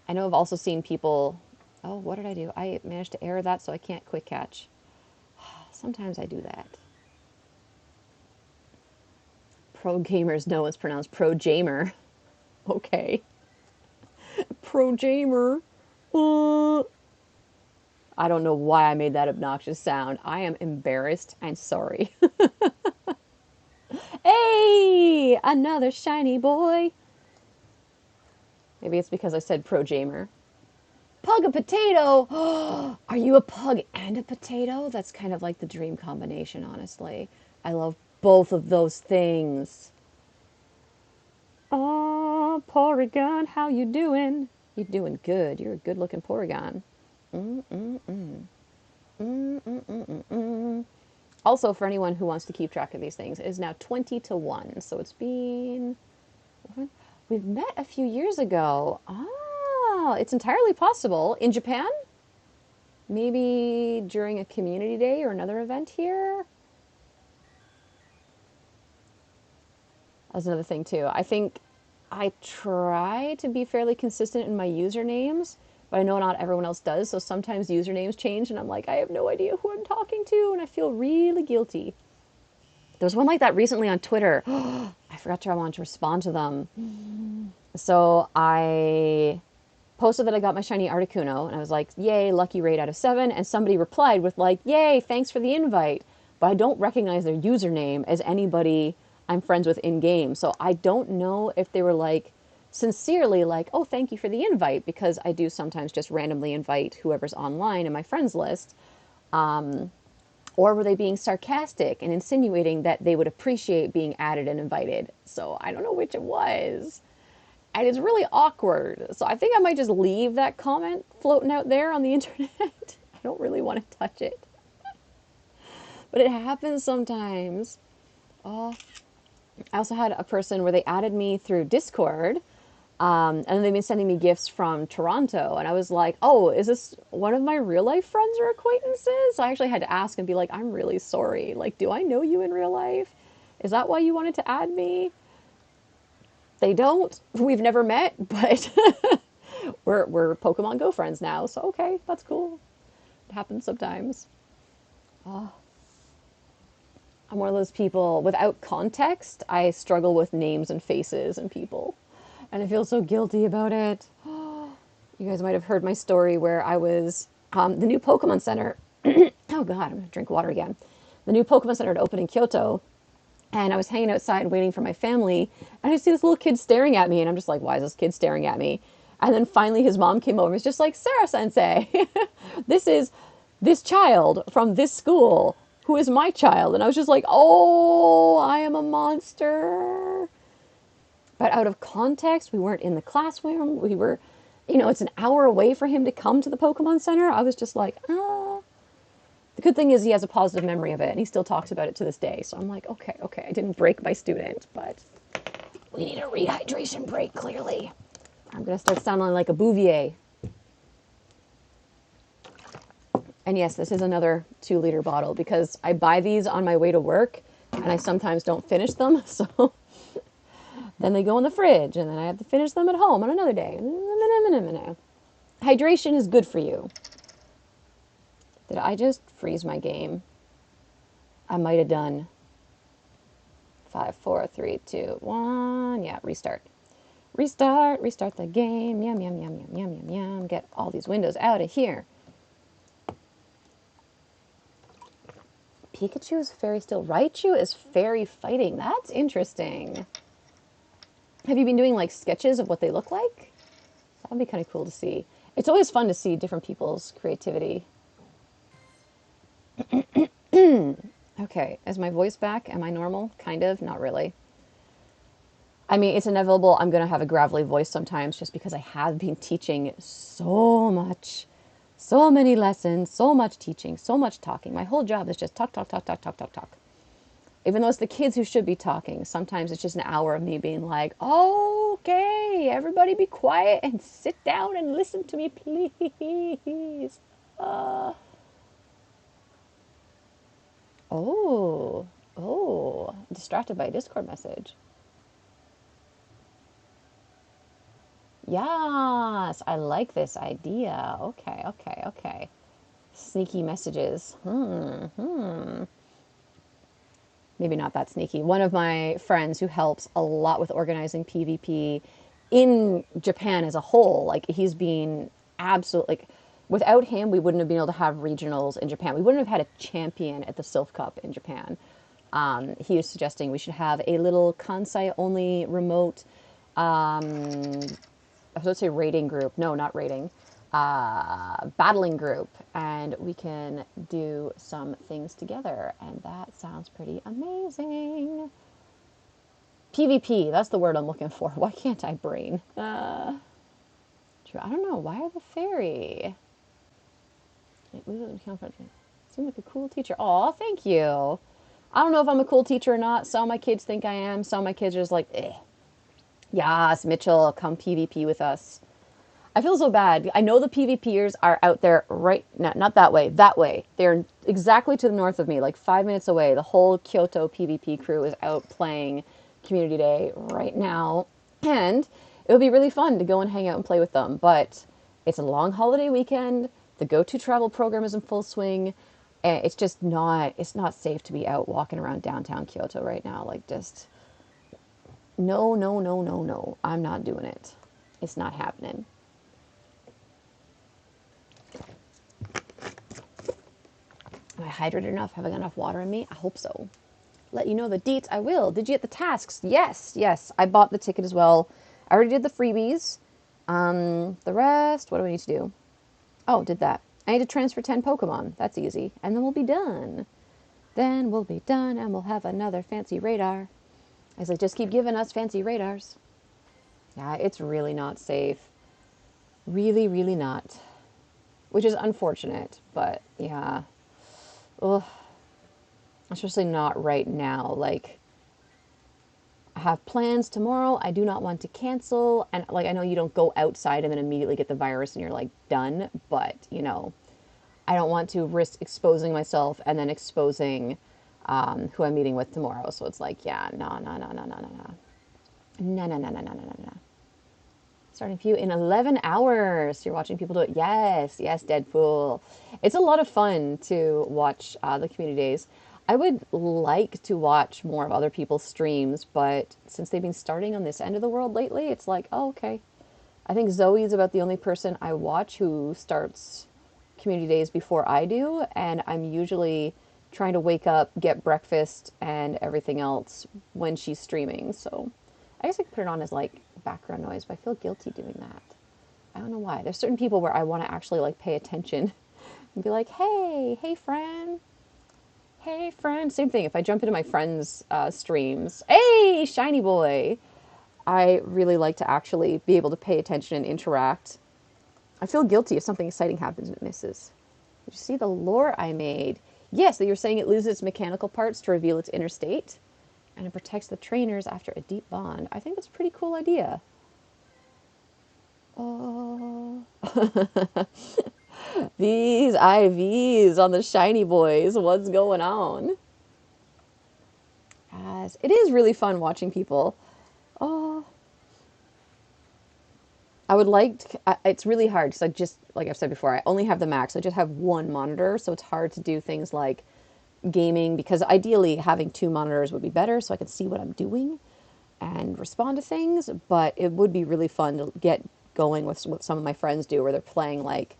I know I've also seen people. Oh, what did I do? I managed to error that, so I can't quick catch. Sometimes I do that. Pro gamers know it's pronounced pro jamer. Okay. Pro jamer. I don't know why I made that obnoxious sound. I am embarrassed and sorry. Hey, another shiny boy. Maybe it's because I said pro jamer. Pug a potato! Are you a pug and a potato? That's kind of like the dream combination, honestly. I love both of those things. Oh, Porygon, how you doing? You doing good. You're a good-looking Porygon. Also, for anyone who wants to keep track of these things, it is now 20 to 1. So it's been... We've met a few years ago. Ah, it's entirely possible. In Japan? Maybe during a community day or another event here? That's another thing, too. I think I try to be fairly consistent in my usernames, but I know not everyone else does, so sometimes usernames change, and I'm like, I have no idea who I'm talking to, and I feel really guilty. There was one like that recently on Twitter. I forgot to I wanted to respond to them. So I posted that I got my shiny Articuno, and I was like, yay, lucky rate out of 7, and somebody replied with like, yay, thanks for the invite, but I don't recognize their username as anybody I'm friends with in-game, so I don't know if they were like, sincerely like, oh, thank you for the invite, because I do sometimes just randomly invite whoever's online in my friends list, or were they being sarcastic and insinuating that they would appreciate being added and invited? So I don't know which it was. And it's really awkward. So I think I might just leave that comment floating out there on the internet. I don't really want to touch it. But it happens sometimes. Oh, I also had a person where they added me through Discord, and they've been sending me gifts from Toronto. And I was like, oh, is this one of my real life friends or acquaintances? So I actually had to ask and be like, I'm really sorry. Like, do I know you in real life? Is that why you wanted to add me? They don't. We've never met, but we're Pokemon Go friends now. So okay, that's cool. It happens sometimes. Oh. I'm one of those people, without context, I struggle with names and faces and people. And I feel so guilty about it. You guys might have heard my story where I was, the new Pokemon Center. Oh God, I'm going to drink water again. The new Pokemon Center had opened in Kyoto. And I was hanging outside waiting for my family. And I see this little kid staring at me. And I'm just like, why is this kid staring at me? And then finally his mom came over and was just like, Sarah Sensei, this is this child from this school who is my child. And I was just like, oh, I am a monster. But out of context, we weren't in the classroom. We were, it's an hour away for him to come to the Pokemon Center. I was just like, ah. The good thing is he has a positive memory of it, and he still talks about it to this day. So I'm like, okay, I didn't break my student, but we need a rehydration break, clearly. I'm going to start sounding like a Bouvier. And yes, this is another 2-liter bottle, because I buy these on my way to work, and I sometimes don't finish them, so then they go in the fridge, and then I have to finish them at home on another day. Hydration is good for you. Did I just freeze my game? I might have done. 5, 4, 3, 2, 1. Yeah, restart. Restart, restart the game. Yum, yum, yum, yum, yum, yum, yum. Get all these windows out of here. Pikachu is fairy still. Raichu is fairy fighting. That's interesting. Have you been doing like sketches of what they look like? That would be kind of cool to see. It's always fun to see different people's creativity. Okay, is my voice back? Am I normal? Kind of, not really. I mean, it's inevitable I'm going to have a gravelly voice sometimes just because I have been teaching so much. So many lessons, so much teaching, so much talking. My whole job is just talk, talk, talk, talk, talk, talk, talk. Even though it's the kids who should be talking, sometimes it's just an hour of me being like, okay, everybody be quiet and sit down and listen to me, please. Distracted by a Discord message. Yes, I like this idea. Okay, okay, okay. Sneaky messages. Maybe not that sneaky. One of my friends who helps a lot with organizing PvP in Japan as a whole, like he's been absolutely like without him we wouldn't have been able to have regionals in Japan. We wouldn't have had a champion at the Sylph Cup in Japan. He was suggesting we should have a little Kansai only remote I was going to say rating group. No, not rating. Battling group. And we can do some things together. And that sounds pretty amazing. PvP, that's the word I'm looking for. Why can't I brain? I don't know. Why are the fairy? Seem like a cool teacher. Aw, thank you. I don't know if I'm a cool teacher or not. Some of my kids think I am. Some of my kids are just like, eh. Yes, Mitchell, come PvP with us. I feel so bad. I know the PvPers are out there right now, not that way, that way. They're exactly to the north of me, like 5 minutes away. The whole Kyoto PvP crew is out playing Community Day right now. And it would be really fun to go and hang out and play with them. But it's a long holiday weekend. The Go-To travel program is in full swing. And it's just it's not safe to be out walking around downtown Kyoto right now. Like just... No, no, no, no, no. I'm not doing it. It's not happening. Am I hydrated enough? Have I got enough water in me? I hope so. Let you know the deets. I will. Did you get the tasks? Yes, yes. I bought the ticket as well. I already did the freebies. The rest, what do I need to do? Oh, did that. I need to transfer 10 Pokemon. That's easy. And then we'll be done. Then we'll be done and we'll have another fancy radar. As they just keep giving us fancy radars. Yeah, it's really not safe. Really, really not. Which is unfortunate, but yeah. Ugh. Especially not right now. Like, I have plans tomorrow. I do not want to cancel. And, like, I know you don't go outside and then immediately get the virus and you're, like, done. But, you know, I don't want to risk exposing myself and then exposing... who I'm meeting with tomorrow. So it's like, yeah, no. Starting for you in 11 hours. You're watching people do it. Yes, yes, Deadpool. It's a lot of fun to watch the community days. I would like to watch more of other people's streams, but since they've been starting on this end of the world lately, it's like, oh, okay. I think Zoe is about the only person I watch who starts community days before I do, and I'm usually... trying to wake up, get breakfast, and everything else when she's streaming. So I guess I could put it on as, like, background noise, but I feel guilty doing that. I don't know why. There's certain people where I want to actually, like, pay attention and be like, hey friend. Hey, friend. Same thing. If I jump into my friend's streams, hey, shiny boy. I really like to actually be able to pay attention and interact. I feel guilty if something exciting happens and it misses. Did you see the lore I made? Yes, that you're saying it loses its mechanical parts to reveal its inner state, and it protects the trainers after a deep bond. I think that's a pretty cool idea. Oh. These IVs on the shiny boys. What's going on? As it is really fun watching people. Oh. I would like to, it's really hard because I just, like I've said before, I only have the Max. I just have one monitor, so it's hard to do things like gaming because ideally having two monitors would be better so I can see what I'm doing. and respond to things, but it would be really fun to get going with what some of my friends do, where they're playing like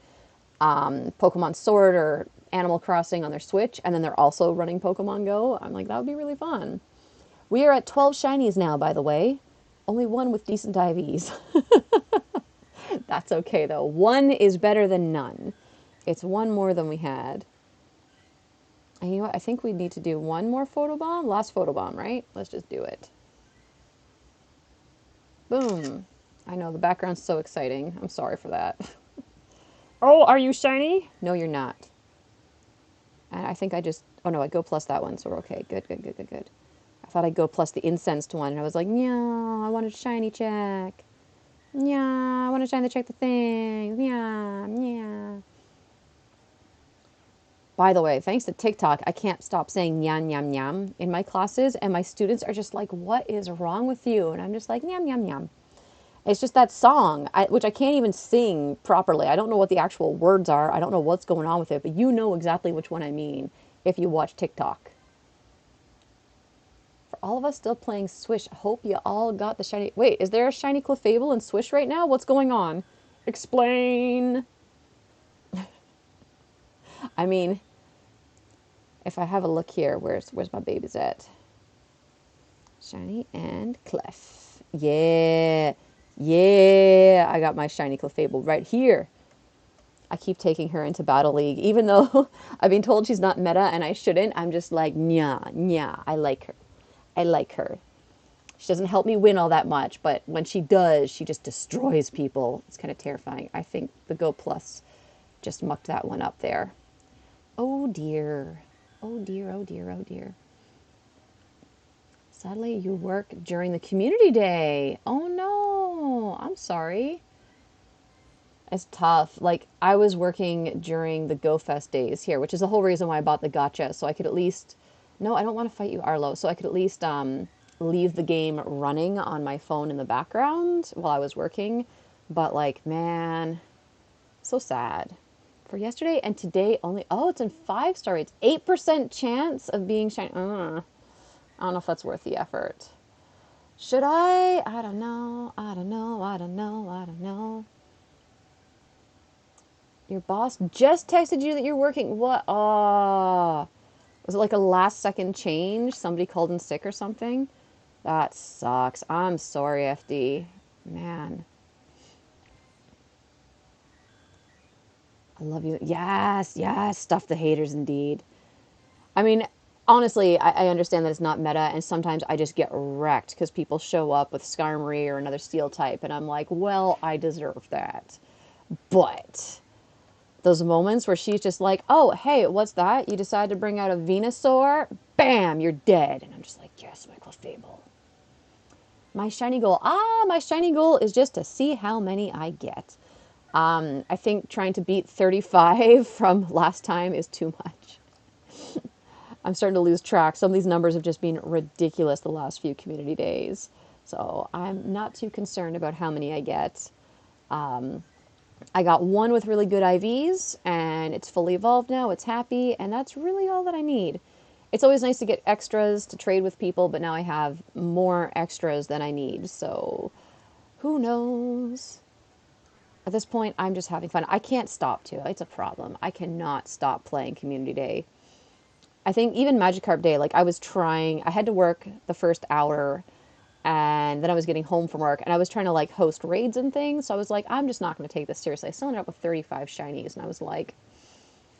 Pokemon Sword or Animal Crossing on their Switch, and then they're also running Pokemon Go. I'm like, that would be really fun. We are at 12 shinies now, by the way. Only one with decent IVs. That's okay, though. One is better than none. It's one more than we had. And you know what? I think we need to do one more photobomb. Last photobomb, right? Let's just do it. Boom. I know, the background's so exciting. I'm sorry for that. Oh, are you shiny? No, you're not. And I think I just... Oh, no, I go plus that one, so we're okay. Good, good, good, good, good. I thought I'd go plus the incensed one, and I was like, no, I wanted shiny check. Yeah, I want to shiny check the thing. Yeah, yeah. By the way, thanks to TikTok, I can't stop saying nyam, nyam, nyam in my classes, and my students are just like, what is wrong with you? And I'm just like, nyam, nyam, nyam. It's just that song, which I can't even sing properly. I don't know what the actual words are. I don't know what's going on with it, but you know exactly which one I mean if you watch TikTok. For all of us still playing Swish, hope you all got the shiny... Wait, is there a shiny Clefable in Swish right now? What's going on? Explain. I mean, if I have a look here, where's my babies at? Shiny and Clef. Yeah. Yeah. I got my shiny Clefable right here. I keep taking her into Battle League. Even though I've been told she's not meta and I shouldn't, I'm just like, nya, nya. I like her. I like her. She doesn't help me win all that much, but when she does, she just destroys people. It's kind of terrifying. I think the Go Plus just mucked that one up there. Oh dear. Oh dear, oh dear, oh dear. Sadly, you work during the community day. Oh no, I'm sorry. It's tough. Like, I was working during the Go Fest days here, which is the whole reason why I bought the gacha, so I could at least... No, I don't want to fight you, Arlo. So I could at least leave the game running on my phone in the background while I was working. But, like, man, so sad. For yesterday and today only... Oh, it's in 5-star. It's 8% chance of being shiny. I don't know if that's worth the effort. Should I? I don't know. I don't know. I don't know. I don't know. Your boss just texted you that you're working. What? Oh. Was it like a last second change? Somebody called in sick or something? That sucks. I'm sorry, FD. Man. I love you. Yes, yes. Stuff the haters indeed. I mean, honestly, I understand that it's not meta, and sometimes I just get wrecked because people show up with Skarmory or another steel type, and I'm like, well, I deserve that. But those moments where she's just like, oh, hey, what's that? You decided to bring out a Venusaur? Bam, you're dead. And I'm just like, yes, my Clefable. My shiny goal. My shiny goal is just to see how many I get. I think trying to beat 35 from last time is too much. I'm starting to lose track. Some of these numbers have just been ridiculous the last few community days. So I'm not too concerned about how many I get. I got one with really good IVs, and it's fully evolved now. It's happy, and that's really all that I need. It's always nice to get extras to trade with people, but now I have more extras than I need, so who knows? At this point, I'm just having fun. I can't stop, too. It's a problem. I cannot stop playing Community Day. I think even Magikarp Day, like, I was trying... I had to work the first hour, and then I was getting home from work, and I was trying to, like, host raids and things, so I was like, I'm just not going to take this seriously. I still ended up with 35 shinies, and I was like...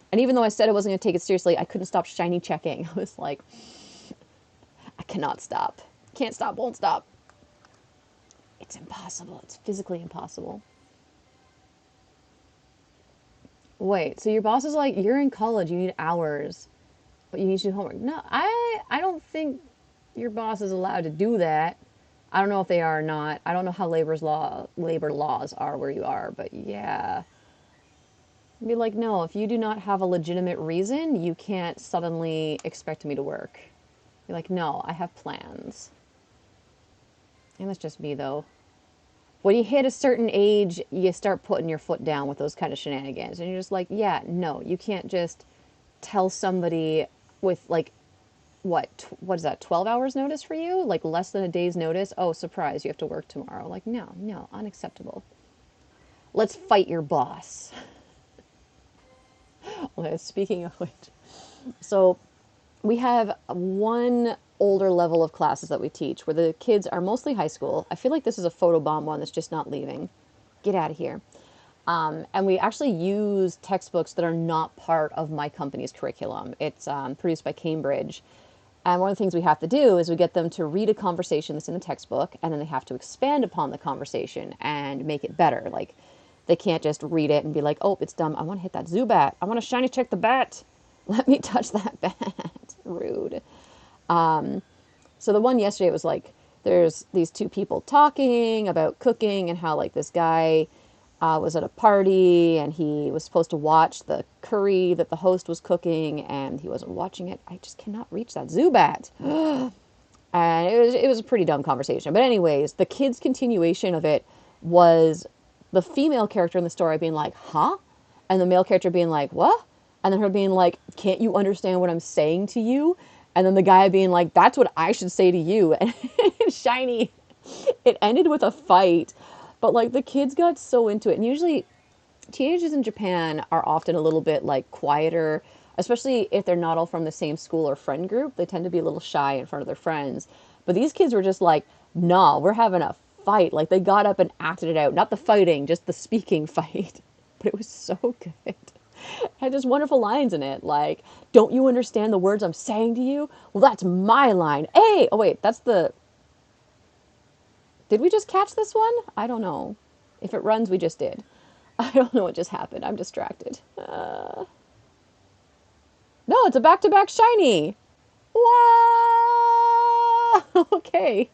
And even though I said I wasn't going to take it seriously, I couldn't stop shiny checking. I was like, I cannot stop. Can't stop, won't stop. It's impossible. It's physically impossible. Wait, so your boss is like, you're in college, you need hours, but you need to do homework. No, I don't think your boss is allowed to do that. I don't know if they are or not. I don't know how labor laws are where you are, but yeah. Be like, no, if you do not have a legitimate reason, you can't suddenly expect me to work. Be like, no, I have plans. And that's just me, though. When you hit a certain age, you start putting your foot down with those kind of shenanigans. And you're just like, yeah, no, you can't just tell somebody with, like, what is that, 12 hours notice for you? Like less than a day's notice? Oh, surprise, you have to work tomorrow. Like, no, no, unacceptable. Let's fight your boss. Okay, speaking of which, so we have one older level of classes that we teach where the kids are mostly high school. I feel like this is a photobomb one that's just not leaving. Get out of here. And we actually use textbooks that are not part of my company's curriculum. It's produced by Cambridge. And one of the things we have to do is we get them to read a conversation that's in the textbook, and then they have to expand upon the conversation and make it better. Like, they can't just read it and be like, oh, it's dumb. I want to hit that Zubat. I want to shiny check the bat. Let me touch that bat. Rude. So the one yesterday was like, there's these two people talking about cooking and how like this guy was at a party and he was supposed to watch the curry that the host was cooking and he wasn't watching it. I just cannot reach that Zubat. And it was a pretty dumb conversation. But anyways, the kid's continuation of it was the female character in the story being like, huh? And the male character being like, what? And then her being like, can't you understand what I'm saying to you? And then the guy being like, that's what I should say to you. And shiny. It ended with a fight. But like the kids got so into it. And usually teenagers in Japan are often a little bit like quieter, especially if they're not all from the same school or friend group. They tend to be a little shy in front of their friends. But these kids were just like, nah, we're having a fight. Like they got up and acted it out. Not the fighting, just the speaking fight. But it was so good. It had just wonderful lines in it. Like, don't you understand the words I'm saying to you? Well, that's my line. Hey! Oh, wait, that's the... Did we just catch this one? I don't know. If it runs, we just did. I don't know what just happened. I'm distracted. No, it's a back-to-back shiny. Wow! Okay.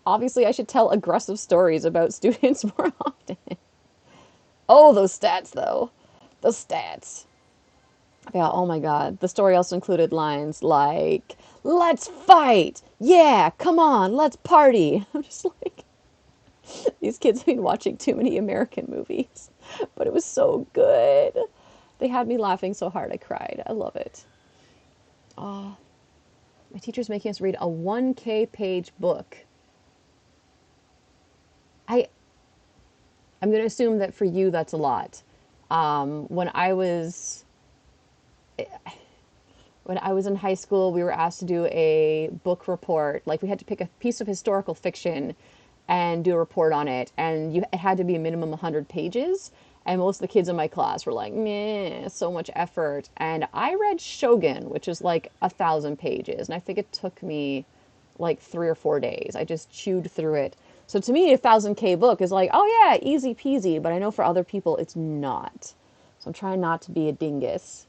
Obviously, I should tell aggressive stories about students more often. Oh, those stats, though. Those stats. Yeah, oh my god. The story also included lines like, let's fight! Yeah, come on, let's party! I'm just like, these kids have been watching too many American movies. But it was so good. They had me laughing so hard I cried. I love it. Oh, my teacher's making us read a 1K page book. I'm going to assume that for you that's a lot. When I was in high school, we were asked to do a book report. Like we had to pick a piece of historical fiction and do a report on it, and it had to be a minimum 100 pages. And most of the kids in my class were like, meh, so much effort. And I read Shogun, which is like 1,000 pages, and I think it took me like 3 or 4 days. I just chewed through it. So to me, a 1,000K book is like, oh yeah, easy peasy. But I know for other people, it's not. So I'm trying not to be a dingus.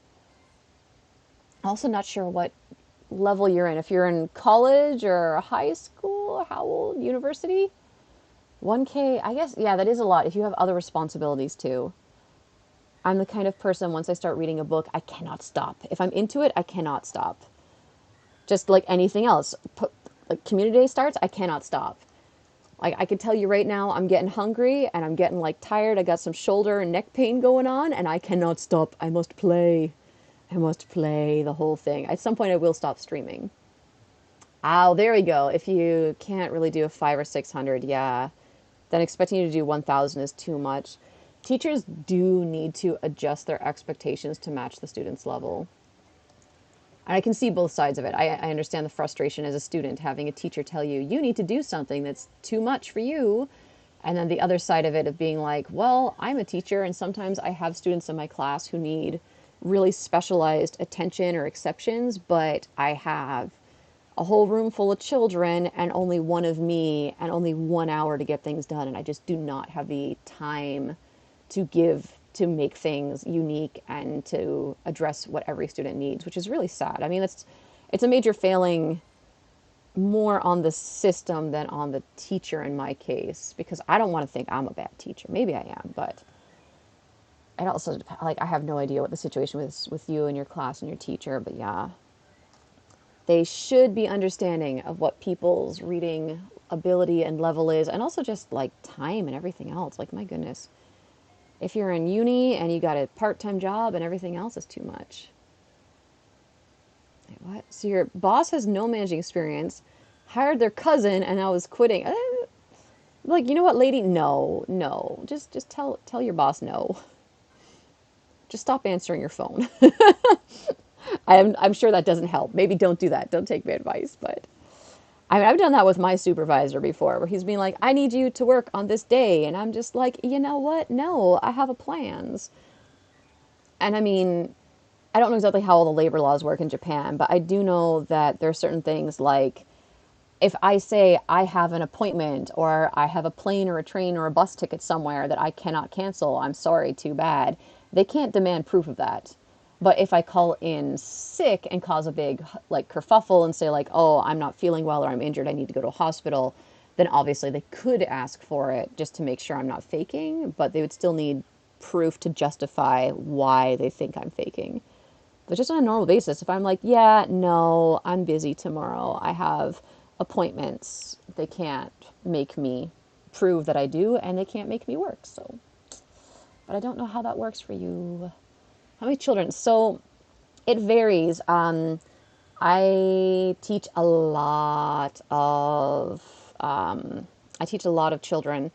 Also not sure what level you're in. If you're in college or high school, how old? University? 1K, I guess, yeah, that is a lot if you have other responsibilities too. I'm the kind of person, once I start reading a book, I cannot stop. If I'm into it, I cannot stop. Just like anything else. Like community day starts, I cannot stop. Like I can tell you right now, I'm getting hungry and I'm getting like tired. I got some shoulder and neck pain going on and I cannot stop. I must play. I must play the whole thing. At some point I will stop streaming. Oh, there we go. If you can't really do a 500 or 600, yeah, then expecting you to do 1,000 is too much. Teachers do need to adjust their expectations to match the student's level. And I can see both sides of it. I understand the frustration as a student having a teacher tell you, you need to do something that's too much for you. And then the other side of it of being like, well, I'm a teacher and sometimes I have students in my class who need really specialized attention or exceptions, but I have a whole room full of children and only one of me and only 1 hour to get things done. And I just do not have the time to give to make things unique and to address what every student needs, which is really sad. I mean, it's a major failing more on the system than on the teacher in my case, because I don't want to think I'm a bad teacher. Maybe I am, but it also, like, I have no idea what the situation is with you and your class and your teacher, but yeah. They should be understanding of what people's reading ability and level is, and also just, like, time and everything else. Like, my goodness. If you're in uni and you got a part-time job and everything else is too much. Wait, what? So your boss has no managing experience, hired their cousin, and now is quitting. Like, you know what, lady? No, no. Just tell your boss no. Just stop answering your phone. I'm sure that doesn't help. Maybe don't do that. Don't take my advice. But I mean, I've done that with my supervisor before, where he's been like, "I need you to work on this day," and I'm just like, you know what? No, I have a plans. And I mean, I don't know exactly how all the labor laws work in Japan, but I do know that there are certain things like if I say I have an appointment or I have a plane or a train or a bus ticket somewhere that I cannot cancel, I'm sorry, too bad. They can't demand proof of that. But if I call in sick and cause a big like kerfuffle and say like, "Oh, I'm not feeling well or I'm injured, I need to go to a hospital," then obviously they could ask for it just to make sure I'm not faking, but they would still need proof to justify why they think I'm faking. But just on a normal basis, if I'm like, yeah, no, I'm busy tomorrow, I have appointments, they can't make me prove that I do, and they can't make me work. So, but I don't know how that works for you. How many children? So it varies. I teach a lot of I teach a lot of children.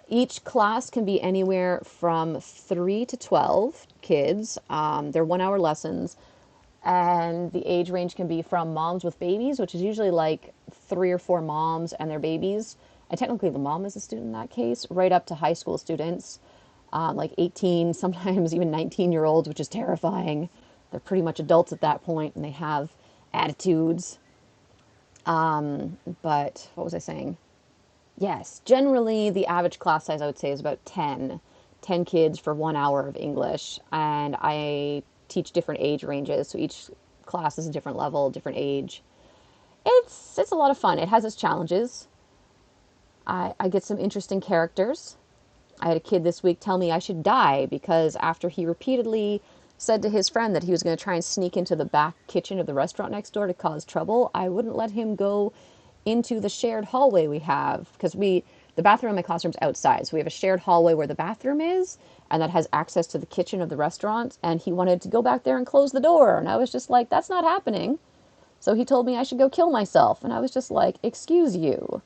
Each class can be anywhere from 3 to 12 kids. They're 1 hour lessons, and the age range can be from moms with babies, which is usually like 3 or 4 moms and their babies. And technically, the mom is a student in that case, right up to high school students, like 18, sometimes even 19-year-olds, which is terrifying. They're pretty much adults at that point, and they have attitudes. But what was I saying? Yes, generally the average class size I would say is about 10 kids for 1 hour of English. And I teach different age ranges. So each class is a different level, different age. It's a lot of fun. It has its challenges. I get some interesting characters. I had a kid this week tell me I should die because after he repeatedly said to his friend that he was going to try and sneak into the back kitchen of the restaurant next door to cause trouble, I wouldn't let him go into the shared hallway we have because the bathroom in my classroom's outside. So we have a shared hallway where the bathroom is and that has access to the kitchen of the restaurant. And he wanted to go back there and close the door. And I was just like, that's not happening. So he told me I should go kill myself. And I was just like, excuse you.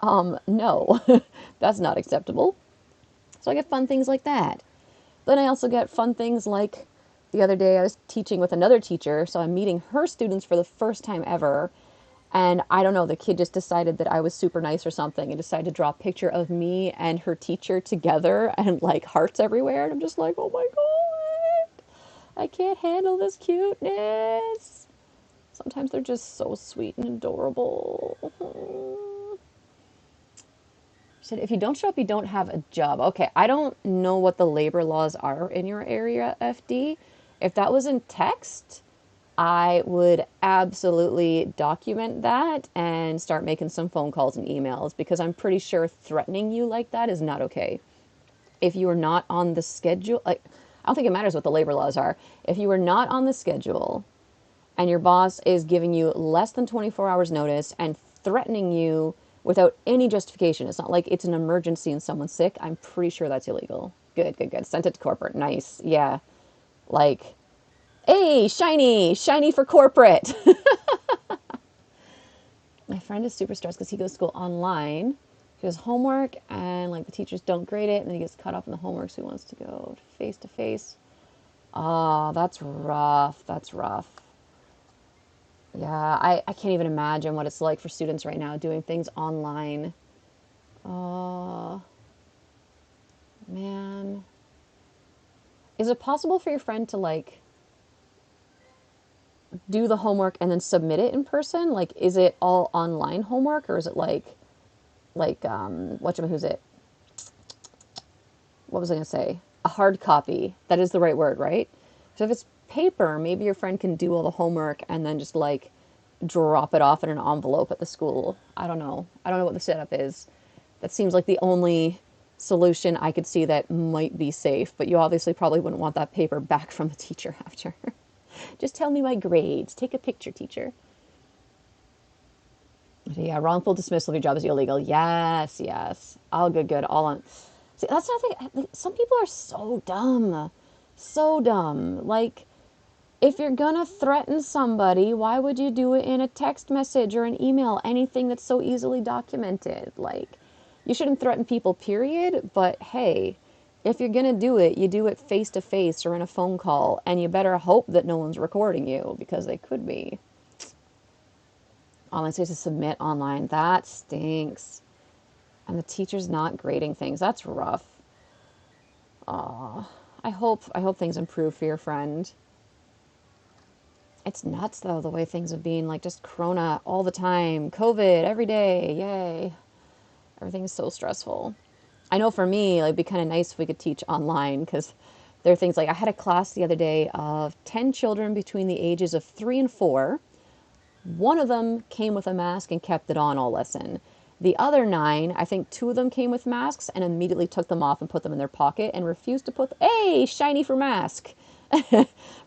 No, that's not acceptable. So I get fun things like that. Then I also get fun things like the other day I was teaching with another teacher. So I'm meeting her students for the first time ever. And I don't know, the kid just decided that I was super nice or something and decided to draw a picture of me and her teacher together and like hearts everywhere. And I'm just like, oh my God, I can't handle this cuteness. Sometimes they're just so sweet and adorable. She said, if you don't show up, you don't have a job. Okay, I don't know what the labor laws are in your area, FD. If that was in text, I would absolutely document that and start making some phone calls and emails because I'm pretty sure threatening you like that is not okay. If you are not on the schedule, like, I don't think it matters what the labor laws are. If you are not on the schedule and your boss is giving you less than 24 hours notice and threatening you without any justification, it's not like it's an emergency and someone's sick, I'm pretty sure that's illegal. Good, good, good. Sent it to corporate. Nice. Yeah. Like, hey, shiny, shiny for corporate. My friend is super stressed because he goes to school online. He does homework and like the teachers don't grade it and then he gets cut off in the homework, so he wants to go face to face. Oh, that's rough. That's rough. Yeah, I can't even imagine what it's like for students right now doing things online. Oh, man. Is it possible for your friend to like do the homework and then submit it in person? Like, is it all online homework or is it who's it? What was I gonna say? A hard copy. That is the right word, right? So if it's paper, maybe your friend can do all the homework and then just like drop it off in an envelope at the school. I don't know. I don't know what the setup is. That seems like the only solution I could see that might be safe, but you obviously probably wouldn't want that paper back from the teacher after. Just tell me my grades. Take a picture, teacher. Yeah, wrongful dismissal of your job is illegal. Yes, yes. All good, good. All on. See, that's not the thing. Some people are so dumb. So dumb. Like, If you're gonna threaten somebody, why would you do it in a text message or an email? Anything that's so easily documented. Like, you shouldn't threaten people, period. But hey, if you're gonna do it, you do it face to face or in a phone call, and you better hope that no one's recording you because they could be. Online space to submit online. That stinks. And the teacher's not grading things. That's rough. Aw. I hope things improve for your friend. It's nuts though, the way things have been, like just corona all the time, COVID every day, yay. Everything's so stressful. I know for me, like, it'd be kind of nice if we could teach online because there are things like I had a class the other day of 10 children between the ages of 3 and 4. One of them came with a mask and kept it on all lesson. The other 9, I think 2 of them came with masks and immediately took them off and put them in their pocket and refused to put, hey, shiny for mask.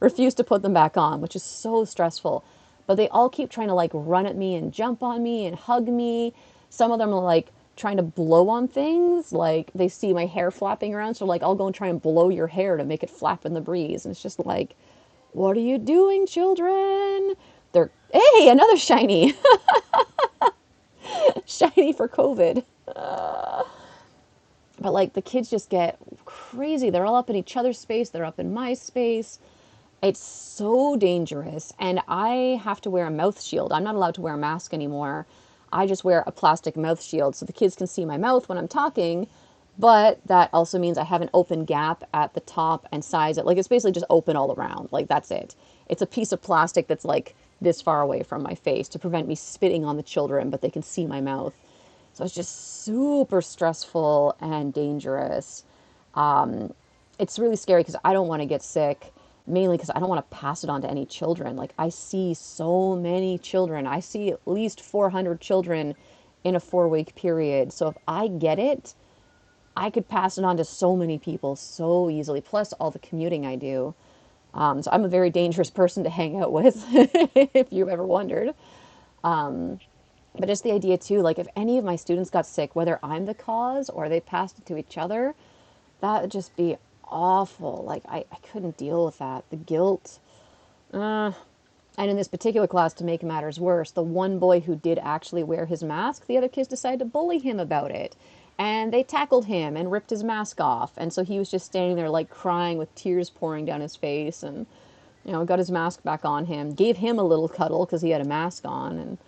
Refused to put them back on, which is so stressful. But they all keep trying to like run at me and jump on me and hug me. Some of them are like trying to blow on things. Like they see my hair flapping around. So like I'll go and try and blow your hair to make it flap in the breeze. And it's just like, what are you doing, children? They're, hey, another shiny. Shiny for COVID. But like the kids just get crazy. They're all up in each other's space. They're up in my space. It's so dangerous. And I have to wear a mouth shield. I'm not allowed to wear a mask anymore. I just wear a plastic mouth shield so the kids can see my mouth when I'm talking. But that also means I have an open gap at the top and size it. Like it's basically just open all around. Like that's it. It's a piece of plastic that's like this far away from my face to prevent me spitting on the children, but they can see my mouth. So it's just super stressful and dangerous. It's really scary because I don't want to get sick, mainly because I don't want to pass it on to any children. Like I see so many children. I see at least 400 children in a 4-week period. So if I get it, I could pass it on to so many people so easily, plus all the commuting I do. So I'm a very dangerous person to hang out with, if you've ever wondered. But just the idea too, like if any of my students got sick, whether I'm the cause or they passed it to each other, that would just be awful. Like I couldn't deal with that. The guilt. And in this particular class, to make matters worse, the one boy who did actually wear his mask, the other kids decided to bully him about it. And they tackled him and ripped his mask off. And so he was just standing there like crying with tears pouring down his face and, got his mask back on him, gave him a little cuddle because he had a mask on and,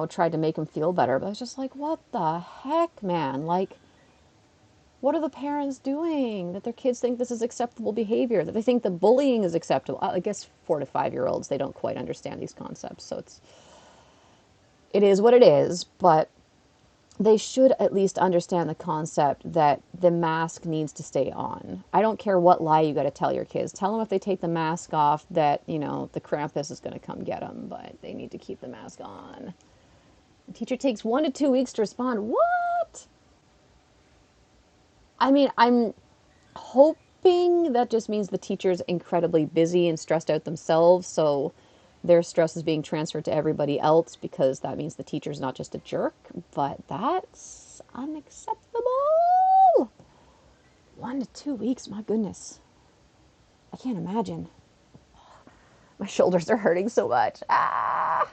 tried to make him feel better. But I was just like, what the heck, man? Like, what are the parents doing that their kids think this is acceptable behavior, that they think the bullying is acceptable? I guess 4 to 5-year-olds, they don't quite understand these concepts. So it is what it is, but they should at least understand the concept that the mask needs to stay on. I don't care what lie you got to tell your kids. Tell them if they take the mask off that, the Krampus is going to come get them, but they need to keep the mask on. The teacher takes 1 to 2 weeks to respond. What? I mean, I'm hoping that just means the teacher's incredibly busy and stressed out themselves, so their stress is being transferred to everybody else because that means the teacher's not just a jerk, but that's unacceptable. 1 to 2 weeks, my goodness. I can't imagine. My shoulders are hurting so much. Ah!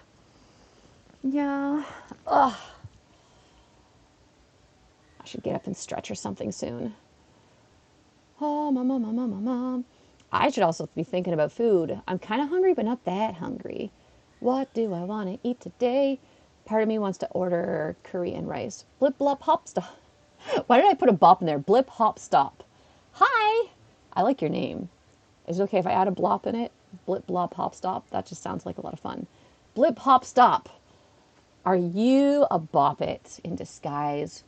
Yeah. Ugh. I should get up and stretch or something soon. Oh, mom. I should also be thinking about food. I'm kind of hungry, but not that hungry. What do I want to eat today? Part of me wants to order curry and rice. Blip, blop, hop, stop. Why did I put a bop in there? Blip, hop, stop. Hi! I like your name. Is it okay if I add a blop in it? Blip, blop, hop, stop. That just sounds like a lot of fun. Blip, hop, stop. Are you a bop it in disguise?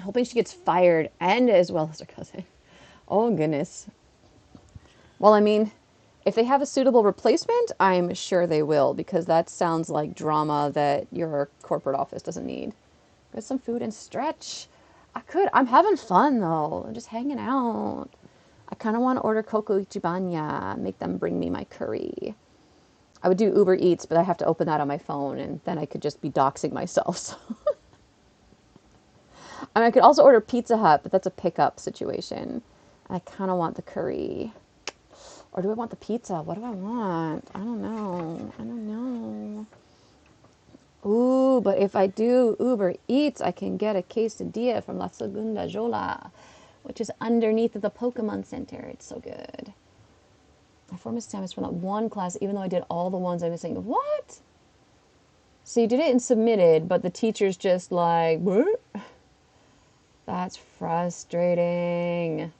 Hoping she gets fired and as well as her cousin. Oh, goodness. Well, I mean, if they have a suitable replacement, I'm sure they will, because that sounds like drama that your corporate office doesn't need. Get some food and stretch. I'm having fun, though. I'm just hanging out. I kind of want to order Coco Ichibanya, make them bring me my curry. I would do Uber Eats, but I have to open that on my phone, and then I could just be doxing myself. So. I mean, I could also order Pizza Hut, but that's a pickup situation. I kind of want the curry. Or do I want the pizza? What do I want? I don't know. I don't know. Ooh, but if I do Uber Eats, I can get a quesadilla from La Segunda Jola, which is underneath the Pokemon Center. It's so good. My former exam is from that one class, even though I did all the ones I'm missing. What? So you did it and submitted, but the teacher's just like, what? That's frustrating.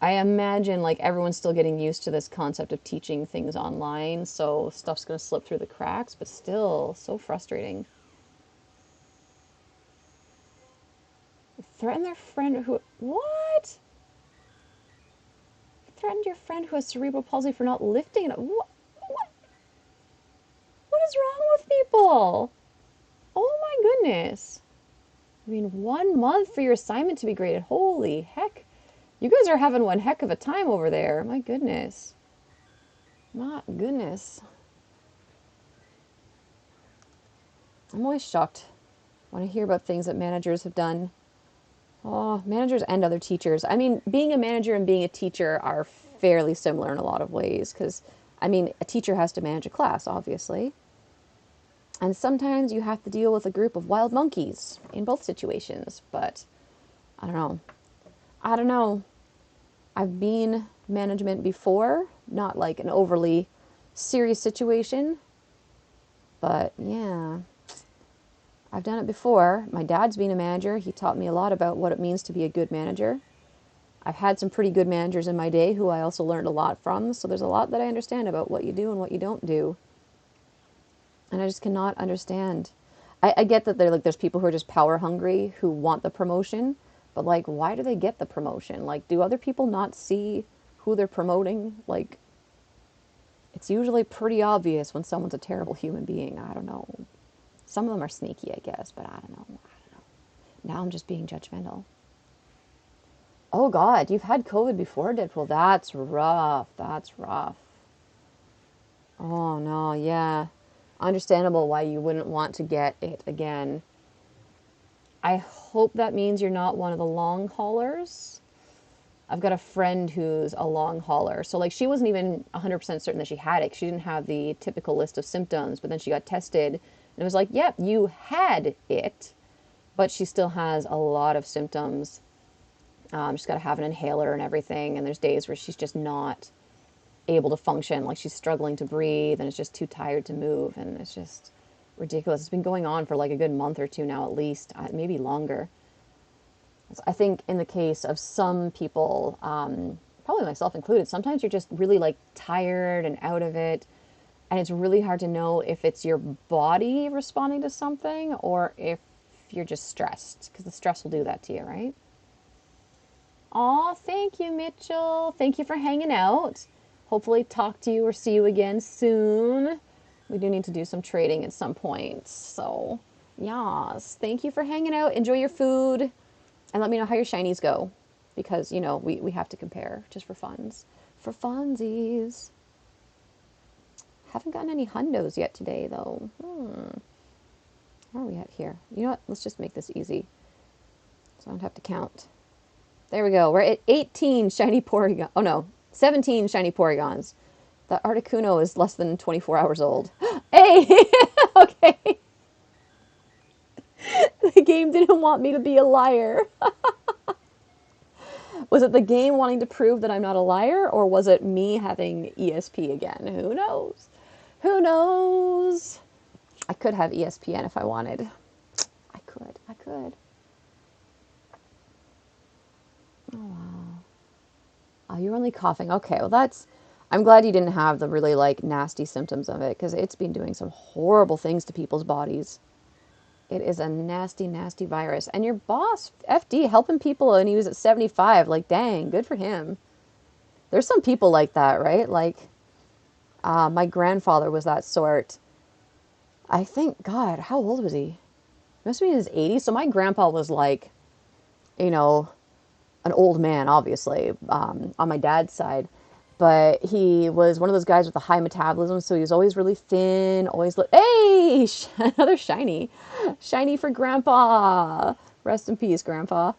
I imagine like everyone's still getting used to this concept of teaching things online, so stuff's going to slip through the cracks, but still so frustrating. Threaten their friend who... What? Threatened your friend who has cerebral palsy for not lifting it. What? What is wrong with people? Oh my goodness. I mean, 1 month for your assignment to be graded. Holy heck. You guys are having one heck of a time over there. My goodness. My goodness. I'm always shocked when I hear about things that managers have done. Oh, managers and other teachers. I mean, being a manager and being a teacher are fairly similar in a lot of ways because, I mean, a teacher has to manage a class, obviously. And sometimes you have to deal with a group of wild monkeys in both situations. But I don't know. I don't know. I've been management before, not like an overly serious situation. But yeah, I've done it before. My dad's been a manager. He taught me a lot about what it means to be a good manager. I've had some pretty good managers in my day who I also learned a lot from. So there's a lot that I understand about what you do and what you don't do. And I just cannot understand. I get that there's people who are just power hungry who want the promotion. But, like, why do they get the promotion? Like, do other people not see who they're promoting? Like, it's usually pretty obvious when someone's a terrible human being. I don't know. Some of them are sneaky, I guess, but I don't know. Now I'm just being judgmental. Oh, God, you've had COVID before, Deadpool. That's rough. That's rough. Oh, no, yeah. Understandable why you wouldn't want to get it again. I hope that means you're not one of the long haulers. I've got a friend who's a long hauler. So, like, she wasn't even 100% certain that she had it. She didn't have the typical list of symptoms, but then she got tested, and it was like, yep, you had it, but she still has a lot of symptoms. She's got to have an inhaler and everything, and there's days where she's just not able to function. Like, she's struggling to breathe, and is just too tired to move, and it's just ridiculous. It's been going on for like a good month or two now, at least, maybe longer. I think in the case of some people, probably myself included, sometimes you're just really like tired and out of it, and it's really hard to know if it's your body responding to something or if you're just stressed, because the stress will do that to you, right? Aw, thank you, Mitchell. Thank you for hanging out. Hopefully talk to you or see you again soon. We do need to do some trading at some point. So, yes, thank you for hanging out. Enjoy your food. And let me know how your shinies go. Because, you know, we have to compare just for funs. For funsies. Haven't gotten any hundos yet today, though. Where are we at here? You know what? Let's just make this easy. So I don't have to count. There we go. We're at 18 shiny Porygon. Oh, no. 17 shiny Porygons. The Articuno is less than 24 hours old. Hey! Okay. The game didn't want me to be a liar. Was it the game wanting to prove that I'm not a liar, or was it me having ESP again? Who knows? Who knows? I could have ESPN if I wanted. I could. Oh, wow. Oh, you're only coughing. Okay, well that's... I'm glad you didn't have the really, like, nasty symptoms of it, because it's been doing some horrible things to people's bodies. It is a nasty, nasty virus. And your boss, FD, helping people, and he was at 75. Like, dang, good for him. There's some people like that, right? Like, my grandfather was that sort. I think, God, how old was he? He must have been in his 80s. So my grandpa was like, you know, an old man, obviously, on my dad's side. But he was one of those guys with a high metabolism, so he was always really thin, always hey, another shiny. Shiny for Grandpa. Rest in peace, Grandpa.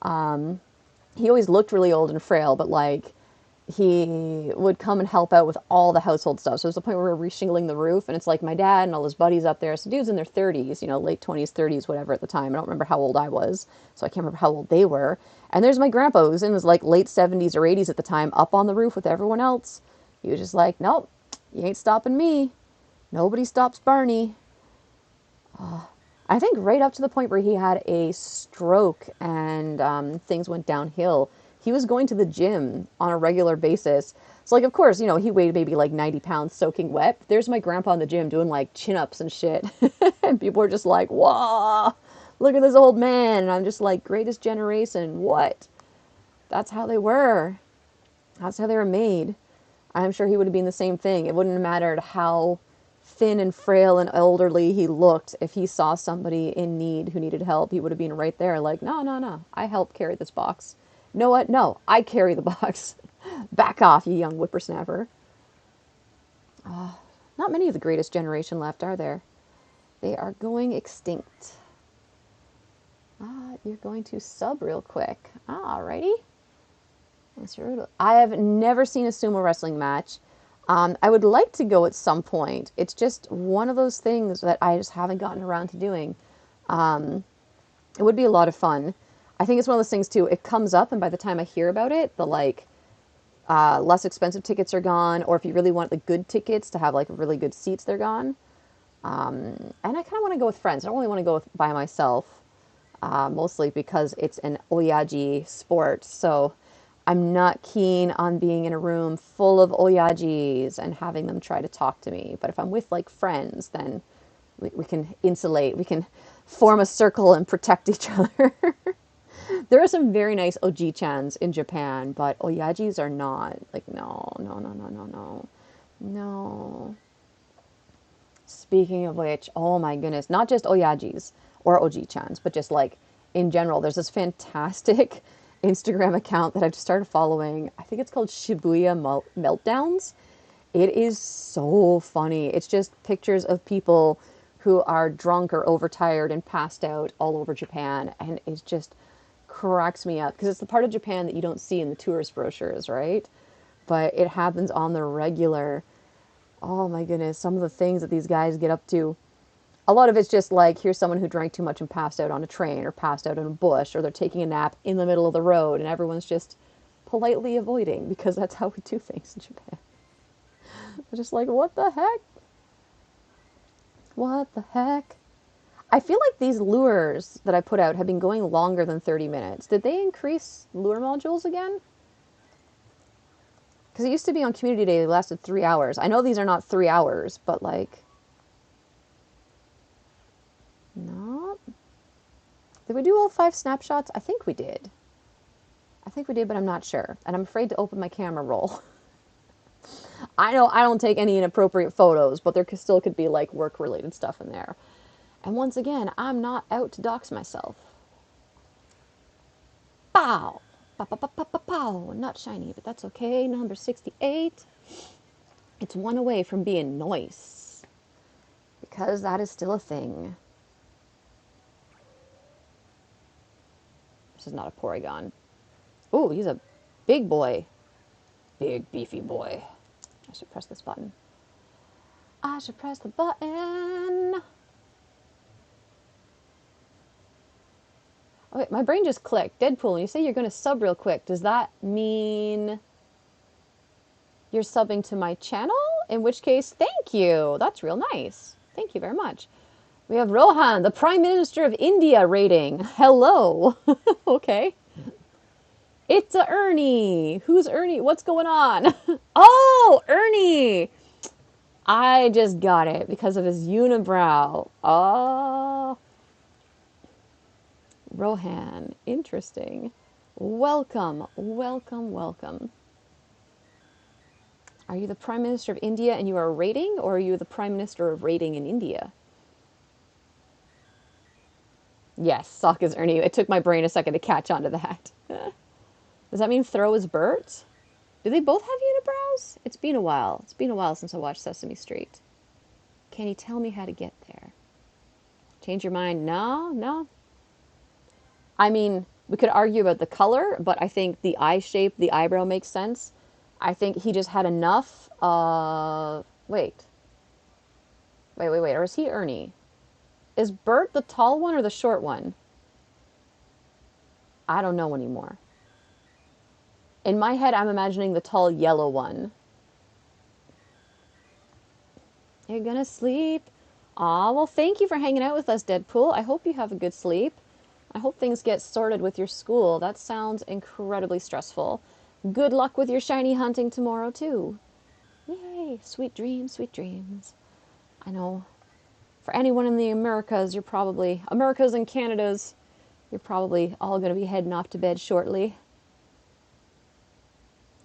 He always looked really old and frail, but like, he would come and help out with all the household stuff. So it was the point where we were reshingling the roof, and it's like my dad and all his buddies up there. So dudes in their 30s, you know, late 20s, 30s, whatever at the time. I don't remember how old I was, so I can't remember how old they were. And there's my grandpa, who was in his like late 70s or 80s at the time, up on the roof with everyone else. He was just like, nope, you ain't stopping me. Nobody stops Barney. I think right up to the point where he had a stroke and things went downhill, he was going to the gym on a regular basis. So, like, of course, you know, he weighed maybe like 90 pounds soaking wet. There's my grandpa in the gym doing like chin ups and shit. And people are just like, whoa, look at this old man. And I'm just like, greatest generation. What? That's how they were. That's how they were made. I'm sure he would have been the same thing. It wouldn't have mattered how thin and frail and elderly he looked. If he saw somebody in need who needed help, he would have been right there like, no, no, no, I help carry this box. You know what? No, I carry the box. Back off, you young whippersnapper. Not many of the greatest generation left, are there? They are going extinct. You're going to sub real quick. Alrighty. I have never seen a sumo wrestling match. I would like to go at some point. It's just one of those things that I just haven't gotten around to doing. It would be a lot of fun. I think it's one of those things too. It comes up, and by the time I hear about it, the like less expensive tickets are gone, or if you really want the good tickets to have like really good seats, they're gone. And I kind of want to go with friends. I don't really want to go by myself, mostly because it's an oyaji sport. So I'm not keen on being in a room full of oyajis and having them try to talk to me. But if I'm with like friends, then we can insulate. We can form a circle and protect each other. There are some very nice oji-chans in Japan, but oyajis are not. Like, no, no, no, no, no, no. No. Speaking of which, oh my goodness, not just oyajis or oji-chans, but just like in general, there's this fantastic Instagram account that I've just started following. I think it's called Shibuya Meltdowns. It is so funny. It's just pictures of people who are drunk or overtired and passed out all over Japan, and it just cracks me up because it's the part of Japan that you don't see in the tourist brochures, right? But it happens on the regular. Oh my goodness, some of the things that these guys get up to. A lot of it's just like, here's someone who drank too much and passed out on a train or passed out in a bush, or they're taking a nap in the middle of the road and everyone's just politely avoiding because that's how we do things in Japan. They're just like, what the heck? What the heck? I feel like these lures that I put out have been going longer than 30 minutes. Did they increase lure modules again? Because it used to be on Community Day, they lasted 3 hours. I know these are not 3 hours, but like... No. Did we do all 5 snapshots? I think we did. I think we did, but I'm not sure. And I'm afraid to open my camera roll. I know I don't take any inappropriate photos, but there still could be like work-related stuff in there. And once again, I'm not out to dox myself. Pow! Pow, pow, pow, pow, pow, pow. Not shiny, but that's okay. Number 68. It's one away from being nice. Because that is still a thing. This is not a Porygon. Ooh, he's a big boy. Big, beefy boy. I should press this button. I should press the button. Okay, my brain just clicked. Deadpool, when you say you're going to sub real quick, does that mean you're subbing to my channel? In which case, thank you. That's real nice. Thank you very much. We have Rohan, the Prime Minister of India, rating. Hello. Okay. It's a Ernie. Who's Ernie? What's going on? Oh, Ernie. I just got it because of his unibrow. Oh. Rohan. Interesting. Welcome, welcome, welcome. Are you the Prime Minister of India and you are rating, or are you the Prime Minister of rating in India? Yes, Sokka's Ernie. It took my brain a second to catch on to that. Does that mean Throw is Bert? Do they both have unibrows? It's been a while. It's been a while since I watched Sesame Street. Can you tell me how to get there? Change your mind? No, no. I mean, we could argue about the color, but I think the eye shape, the eyebrow makes sense. I think he just had enough of... Wait. Or is he Ernie? Is Bert the tall one or the short one? I don't know anymore. In my head, I'm imagining the tall yellow one. You're gonna sleep. Aw, well, thank you for hanging out with us, Deadpool. I hope you have a good sleep. I hope things get sorted with your school. That sounds incredibly stressful. Good luck with your shiny hunting tomorrow, too. Yay, sweet dreams, sweet dreams. I know. For anyone in the Americas, Americas and Canadas, you're probably all going to be heading off to bed shortly.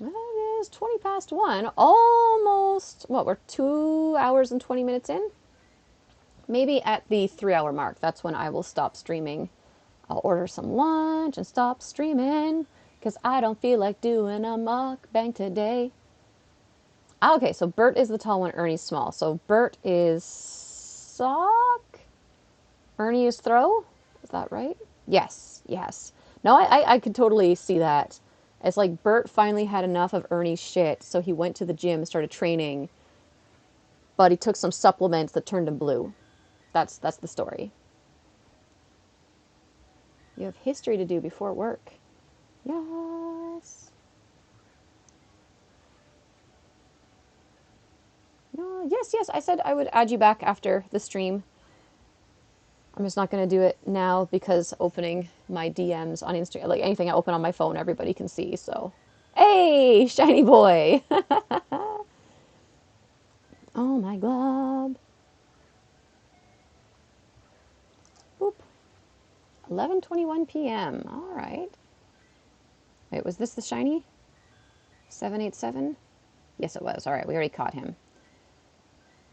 It is 20 past 1. Almost, we're 2 hours and 20 minutes in? Maybe at the 3-hour mark. That's when I will stop streaming. I'll order some lunch and stop streaming because I don't feel like doing a mukbang today. Okay, so Bert is the tall one, Ernie's small. So Bert is sock? Ernie is throw? Is that right? Yes. No, I could totally see that. It's like Bert finally had enough of Ernie's shit, so he went to the gym and started training, but he took some supplements that turned him blue. That's the story. You have history to do before work. Yes. Yes, I said I would add you back after the stream. I'm just not going to do it now because opening my DMs on Instagram, like anything I open on my phone, everybody can see, so. Hey, shiny boy! Oh, my glob. Boop. 11:21 p.m. All right. Wait, was this the shiny? 787? Yes, it was. All right, we already caught him.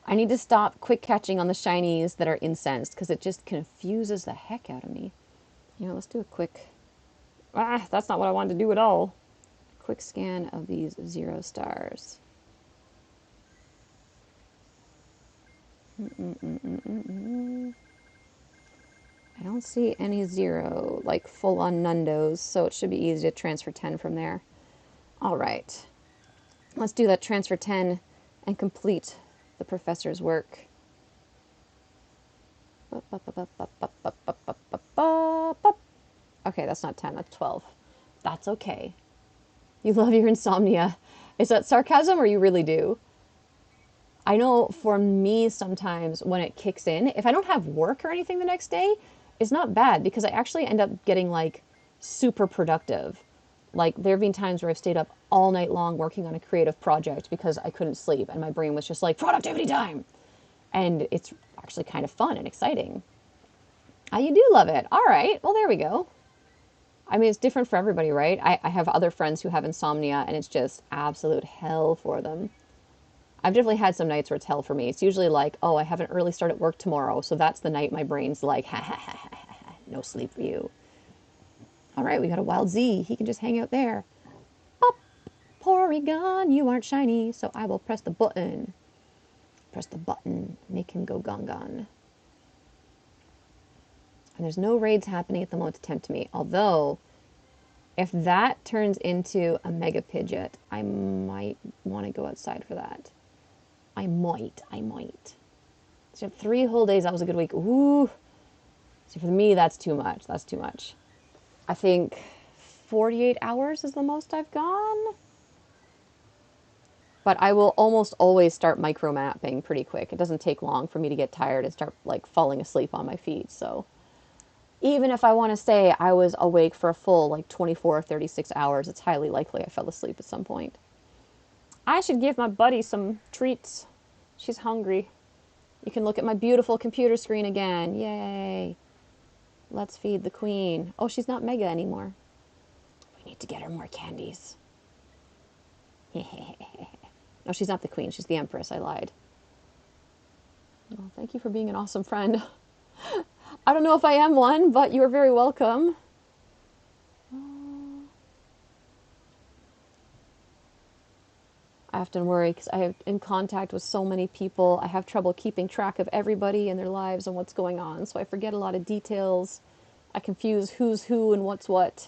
I need to stop quick catching on the shinies that are incensed because it just confuses the heck out of me. Let's do a quick... that's not what I wanted to do at all. Quick scan of these 0 stars. I don't see any 0, like full-on nundos, so it should be easy to transfer 10 from there. All right. Let's do that transfer 10 and complete the professor's work. Okay, that's not 10, that's 12. That's okay. You love your insomnia. Is that sarcasm or you really do? I know for me sometimes when it kicks in, if I don't have work or anything the next day, it's not bad because I actually end up getting like super productive. Like there have been times where I've stayed up all night long working on a creative project because I couldn't sleep and my brain was just like, productivity time. And it's actually kind of fun and exciting. You do love it. All right. Well, there we go. I mean, it's different for everybody, right? I have other friends who have insomnia and it's just absolute hell for them. I've definitely had some nights where it's hell for me. It's usually like, oh, I have an early start at work tomorrow. So that's the night my brain's like, no sleep for you. All right, we got a wild Z. He can just hang out there. Pop, Porygon, you aren't shiny, so I will press the button. Press the button, make him go gongon. And there's no raids happening at the moment to tempt me. Although, if that turns into a Mega Pidgeot, I might want to go outside for that. I might. So 3 whole days, that was a good week. Ooh. So for me, that's too much. I think 48 hours is the most I've gone. But I will almost always start micro mapping pretty quick. It doesn't take long for me to get tired and start like falling asleep on my feet. So even if I want to say I was awake for a full like 24 or 36 hours, it's highly likely I fell asleep at some point. I should give my buddy some treats. She's hungry. You can look at my beautiful computer screen again. Yay. Let's feed the queen. Oh, she's not Mega anymore. We need to get her more candies. No, she's not the queen. She's the empress. I lied. Well, thank you for being an awesome friend. I don't know if I am one, but you're very welcome. I often worry because I am in contact with so many people. I have trouble keeping track of everybody and their lives and what's going on, so I forget a lot of details. I confuse who's who and what's what.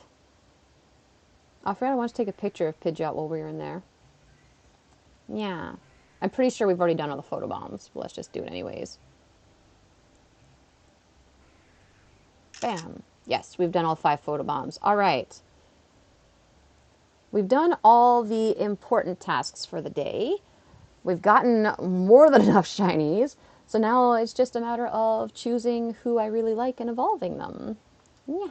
I forgot I wanted to take a picture of Pidgeot while we were in there. Yeah. I'm pretty sure we've already done all the photobombs, but let's just do it anyways. Bam. Yes, we've done all 5 photobombs. All right. We've done all the important tasks for the day. We've gotten more than enough shinies. So now it's just a matter of choosing who I really like and evolving them. Yeah.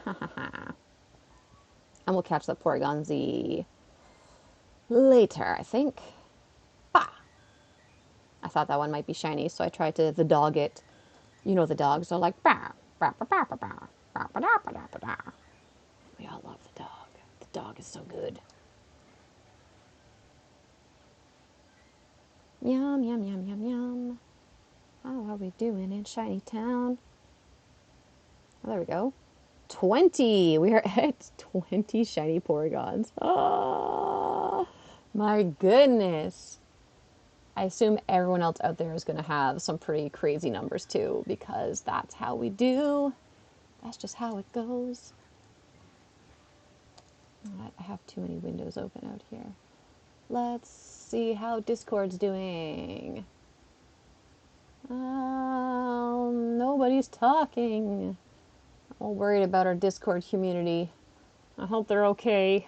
And we'll catch that Porygon Z later, I think. Bah! I thought that one might be shiny, so I tried to the dog it. You know the dogs are like bah, bah, bah, bah, bah, bah, bah, bah, bah, bah, bah, bah. We all love the dog. The dog is so good. Yum, yum, yum, yum, yum. How are we doing in Shiny Town? Oh, there we go. 20! We are at 20 shiny Porygons. Oh, my goodness. I assume everyone else out there is going to have some pretty crazy numbers too, because that's how we do. That's just how it goes. I have too many windows open out here. Let's see how Discord's doing. Nobody's talking. I'm all worried about our Discord community. I hope they're okay.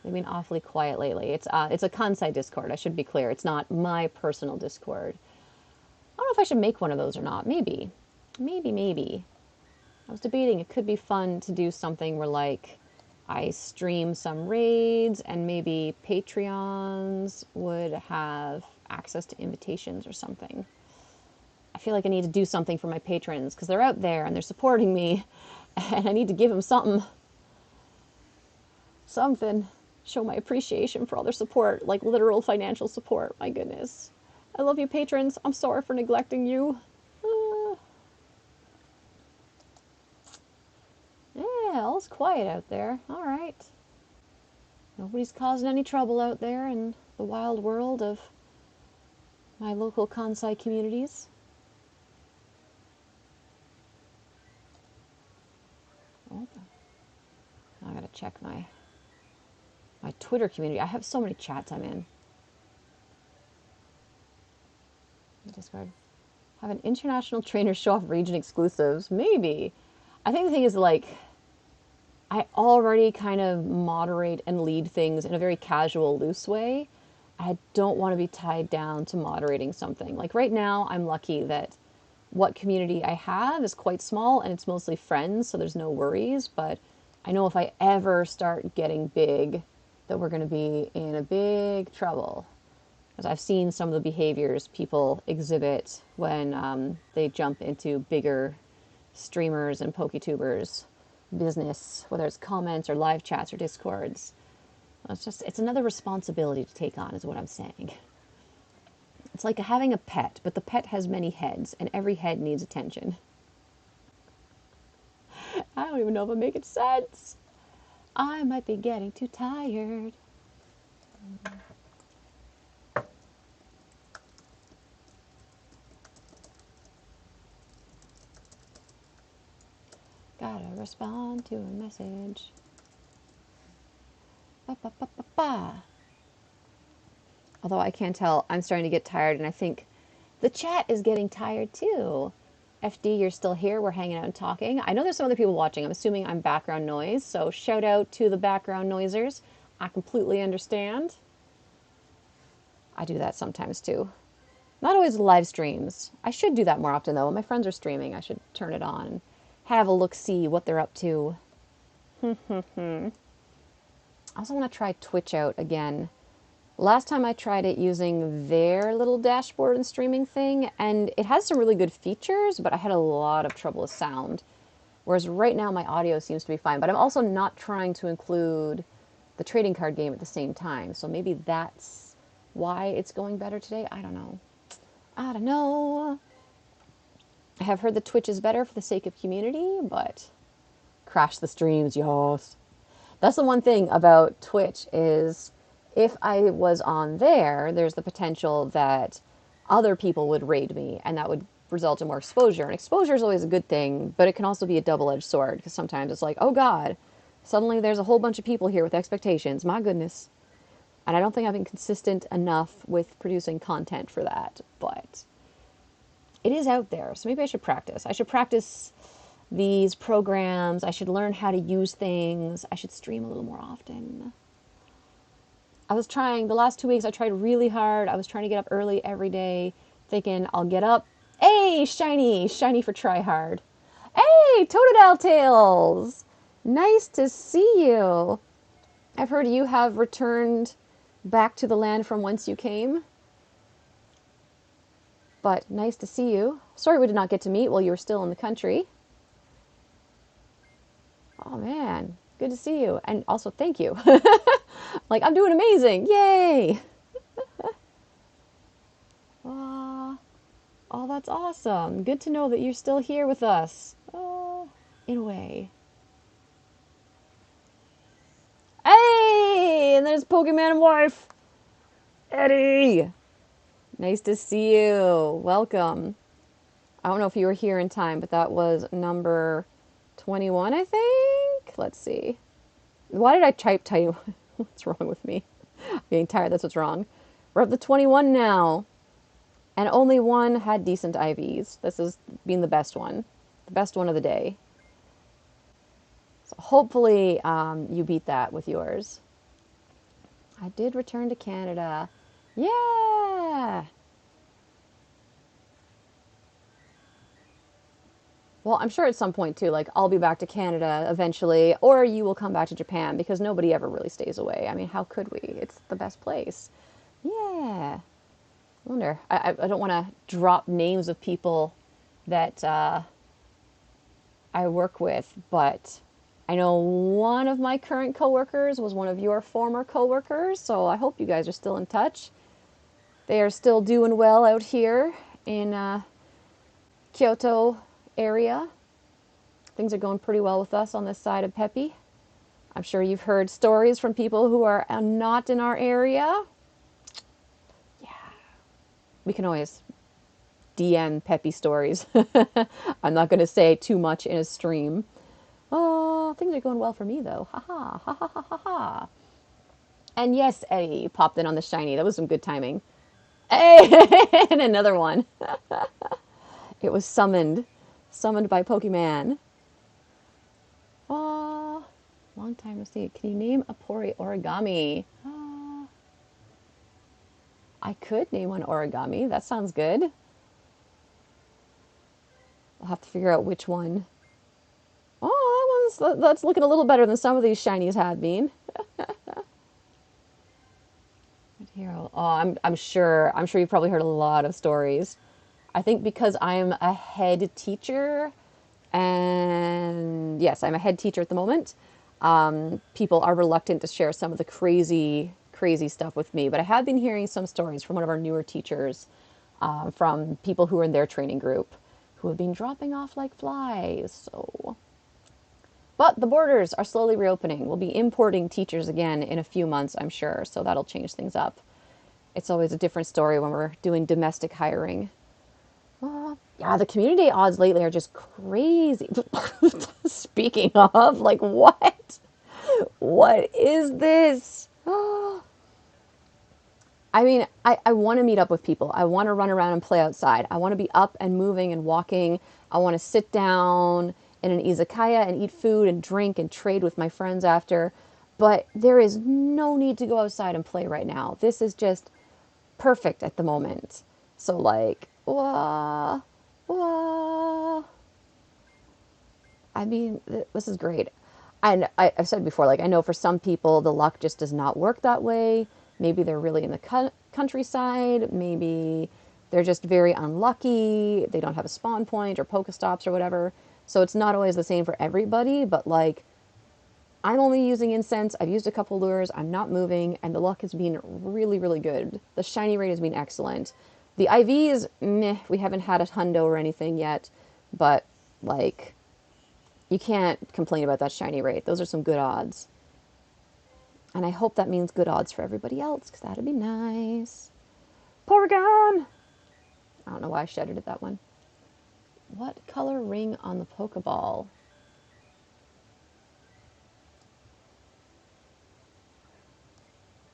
They've been awfully quiet lately. It's a Kansai Discord, I should be clear. It's not my personal Discord. I don't know if I should make one of those or not. Maybe. Maybe. I was debating it could be fun to do something where, like, I stream some raids and maybe Patreons would have access to invitations or something. I feel like I need to do something for my patrons because they're out there and they're supporting me and I need to give them something. Show my appreciation for all their support, like literal financial support. My goodness. I love you, patrons. I'm sorry for neglecting you. Yeah, all's quiet out there. All right. Nobody's causing any trouble out there in the wild world of my local Kansai communities. Oh, I gotta check my Twitter community. I have so many chats I'm in. Discord. Have an international trainer show off region exclusives. Maybe. I think the thing is, like, I already kind of moderate and lead things in a very casual, loose way. I don't want to be tied down to moderating something. Like right now, I'm lucky that what community I have is quite small and it's mostly friends, so there's no worries. But I know if I ever start getting big, that we're going to be in a big trouble. Because I've seen some of the behaviors people exhibit when they jump into bigger streamers and PokeTubers business, whether it's comments or live chats or discords. It's another responsibility to take on, is what I'm saying. It's like having a pet, but the pet has many heads, and every head needs attention. I don't even know if I'm making sense. I might be getting too tired. Gotta respond to a message. Ba, ba, ba, ba, ba. Although I can tell I'm starting to get tired, and I think the chat is getting tired too. FD, you're still here. We're hanging out and talking. I know there's some other people watching. I'm assuming I'm background noise, so shout out to the background noisers. I completely understand. I do that sometimes too. Not always live streams. I should do that more often though. When my friends are streaming, I should turn it on and have a look-see what they're up to. I also want to try Twitch out again. Last time I tried it using their little dashboard and streaming thing, and it has some really good features, but I had a lot of trouble with sound. Whereas right now my audio seems to be fine, but I'm also not trying to include the trading card game at the same time, so maybe that's why it's going better today. I don't know. I have heard that Twitch is better for the sake of community, but crash the streams, yos. That's the one thing about Twitch is if I was on there, there's the potential that other people would raid me, and that would result in more exposure. And exposure is always a good thing, but it can also be a double-edged sword, because sometimes it's like, oh God, suddenly there's a whole bunch of people here with expectations. My goodness. And I don't think I've been consistent enough with producing content for that, but it is out there. So maybe I should practice. I should practice these programs. I should learn how to use things. I should stream a little more often. I was trying, the last 2 weeks, I tried really hard. I was trying to get up early every day, thinking I'll get up. Hey, shiny, shiny for try hard. Hey, Totodile Tails! Nice to see you. I've heard you have returned back to the land from whence you came. But nice to see you. Sorry we did not get to meet while you were still in the country. Oh man, good to see you. And also thank you. Like, I'm doing amazing. Yay! Oh, that's awesome. Good to know that you're still here with us. Oh, in a way. Hey! And there's Pokemon Wife. Eddie! Nice to see you. Welcome. I don't know if you were here in time, but that was number 21, I think? Let's see. Why did I type you? What's wrong with me? I'm getting tired, that's what's wrong. We're up to 21 now. And only one had decent IVs. This has been the best one. The best one of the day. So hopefully you beat that with yours. I did return to Canada. Yeah! Well, I'm sure at some point too, like I'll be back to Canada eventually, or you will come back to Japan because nobody ever really stays away. I mean, how could we? It's the best place. Yeah. I wonder. I don't want to drop names of people that I work with, but I know one of my current coworkers was one of your former coworkers, so I hope you guys are still in touch. They are still doing well out here in Kyoto area. Things are going pretty well with us on this side of Peppy. I'm sure you've heard stories from people who are not in our area. Yeah, we can always DM Peppy stories. I'm not going to say too much in a stream. Oh, things are going well for me though. Ha ha ha ha ha ha ha. And yes, Eddie popped in on the shiny. That was some good timing. Hey, and another one. It was summoned by Pokemon. Oh, long time no see. Can you name a origami? I could name one origami. That sounds good. I'll have to figure out which one. Oh, that's looking a little better than some of these shinies have been. Hero. Oh, I'm sure you've probably heard a lot of stories. I think because I'm a head teacher, and yes, I'm a head teacher at the moment. People are reluctant to share some of the crazy, crazy stuff with me. But I have been hearing some stories from one of our newer teachers, from people who are in their training group, who have been dropping off like flies. So, but the borders are slowly reopening. We'll be importing teachers again in a few months, I'm sure. So that'll change things up. It's always a different story when we're doing domestic hiring. Yeah, the community odds lately are just crazy. Speaking of, like, what? What is this? I mean, I want to meet up with people. I want to run around and play outside. I want to be up and moving and walking. I want to sit down in an izakaya and eat food and drink and trade with my friends after. But there is no need to go outside and play right now. This is just perfect at the moment. So, like, wah, wah. I mean, this is great. And I've said before, like, I know for some people the luck just does not work that way. Maybe they're really in the countryside. Maybe they're just very unlucky. They don't have a spawn point or Pokestops or whatever. So it's not always the same for everybody. But, like, I'm only using incense. I've used a couple lures. I'm not moving. And the luck has been really, really good. The shiny rate has been excellent. The IVs, meh, we haven't had a hundo or anything yet. But, like, you can't complain about that shiny rate. Those are some good odds. And I hope that means good odds for everybody else, because that'd be nice. Porygon! I don't know why I shouted at that one. What color ring on the Pokeball?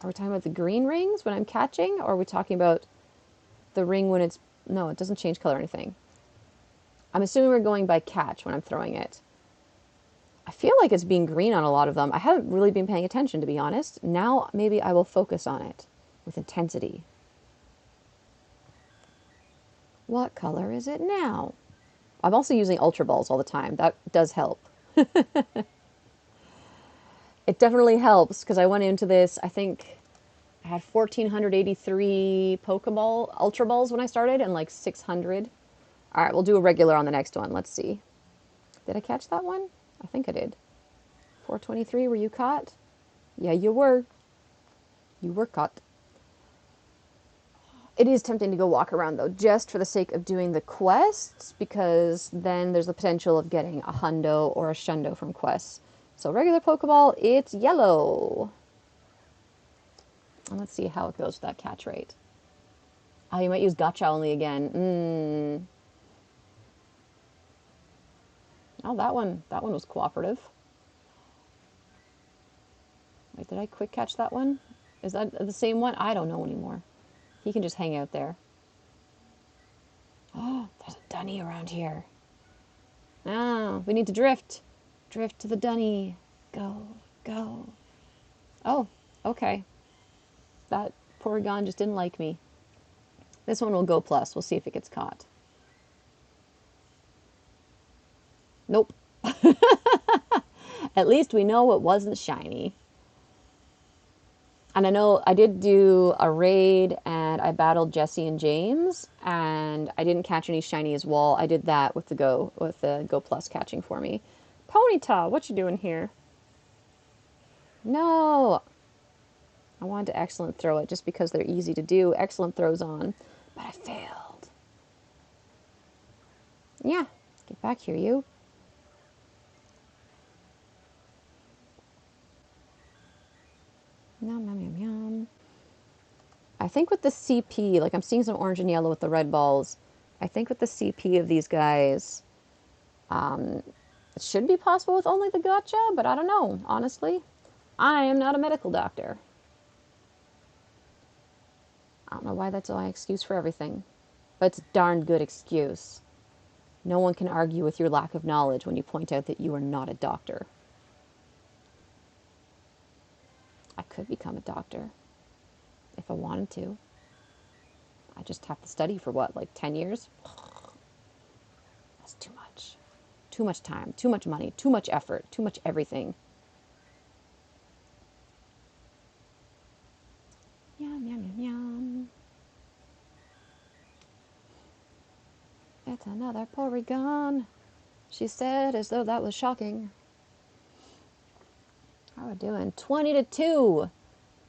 Are we talking about the green rings when I'm catching? Or are we talking about the ring when it's... No, it doesn't change color or anything. I'm assuming we're going by catch when I'm throwing it. I feel like it's being green on a lot of them. I haven't really been paying attention, to be honest. Now maybe I will focus on it with intensity. What color is it now? I'm also using Ultra Balls all the time. That does help. It definitely helps because I went into this, I think I had 1,483 Pokeball Ultra Balls when I started and like 600. All right, we'll do a regular on the next one. Let's see. Did I catch that one? I think I did. 423, were you caught? Yeah, you were. You were caught. It is tempting to go walk around though, just for the sake of doing the quests, because then there's the potential of getting a hundo or a shundo from quests. So regular Pokeball, it's yellow. And let's see how it goes with that catch rate. Oh, you might use Gotcha only again. Oh, that one was cooperative. Wait, did I quick catch that one? Is that the same one? I don't know anymore. He can just hang out there. Oh, there's a dunny around here. Ah, we need to drift. Drift to the dunny. Go, go. Oh, okay. That Porygon just didn't like me. This one will go plus. We'll see if it gets caught. Nope. At least we know it wasn't shiny. And I know I did do a raid and I battled Jesse and James and I didn't catch any shiny as well. I did that with the Go Plus catching for me. Ponyta, what you doing here? No. I wanted to excellent throw it just because they're easy to do. Excellent throws on. But I failed. Yeah. Get back here, you. Yum, yum, yum, yum. I think with the CP, like I'm seeing some orange and yellow with the red balls. I think with the CP of these guys, it should be possible with only the Gotcha, but I don't know, honestly. I am not a medical doctor. I don't know why that's my excuse for everything, but it's a darn good excuse. No one can argue with your lack of knowledge when you point out that you are not a doctor. I could become a doctor if I wanted to. I just have to study for what, like 10 years? That's too much. Too much time, too much money, too much effort, too much everything. Yum, yum, yum, yum. It's another Porygon, she said, as though that was shocking. How are we doing? 20-2.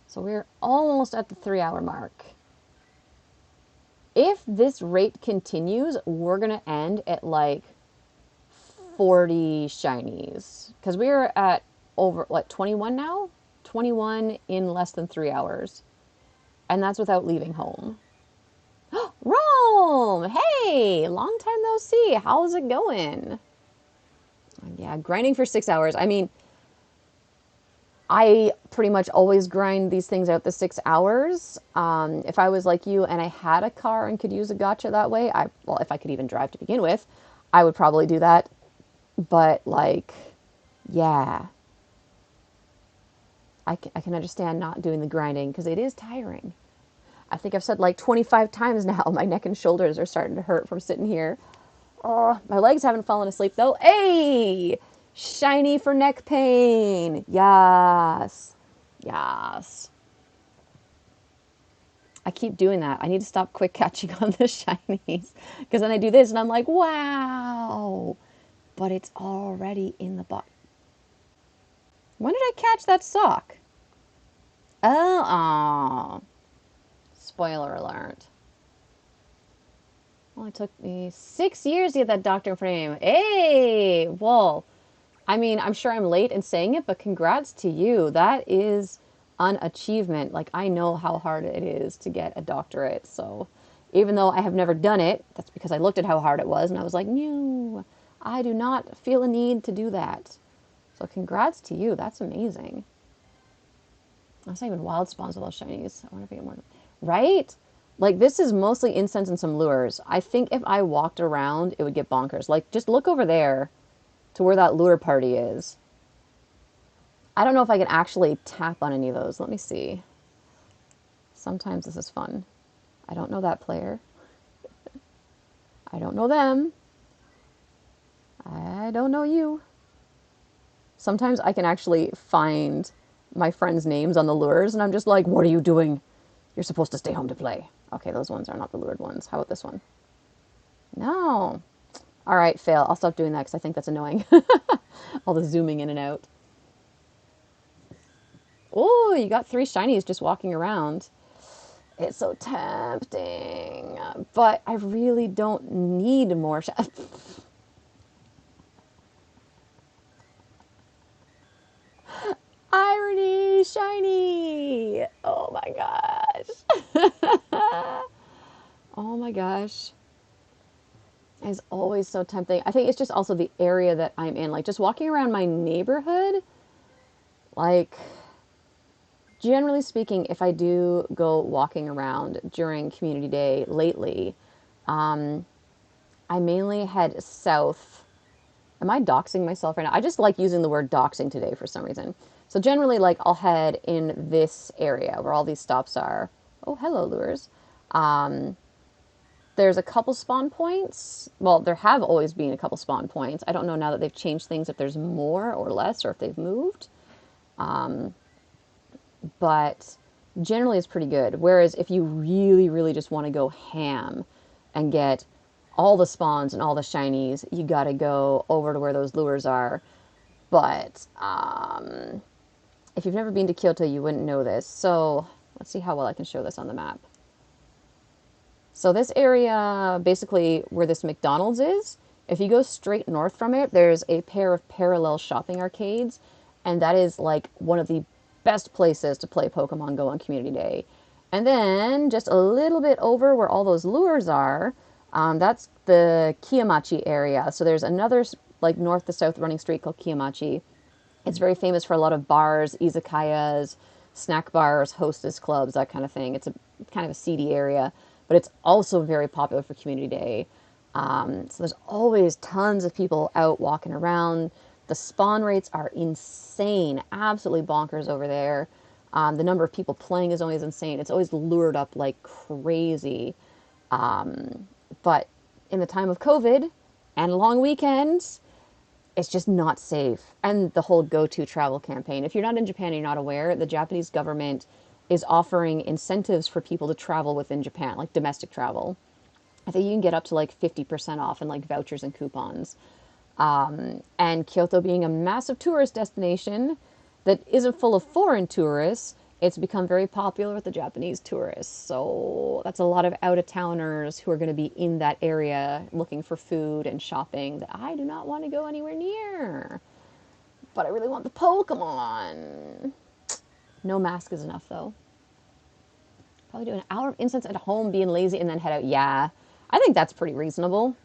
So we're almost at the 3-hour mark. If this rate continues, we're going to end at like 40 shinies. Because we're at over, what, 21 now? 21 in less than 3 hours. And that's without leaving home. Rome! Hey! Long time no see. How's it going? Yeah, grinding for 6 hours. I mean, I pretty much always grind these things out the 6 hours. If I was like you and I had a car and could use a Gotcha that way, well, if I could even drive to begin with, I would probably do that. But, like, yeah. I can understand not doing the grinding because it is tiring. I think I've said like 25 times now, my neck and shoulders are starting to hurt from sitting here. Oh, my legs haven't fallen asleep though. Hey! Shiny for neck pain. Yes. Yes. I keep doing that. I need to stop quick catching on the shinies. Because then I do this and I'm like, wow. But it's already in the box. When did I catch that sock? Oh. Spoiler alert. Only took me 6 years to get that doctor in frame. Hey! Well, I mean, I'm sure I'm late in saying it, but congrats to you. That is an achievement. Like, I know how hard it is to get a doctorate. So, even though I have never done it, that's because I looked at how hard it was and I was like, no, I do not feel a need to do that. So, congrats to you. That's amazing. That's not even wild spawns with those shinies. I wonder if I get more. Right? Like, this is mostly incense and some lures. I think if I walked around, it would get bonkers. Like, just look over there to where that lure party is. I don't know if I can actually tap on any of those. Let me see. Sometimes this is fun. I don't know that player. I don't know them. I don't know you. Sometimes I can actually find my friends' names on the lures, and I'm just like, what are you doing? You're supposed to stay home to play. Okay, those ones are not the lured ones. How about this one? No. All right, fail. I'll stop doing that because I think that's annoying. All the zooming in and out. Oh, you got 3 shinies just walking around. It's so tempting. But I really don't need more Irony! Shiny! Oh my gosh. Oh my gosh. It's always so tempting. I think it's just also the area that I'm in. Like, just walking around my neighborhood, like, generally speaking, if I do go walking around during community day lately, I mainly head south. Am I doxing myself right now? I just like using the word doxing today for some reason. So generally, like, I'll head in this area where all these stops are. Oh, hello, lures. There's a couple spawn points. Well, there have always been a couple spawn points. I don't know now that they've changed things if there's more or less or if they've moved. But generally it's pretty good. Whereas if you really, really just want to go ham and get all the spawns and all the shinies, you got to go over to where those lures are. But if you've never been to Kyoto, you wouldn't know this. So let's see how well I can show this on the map. So this area, basically where this McDonald's is, if you go straight north from it, there's a pair of parallel shopping arcades, and that is like one of the best places to play Pokemon Go on Community Day. And then just a little bit over where all those lures are, that's the Kiyomachi area. So there's another like north to south running street called Kiyomachi. It's very famous for a lot of bars, izakayas, snack bars, hostess clubs, that kind of thing. It's a kind of a seedy area, but it's also very popular for Community Day. So there's always tons of people out walking around. The spawn rates are insane, absolutely bonkers over there. The number of people playing is always insane. It's always lured up like crazy. But in the time of COVID and long weekends, it's just not safe. And the whole go-to travel campaign. If you're not in Japan and you're not aware, the Japanese government is offering incentives for people to travel within Japan, like domestic travel. I think you can get up to like 50% off and like vouchers and coupons. And Kyoto being a massive tourist destination that isn't full of foreign tourists, it's become very popular with the Japanese tourists. So that's a lot of out-of-towners who are going to be in that area looking for food and shopping that I do not want to go anywhere near. But I really want the Pokemon. No mask is enough, though. Probably do an hour of incense at home, being lazy, and then head out. Yeah, I think that's pretty reasonable.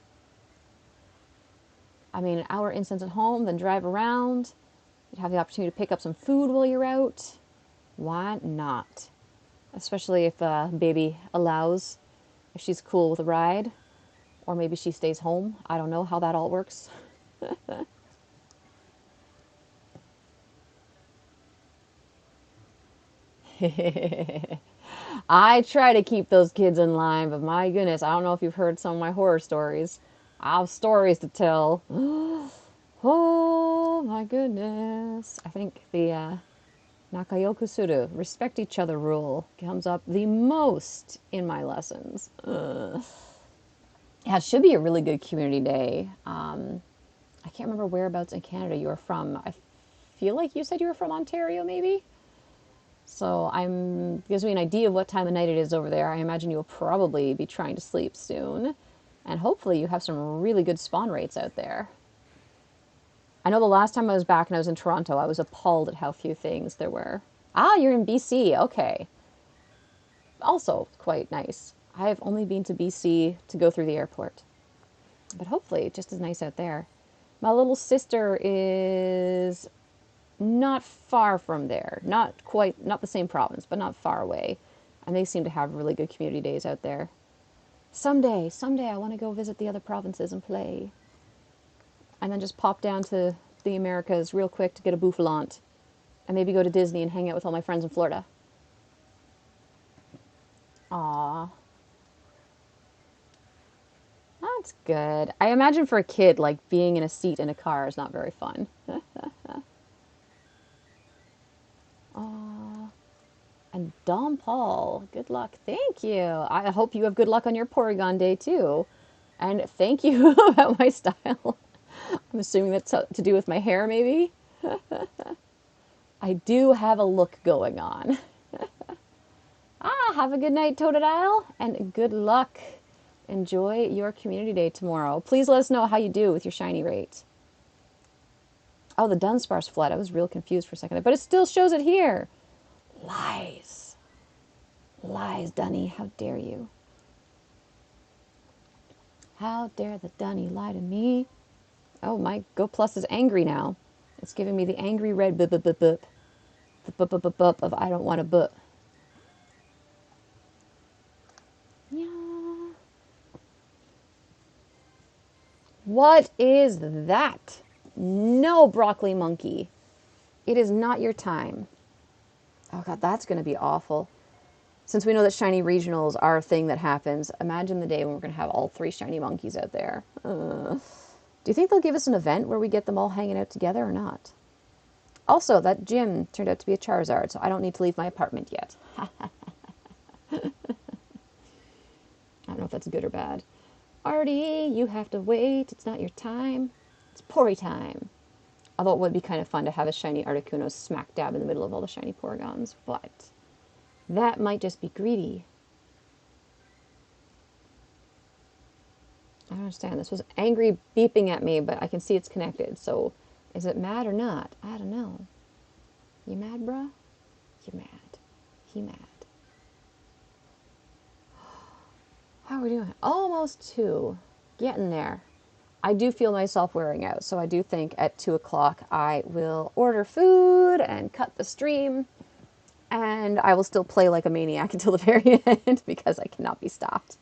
I mean, an hour incense at home, then drive around. You'd have the opportunity to pick up some food while you're out. Why not? Especially if baby allows, if she's cool with a ride, or maybe she stays home. I don't know how that all works. I try to keep those kids in line, but my goodness, I don't know if you've heard some of my horror stories. I have stories to tell. Oh my goodness. I think the Nakayoku Suru, respect each other rule, comes up the most in my lessons. Yeah, it should be a really good community day. I can't remember whereabouts in Canada you are from. I feel like you said you were from Ontario, maybe? So gives me an idea of what time of night it is over there. I imagine you'll probably be trying to sleep soon. And hopefully you have some really good spawn rates out there. I know the last time I was back and I was in Toronto, I was appalled at how few things there were. Ah, you're in BC. Okay. Also quite nice. I have only been to BC to go through the airport. But hopefully just as nice out there. My little sister is not far from there. Not quite, not the same province, but not far away. And they seem to have really good community days out there. Someday I want to go visit the other provinces and play. And then just pop down to the Americas real quick to get a boufflant. And maybe go to Disney and hang out with all my friends in Florida. Aww. That's good. I imagine for a kid, like, being in a seat in a car is not very fun. Aww. And Dom Paul, good luck. Thank you. I hope you have good luck on your Porygon Day, too. And thank you about my style. I'm assuming that's to do with my hair, maybe? I do have a look going on. Have a good night, Totodile, and good luck. Enjoy your community day tomorrow. Please let us know how you do with your shiny rate. Oh, the Dunsparce flood. I was real confused for a second, but it still shows it here. Lies. Lies, Dunny. How dare you? How dare the Dunny lie to me? Oh, my Go Plus is angry now. It's giving me the angry red bup bup bup bup. The bup bup bup bup of I don't want to bup. Yeah. What is that? No, broccoli monkey. It is not your time. Oh god, that's going to be awful. Since we know that shiny regionals are a thing that happens, imagine the day when we're going to have all 3 shiny monkeys out there. Do you think they'll give us an event where we get them all hanging out together or not? Also, that gym turned out to be a Charizard, so I don't need to leave my apartment yet. I don't know if that's good or bad. Artie, you have to wait. It's not your time. It's Pori time. Although it would be kind of fun to have a shiny Articuno smack dab in the middle of all the shiny Porygons, but that might just be greedy. I don't understand. This was angry beeping at me, but I can see it's connected. So is it mad or not? I don't know. You mad, bruh? You mad. He mad. How are we doing? Almost 2. Getting there. I do feel myself wearing out, so I do think at 2 o'clock I will order food and cut the stream, and I will still play like a maniac until the very end because I cannot be stopped.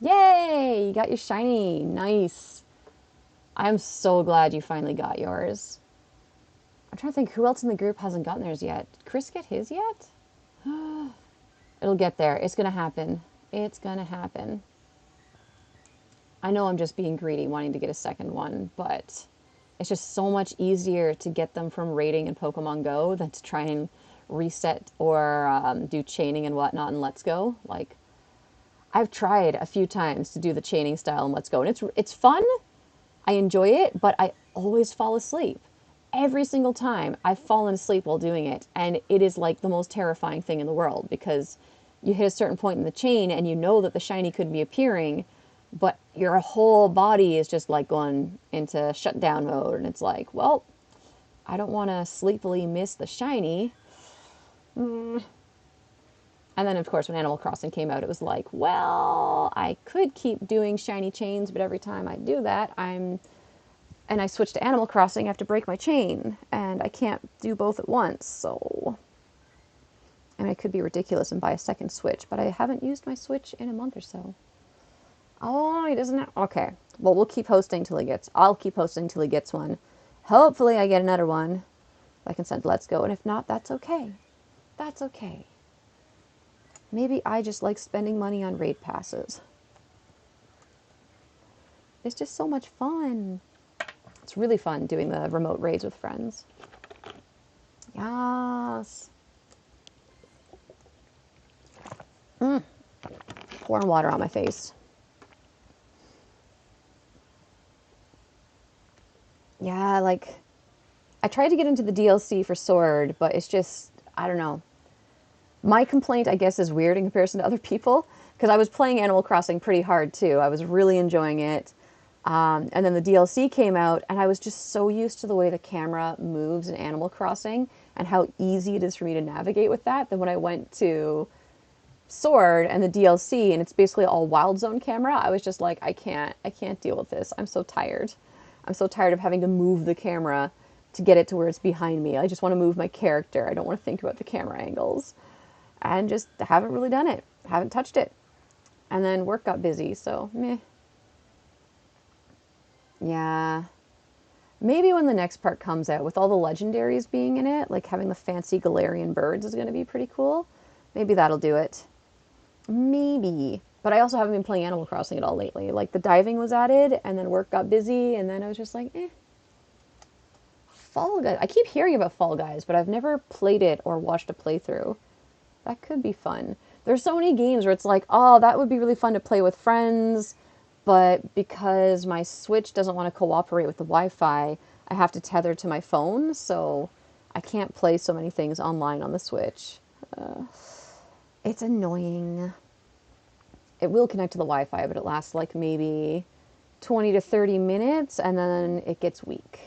Yay! You got your shiny. Nice. I'm so glad you finally got yours. I'm trying to think who else in the group hasn't gotten theirs yet. Did Chris get his yet? It'll get there. It's going to happen. It's going to happen. I know I'm just being greedy wanting to get a second one, but it's just so much easier to get them from raiding in Pokemon Go than to try and reset or do chaining and whatnot in Let's Go. Like, I've tried a few times to do the chaining style in Let's Go, and it's fun. I enjoy it, but I always fall asleep. Every single time I've fallen asleep while doing it, and it is like the most terrifying thing in the world because you hit a certain point in the chain and you know that the shiny could be appearing, but your whole body is just like going into shutdown mode, and it's like, well, I don't want to sleepily miss the shiny. And then, of course, when Animal Crossing came out, it was like, well, I could keep doing shiny chains, but every time I do that, and I switch to Animal Crossing, I have to break my chain, and I can't do both at once, so... I mean, I could be ridiculous and buy a second Switch, but I haven't used my Switch in a month or so. Oh, he doesn't have... Okay. Well, we'll keep hosting till he gets... I'll keep hosting till he gets one. Hopefully I get another one. I can send Let's Go, and if not, that's okay. That's okay. Maybe I just like spending money on raid passes. It's just so much fun. It's really fun doing the remote raids with friends. Yes. Pouring water on my face. Yeah, like, I tried to get into the DLC for Sword, but it's just, I don't know. My complaint, I guess, is weird in comparison to other people, because I was playing Animal Crossing pretty hard, too. I was really enjoying it. And then the DLC came out, and I was just so used to the way the camera moves in Animal Crossing, and how easy it is for me to navigate with that when I went to Sword and the DLC, and it's basically all Wild Zone camera, I was just like, I can't deal with this. I'm so tired. I'm so tired of having to move the camera to get it to where it's behind me. I just want to move my character. I don't want to think about the camera angles. And just haven't really done it. Haven't touched it. And then work got busy, so meh. Yeah. Maybe when the next part comes out, with all the legendaries being in it, like having the fancy Galarian birds is going to be pretty cool. Maybe that'll do it. Maybe. But I also haven't been playing Animal Crossing at all lately. Like, the diving was added, and then work got busy, and then I was just like, eh. Fall Guys. I keep hearing about Fall Guys, but I've never played it or watched a playthrough. That could be fun. There's so many games where it's like, oh, that would be really fun to play with friends, but because my Switch doesn't want to cooperate with the Wi-Fi, I have to tether to my phone, so I can't play so many things online on the Switch. It's annoying. It will connect to the Wi-Fi, but it lasts like maybe 20 to 30 minutes, and then it gets weak.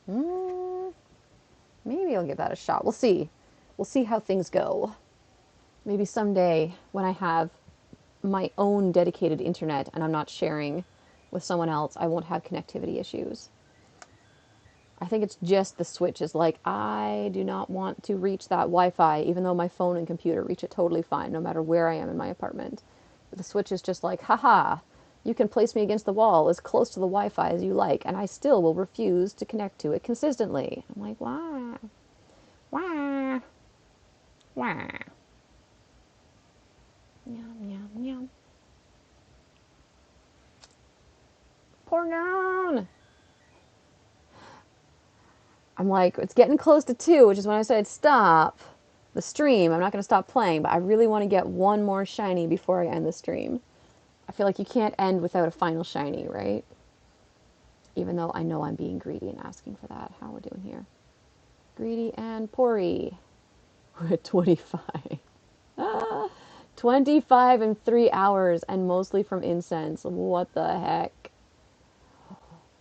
Maybe I'll give that a shot. We'll see. We'll see how things go. Maybe someday when I have my own dedicated internet and I'm not sharing with someone else, I won't have connectivity issues. I think it's just the Switch is like, I do not want to reach that Wi-Fi, even though my phone and computer reach it totally fine, no matter where I am in my apartment. But the Switch is just like, haha, you can place me against the wall as close to the Wi-Fi as you like, and I still will refuse to connect to it consistently. I'm like, why? Why? Why? Meow, meow, meow. Porygon! I'm like, it's getting close to 2, which is when I said stop the stream. I'm not going to stop playing, but I really want to get one more shiny before I end the stream. I feel like you can't end without a final shiny, right? Even though I know I'm being greedy and asking for that. How are we doing here? Greedy and Pory. We're at 25. 25 in 3 hours, and mostly from incense. What the heck?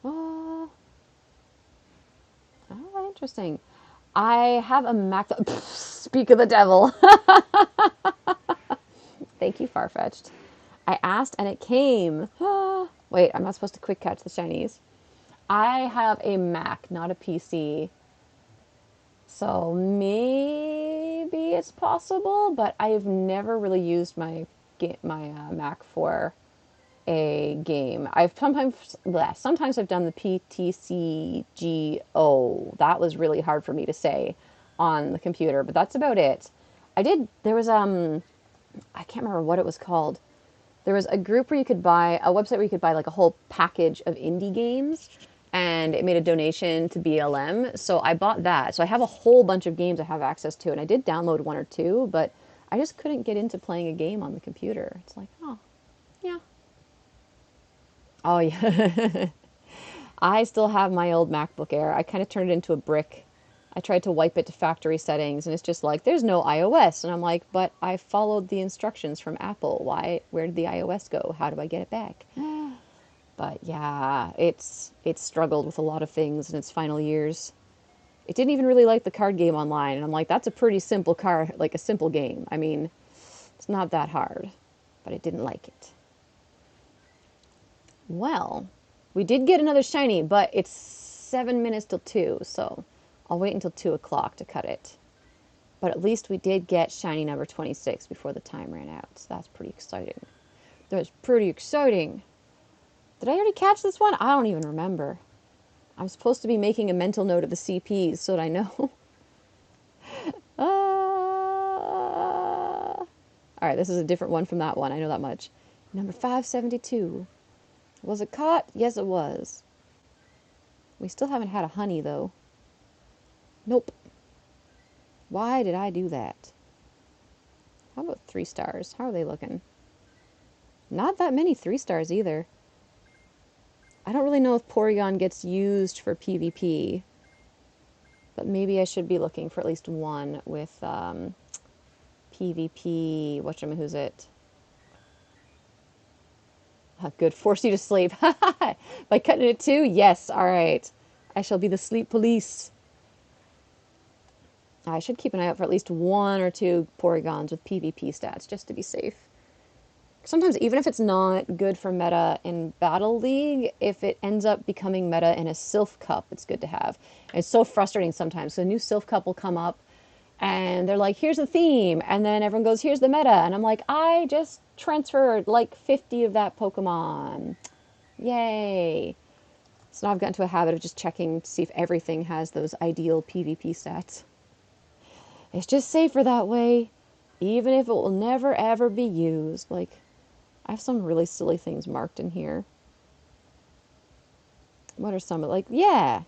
Oh, interesting. I have a Mac. Speak of the devil. Thank you, Farfetch'd. I asked and it came. Wait, I'm not supposed to quick catch the shinies. I have a Mac, not a PC. So maybe it's possible, but I've never really used my Mac for a game. Sometimes I've done the PTCGO. That was really hard for me to say on the computer, but that's about it. There was I can't remember what it was called. There was a group where you could buy a website where you could buy like a whole package of indie games, and it made a donation to BLM. So I bought that. So I have a whole bunch of games I have access to, and I did download 1 or 2, but I just couldn't get into playing a game on the computer. It's like, oh, yeah. Oh, yeah. I still have my old MacBook Air. I kind of turned it into a brick. I tried to wipe it to factory settings, and it's just like, there's no iOS. And I'm like, but I followed the instructions from Apple. Where did the iOS go? How do I get it back? But yeah, it's struggled with a lot of things in its final years. It didn't even really like the card game online. And I'm like, that's a pretty simple like a simple game. I mean, it's not that hard, but it didn't like it. Well, we did get another shiny, but it's 7 minutes till 2, so I'll wait until 2 o'clock to cut it. But at least we did get shiny number 26 before the time ran out, so that's pretty exciting. That's pretty exciting. Did I already catch this one? I don't even remember. I'm supposed to be making a mental note of the CPs so that I know. Alright, this is a different one from that one. I know that much. Number 572. Was it caught? Yes, it was. We still haven't had a honey, though. Nope. Why did I do that? How about 3 stars? How are they looking? Not that many 3 stars either. I don't really know if Porygon gets used for PvP. But maybe I should be looking for at least one with PvP. What's it? Good. Force you to sleep. By cutting it too? Yes. All right. I shall be the sleep police. I should keep an eye out for at least 1 or 2 Porygons with PvP stats just to be safe. sometimes even if it's not good for meta in Battle League, if it ends up becoming meta in a Sylph Cup, it's good to have. And it's so frustrating sometimes. So a new Sylph Cup will come up and they're like, here's the theme. And then everyone goes, here's the meta. And I'm like, I just transferred like 50 of that Pokemon. Yay. So now I've gotten into a habit of just checking to see if everything has those ideal PvP stats. It's just safer that way, even if it will never ever be used. Like, I have some really silly things marked in here. What are some? Like, yeah,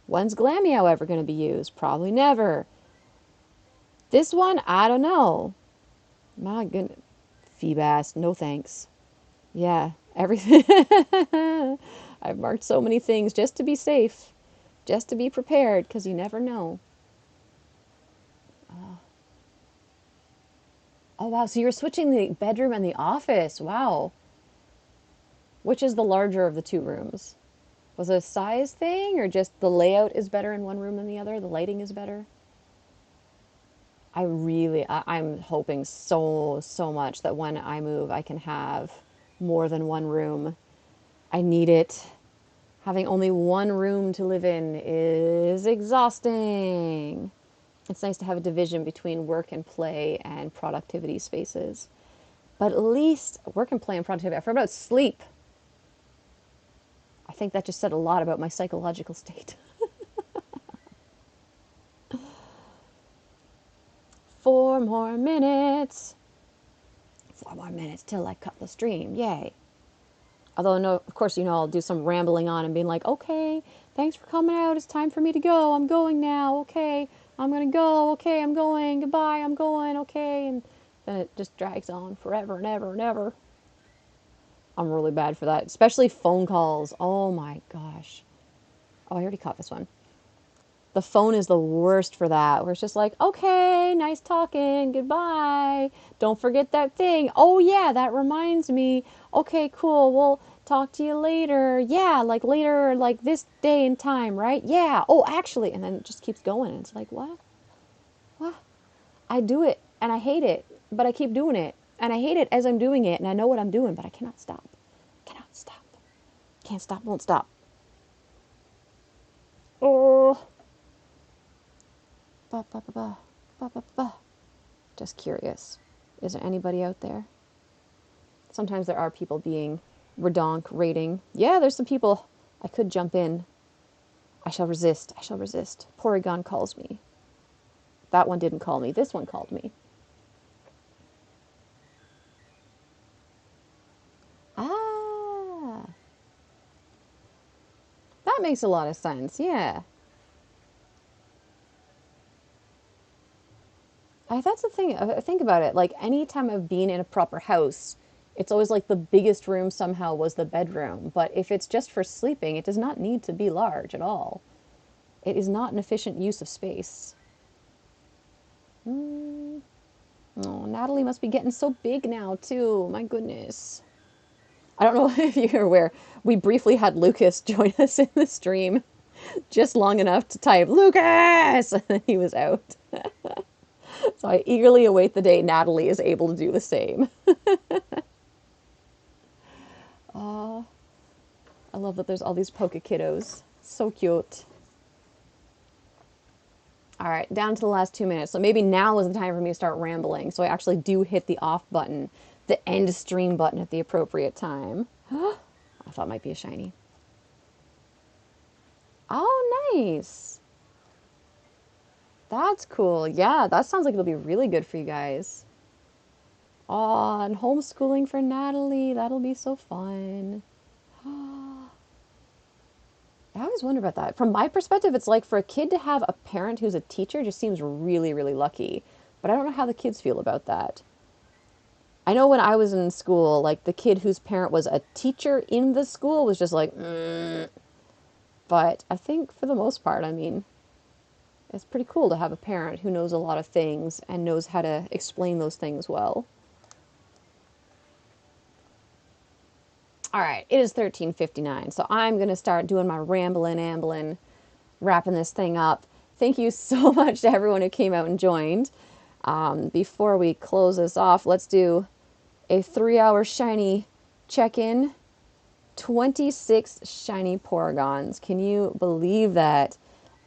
when's Glameow ever going to be used? Probably never. This one, I don't know. My goodness. Feebas, no thanks. Yeah, everything. I've marked so many things just to be safe, just to be prepared, because you never know. Oh, wow. So you're switching the bedroom and the office. Wow. Which is the larger of the two rooms? Was it a size thing or just the layout is better in one room than the other? The lighting is better? I'm hoping so much that when I move, I can have more than one room. I need it. Having only one room to live in is exhausting. It's nice to have a division between work and play and productivity spaces. But at least work and play and productivity. I forgot about sleep. I think that just said a lot about my psychological state. 4 more minutes. 4 more minutes till I cut the stream. Yay. Although, no, of course, I'll do some rambling on and being like, okay, thanks for coming out. It's time for me to go. I'm going now. Okay, I'm going to go. Okay, I'm going. Goodbye, I'm going. Okay. And then it just drags on forever and ever and ever. I'm really bad for that, especially phone calls. Oh my gosh. Oh, I already caught this one. The phone is the worst for that, where it's just like, okay, nice talking, goodbye. Don't forget that thing. Oh, yeah, that reminds me. Okay, cool, we'll talk to you later. Yeah, like later, like this day and time, right? Yeah. Oh, actually, and then it just keeps going. And it's like, what? What? I do it, and I hate it, but I keep doing it. And I hate it as I'm doing it, and I know what I'm doing, but I cannot stop. Cannot stop. Can't stop, won't stop. Oh. Ba, ba, ba, ba, ba, ba, ba. Just curious. Is there anybody out there? Sometimes there are people being redonk, rating. Yeah, there's some people. I could jump in. I shall resist. I shall resist. Porygon calls me. That one didn't call me. This one called me. Ah. That makes a lot of sense. Yeah. That's the thing. Think about it. Like, anytime I've been in a proper house, it's always like the biggest room somehow was the bedroom. But if it's just for sleeping, it does not need to be large at all. It is not an efficient use of space. Oh, Natalie must be getting so big now, too. My goodness. I don't know if you're aware. We briefly had Lucas join us in the stream just long enough to type, Lucas! And then he was out. So I eagerly await the day Natalie is able to do the same. Oh, I love that there's all these Poke Kiddos. So cute. All right, down to the last 2 minutes. So maybe now is the time for me to start rambling. So I actually do hit the off button, the end stream button at the appropriate time. I thought it might be a shiny. Oh, nice. That's cool. Yeah, that sounds like it'll be really good for you guys. Oh, and homeschooling for Natalie. That'll be so fun. I always wonder about that. From my perspective, it's like for a kid to have a parent who's a teacher just seems really, really lucky. But I don't know how the kids feel about that. I know when I was in school, like the kid whose parent was a teacher in the school was just like, But I think for the most part, I mean, it's pretty cool to have a parent who knows a lot of things and knows how to explain those things well. All right, it is 13:59, so I'm going to start doing my ambling, wrapping this thing up. Thank you so much to everyone who came out and joined. Before we close this off, let's do a 3-hour shiny check-in. 26 shiny Porygons. Can you believe that?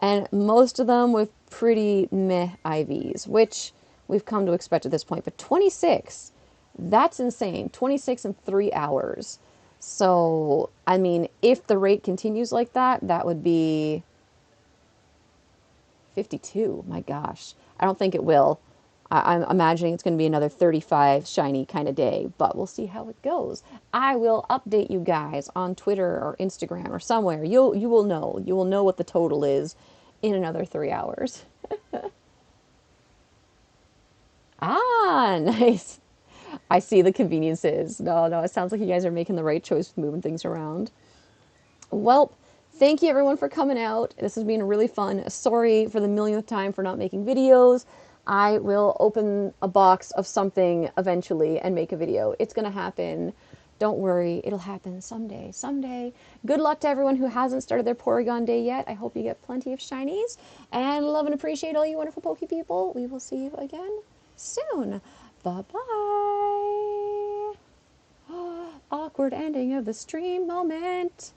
And most of them with pretty meh IVs, which we've come to expect at this point. But 26, that's insane. 26 in 3 hours. So, I mean, if the rate continues like that, that would be 52. My gosh. I don't think it will. I'm imagining it's going to be another 35 shiny kind of day, but we'll see how it goes. I will update you guys on Twitter or Instagram or somewhere. You will know. You will know what the total is in another 3 hours. Ah, nice. I see the conveniences. No, it sounds like you guys are making the right choice with moving things around. Well, thank you everyone for coming out. This has been really fun. Sorry for the millionth time for not making videos. I will open a box of something eventually and make a video. It's going to happen. Don't worry. It'll happen someday. Someday. Good luck to everyone who hasn't started their Porygon Day yet. I hope you get plenty of shinies. And love and appreciate all you wonderful Poke people. We will see you again soon. Bye-bye. Awkward ending of the stream moment.